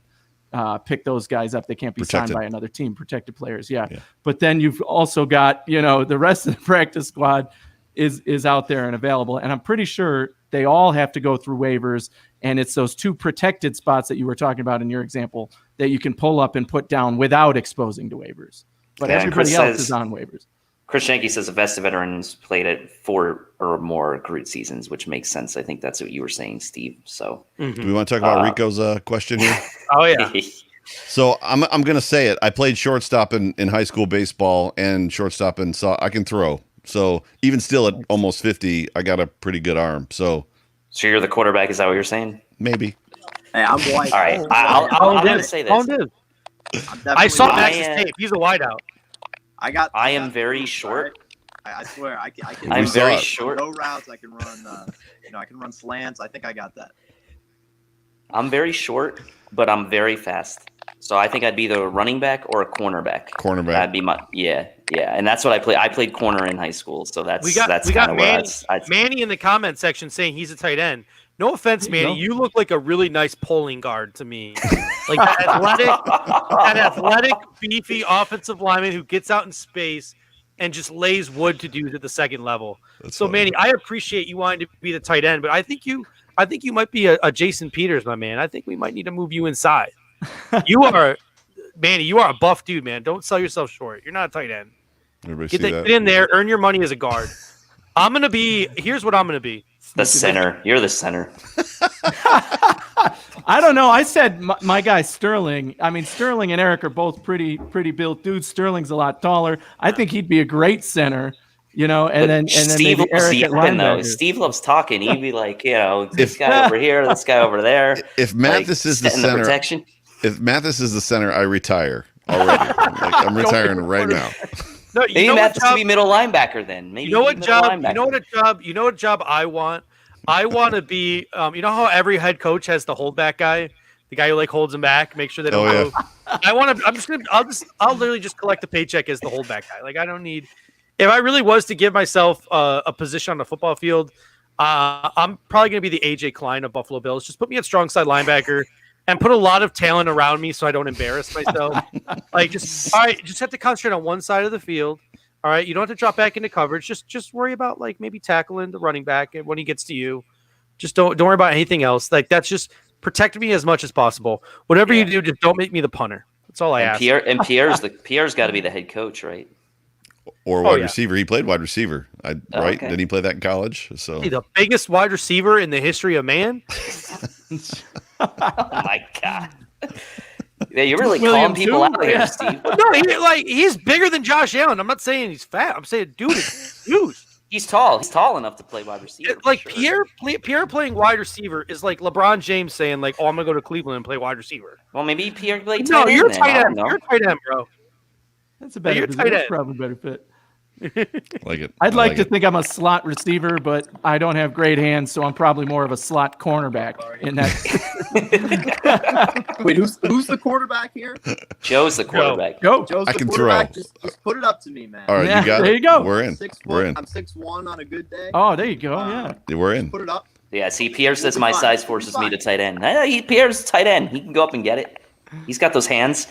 pick those guys up. They can't be signed by another team, protected players. Yeah. But then you've also got, the rest of the practice squad is out there and available. And I'm pretty sure They all have to go through waivers, and it's those 2 protected spots that you were talking about in your example that you can pull up and put down without exposing to waivers. But everybody else is on waivers. Chris Shanky says the best veterans played at 4 or more Groot seasons, which makes sense. I think that's what you were saying, Steve. So, do we want to talk about Rico's question here? Oh yeah. So I'm going to say it. I played shortstop in high school baseball and shortstop and I can throw. So even still at almost 50, I got a pretty good arm. So you're the quarterback. Is that what you're saying? Maybe. Hey, I'm white. All right. I'm going to say this. I saw Max's tape. He's a wideout. I am very short. I swear, I can. I'm very short. No routes. I can run. I can run slants. I think I got that. I'm very short, but I'm very fast. So I think I'd be the running back or a cornerback. Cornerback. That'd be my and that's what I play. I played corner in high school, so that's kind of where Manny in the comment section saying he's a tight end. No offense, Manny, you look like a really nice polling guard to me. Like that athletic, beefy offensive lineman who gets out in space and just lays wood to dudes at the second level. That's funny. Manny, I appreciate you wanting to be the tight end, but I think you might be a Jason Peters, my man. I think we might need to move you inside. Manny, you are a buff dude, man. Don't sell yourself short. You're not a tight end. Get in there, earn your money as a guard. Here's what I'm going to be. The center. You're the center. I don't know. I said my guy Sterling. I mean, Sterling and Eric are both pretty built dudes. Sterling's a lot taller. I think he'd be a great center. And then Steve maybe Eric at linebacker. Steve loves talking. He'd be like, this guy over here, this guy over there. If Mathis is the center, protection. If Mathis is the center, I retire already. I'm retiring right now. No, maybe Mathis could be middle linebacker then. Maybe you know what job I want? I want to be. You know how every head coach has the holdback guy, the guy who holds them back, make sure they don't move. I want to. I'll literally just collect the paycheck as the holdback guy. I don't need. If I really was to give myself a position on the football field, I'm probably going to be the AJ Klein of Buffalo Bills. Just put me at strong side linebacker and put a lot of talent around me so I don't embarrass myself. Just have to concentrate on one side of the field. All right, you don't have to drop back into coverage. Just worry about maybe tackling the running back and when he gets to you. Just don't worry about anything else. That's just protect me as much as possible. Whatever you do, just don't make me the punter. That's all I ask. Pierre's got to be the head coach, right? Or wide receiver. He played wide receiver, right? Okay. Didn't he play that in college? So the biggest wide receiver in the history of man. Oh my God! Yeah, you're really calling people out here, Steve. No, he's bigger than Josh Allen. I'm not saying he's fat. I'm saying dude is huge. He's tall. He's tall enough to play wide receiver. Pierre playing wide receiver is like LeBron James saying I'm gonna go to Cleveland and play wide receiver. Well, maybe Pierre played tight end. No, you're tight end. You're tight end, bro. That's a better. That's probably better fit. Like it. I'd like to think I'm a slot receiver, but I don't have great hands, so I'm probably more of a slot cornerback in that. Wait, who's the quarterback here? Joe's the quarterback. Joe's I can throw. Just put it up to me, man. All right, you got it. There you go. We're in. We're in. I'm 6'1" on a good day. Oh, there you go. Yeah, we're in. Put it up. Yeah, see, Pierre says my size forces me to tight end. Pierre's tight end. He can go up and get it. He's got those hands.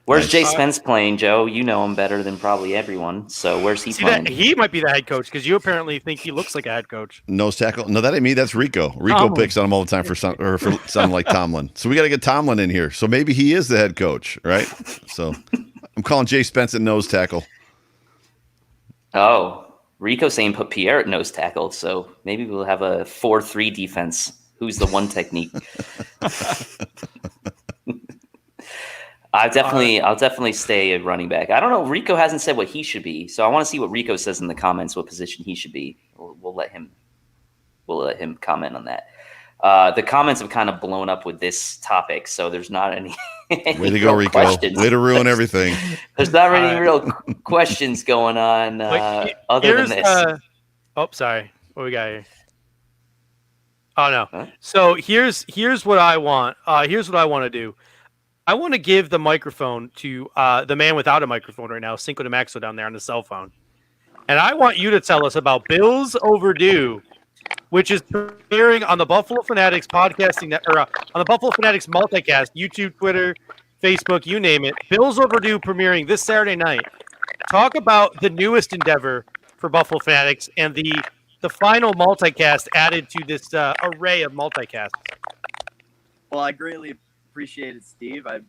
Where's Jay Spence playing, Joe? You know him better than probably everyone. So where's he playing? He might be the head coach because you apparently think he looks like a head coach. Nose tackle? No, that ain't me. That's Rico. Rico picks on him all the time for sounding like Tomlin. So we got to get Tomlin in here. So maybe he is the head coach, right? So I'm calling Jay Spence at nose tackle. Oh, Rico saying put Pierre at nose tackle. So maybe we'll have a 4-3 defense. Who's the one technique? I'll definitely stay a running back. I don't know. Rico hasn't said what he should be, so I want to see what Rico says in the comments. What position he should be. We'll let him comment on that. The comments have kind of blown up with this topic, so there's not any. Way to go, Rico! Questions. Way to ruin everything. There's not any real questions going on other than this. Sorry. What we got here? Oh no. Huh? So here's what I want. Here's what I want to do. I want to give the microphone to the man without a microphone right now, Cinco de Maxo down there on the cell phone. And I want you to tell us about Bills Overdue, which is premiering on the Buffalo Fanatics podcasting on the Buffalo Fanatics multicast, YouTube, Twitter, Facebook, you name it. Bills Overdue premiering this Saturday night. Talk about the newest endeavor for Buffalo Fanatics and the the final multicast added to this array of multicasts. Well, I greatly appreciate it, Steve. I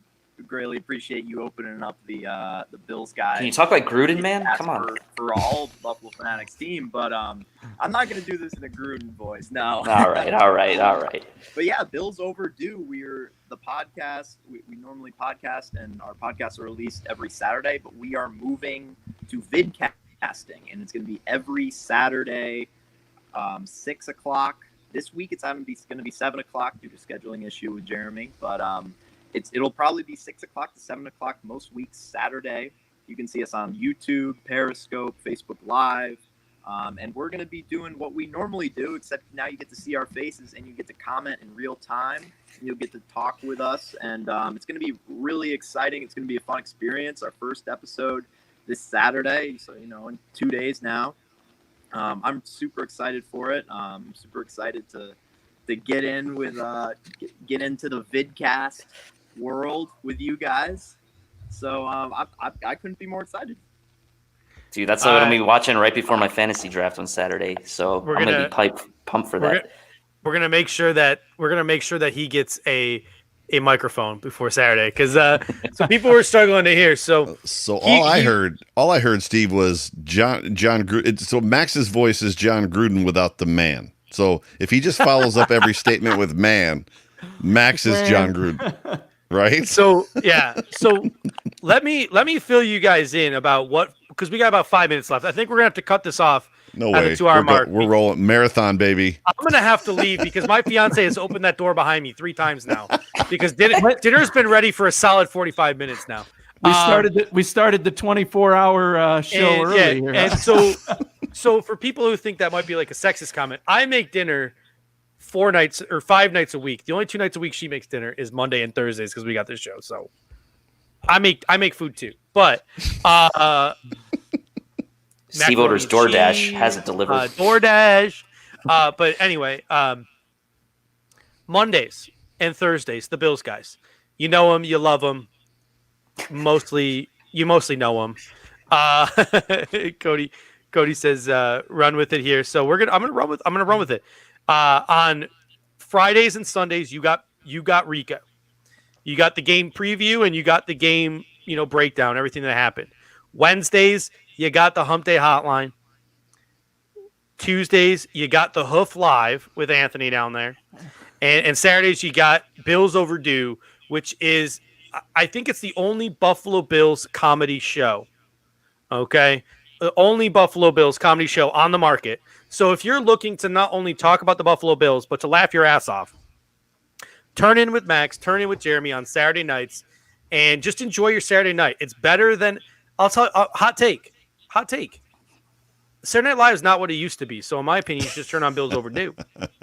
greatly appreciate you opening up the Bills guy. Can you talk like Gruden, man? Come on. For all of the Buffalo Fanatics team, but I'm not going to do this in a Gruden voice. No. All right. But yeah, Bills overdue. We're the podcast. We normally podcast, and our podcasts are released every Saturday, but we are moving to vidcasting, and it's going to be every Saturday, 6 o'clock. This week it's going to be 7 o'clock due to scheduling issue with Jeremy, but it'll probably be 6 o'clock to 7 o'clock most weeks Saturday. You can see us on YouTube, Periscope, Facebook Live, and we're going to be doing what we normally do, except now you get to see our faces and you get to comment in real time. And you'll get to talk with us, and it's going to be really exciting. It's going to be a fun experience. Our first episode this Saturday, so in 2 days now. I'm super excited for it. I'm super excited to get in with get into the vidcast world with you guys. So I couldn't be more excited. Dude, that's what I'm gonna be watching right before my fantasy draft on Saturday. So I'm gonna be pumped for that. We're gonna make sure that he gets a microphone before Saturday, because so people were struggling to hear. So all I heard, Steve, was John Gruden. So Max's voice is John Gruden without the man. So if he just follows up every statement with man, Max is John Gruden, right? So yeah. So let me fill you guys in about because we got about 5 minutes left. I think we're gonna have to cut this off. No way. The 2-hour mark. We're rolling marathon, baby. I'm gonna have to leave because my fiance has opened that door behind me 3 times now. Because dinner's been ready for a solid 45 minutes now. We started the 24-hour show early here. And so for people who think that might be like a sexist comment, I make dinner 5 nights a week. The only 2 nights a week she makes dinner is Monday and Thursdays because we got this show. So I make food too, but Steve orders DoorDash, has it delivered. DoorDash. But anyway, Mondays and Thursdays, the Bills guys. You know them, you love them. You mostly know them. Cody says, "Run with it here." So I'm gonna run with it. On Fridays and Sundays, you got Rico. You got the game preview and you got the game, breakdown, everything that happened. Wednesdays, you got the Hump Day Hotline. Tuesdays, you got the Hoof Live with Anthony down there. And Saturdays, you got Bills Overdue, which is, I think it's the only Buffalo Bills comedy show. Okay? The only Buffalo Bills comedy show on the market. So if you're looking to not only talk about the Buffalo Bills, but to laugh your ass off, turn in with Max, turn in with Jeremy on Saturday nights, and just enjoy your Saturday night. It's better than, I'll tell you, hot take. Saturday Night Live is not what it used to be. So in my opinion, you should just turn on Bills Overdue.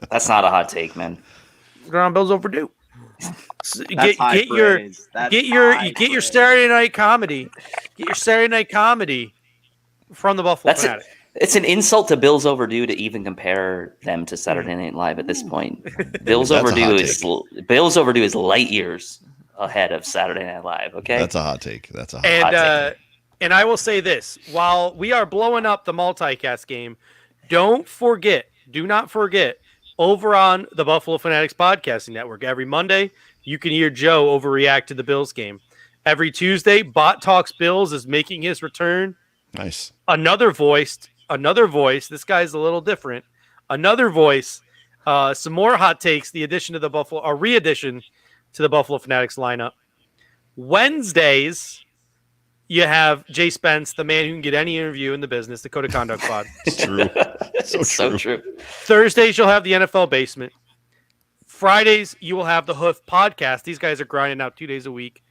That's not a hot take, man. Turn on Bills Overdue. Get your Saturday night comedy. Get your Saturday night comedy from the Buffalo Fanatics. It's an insult to Bills Overdue to even compare them to Saturday Night Live at this point. Bills Overdue is light years ahead of Saturday Night Live. Okay, that's a hot take. Hot take. And I will say this: while we are blowing up the multicast game, do not forget, over on the Buffalo Fanatics Podcasting Network, every Monday you can hear Joe overreact to the Bills game. Every Tuesday, Bot Talks Bills is making his return. Nice. Another voice. This guy's a little different. Another voice. Some more hot takes. A re-addition to the Buffalo Fanatics lineup. Wednesdays, you have Jay Spence, the man who can get any interview in the business, the Code of Conduct Pod. It's true. So true. Thursdays, you'll have the NFL Basement. Fridays, you will have the Hoof Podcast. These guys are grinding out 2 days a week.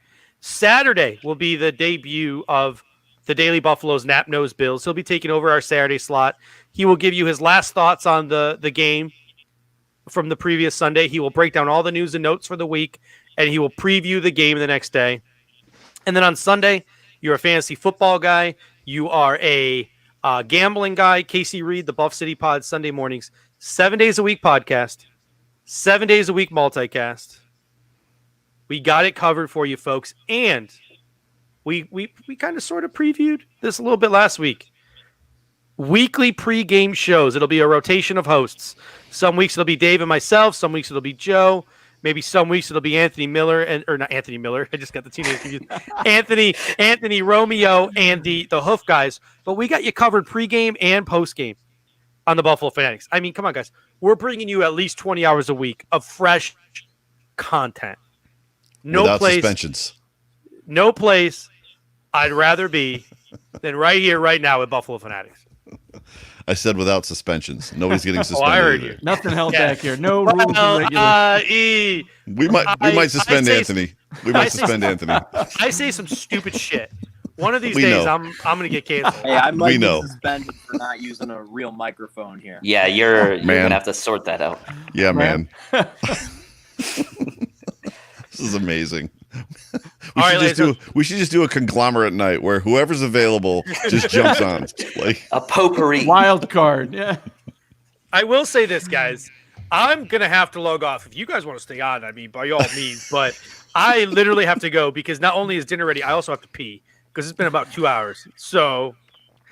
Saturday will be the debut of the Daily Buffalo's Nap Nose Bills. He'll be taking over our Saturday slot. He will give you his last thoughts on the game from the previous Sunday. He will break down all the news and notes for the week, and he will preview the game the next day. And then on Sunday, you're a fantasy football guy. You are a gambling guy. Casey Reed, the Buff City Pod, Sunday mornings. 7 days a week podcast. 7 days a week multicast. We got it covered for you, folks. And we kind of sort of previewed this a little bit last week. weekly pregame shows. It'll be a rotation of hosts. Some weeks it'll be Dave and myself. Some weeks it'll be Joe. Maybe some weeks it'll be Anthony Miller or not Anthony Miller. I just got the team names confused. Anthony, Romeo, Andy, the Hoof guys. But we got you covered pregame and postgame on the Buffalo Fanatics. I mean, come on, guys. We're bringing you at least 20 hours a week of fresh content. Without suspensions. No place I'd rather be than right here, right now with Buffalo Fanatics. I said without suspensions. Nobody's getting suspended. I heard either. you. Nothing held back here. No rules and regulations. We might suspend Anthony. We might suspend Anthony. I say some stupid shit. One of these We days, know. I'm going to get canceled. Hey, I might We know. be suspended for not using a real microphone here. Yeah, you're Man. going to have to sort that out. Yeah, man. This is amazing. We should just do a conglomerate night where whoever's available just jumps on. Like A potpourri. Wild card. Yeah. I will say this, guys. I'm going to have to log off. If you guys want to stay on, I mean, by all means. But I literally have to go because not only is dinner ready, I also have to pee because it's been about 2 hours. So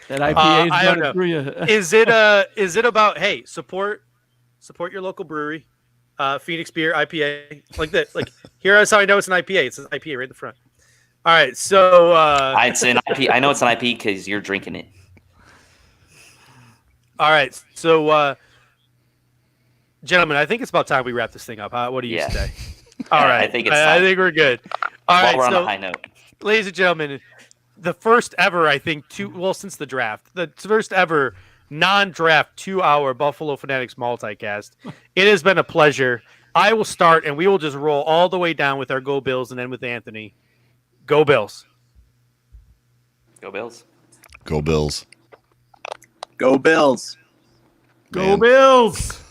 That IPA I is don't running know. through you. Is it about, hey, support your local brewery, Phoenix Beer IPA, like that. Like here's how I know it's an IPA. It says IPA right in the front. All right, so It's an IP. I know it's an IP because you're drinking it. all right, so gentlemen, I think it's about time we wrap this thing up. Huh? What do you Yeah. say? All right, I think it's I time. think we're good. All While right, we're on so a high note. ladies and gentlemen, the first ever, I think, since the draft, the first ever non-draft 2-hour Buffalo Fanatics multicast. It has been a pleasure. I will start, and we will just roll all the way down with our Go Bills and then with Anthony. Go Bills. Go Bills. Go Bills. Go Bills. Go Man. Bills.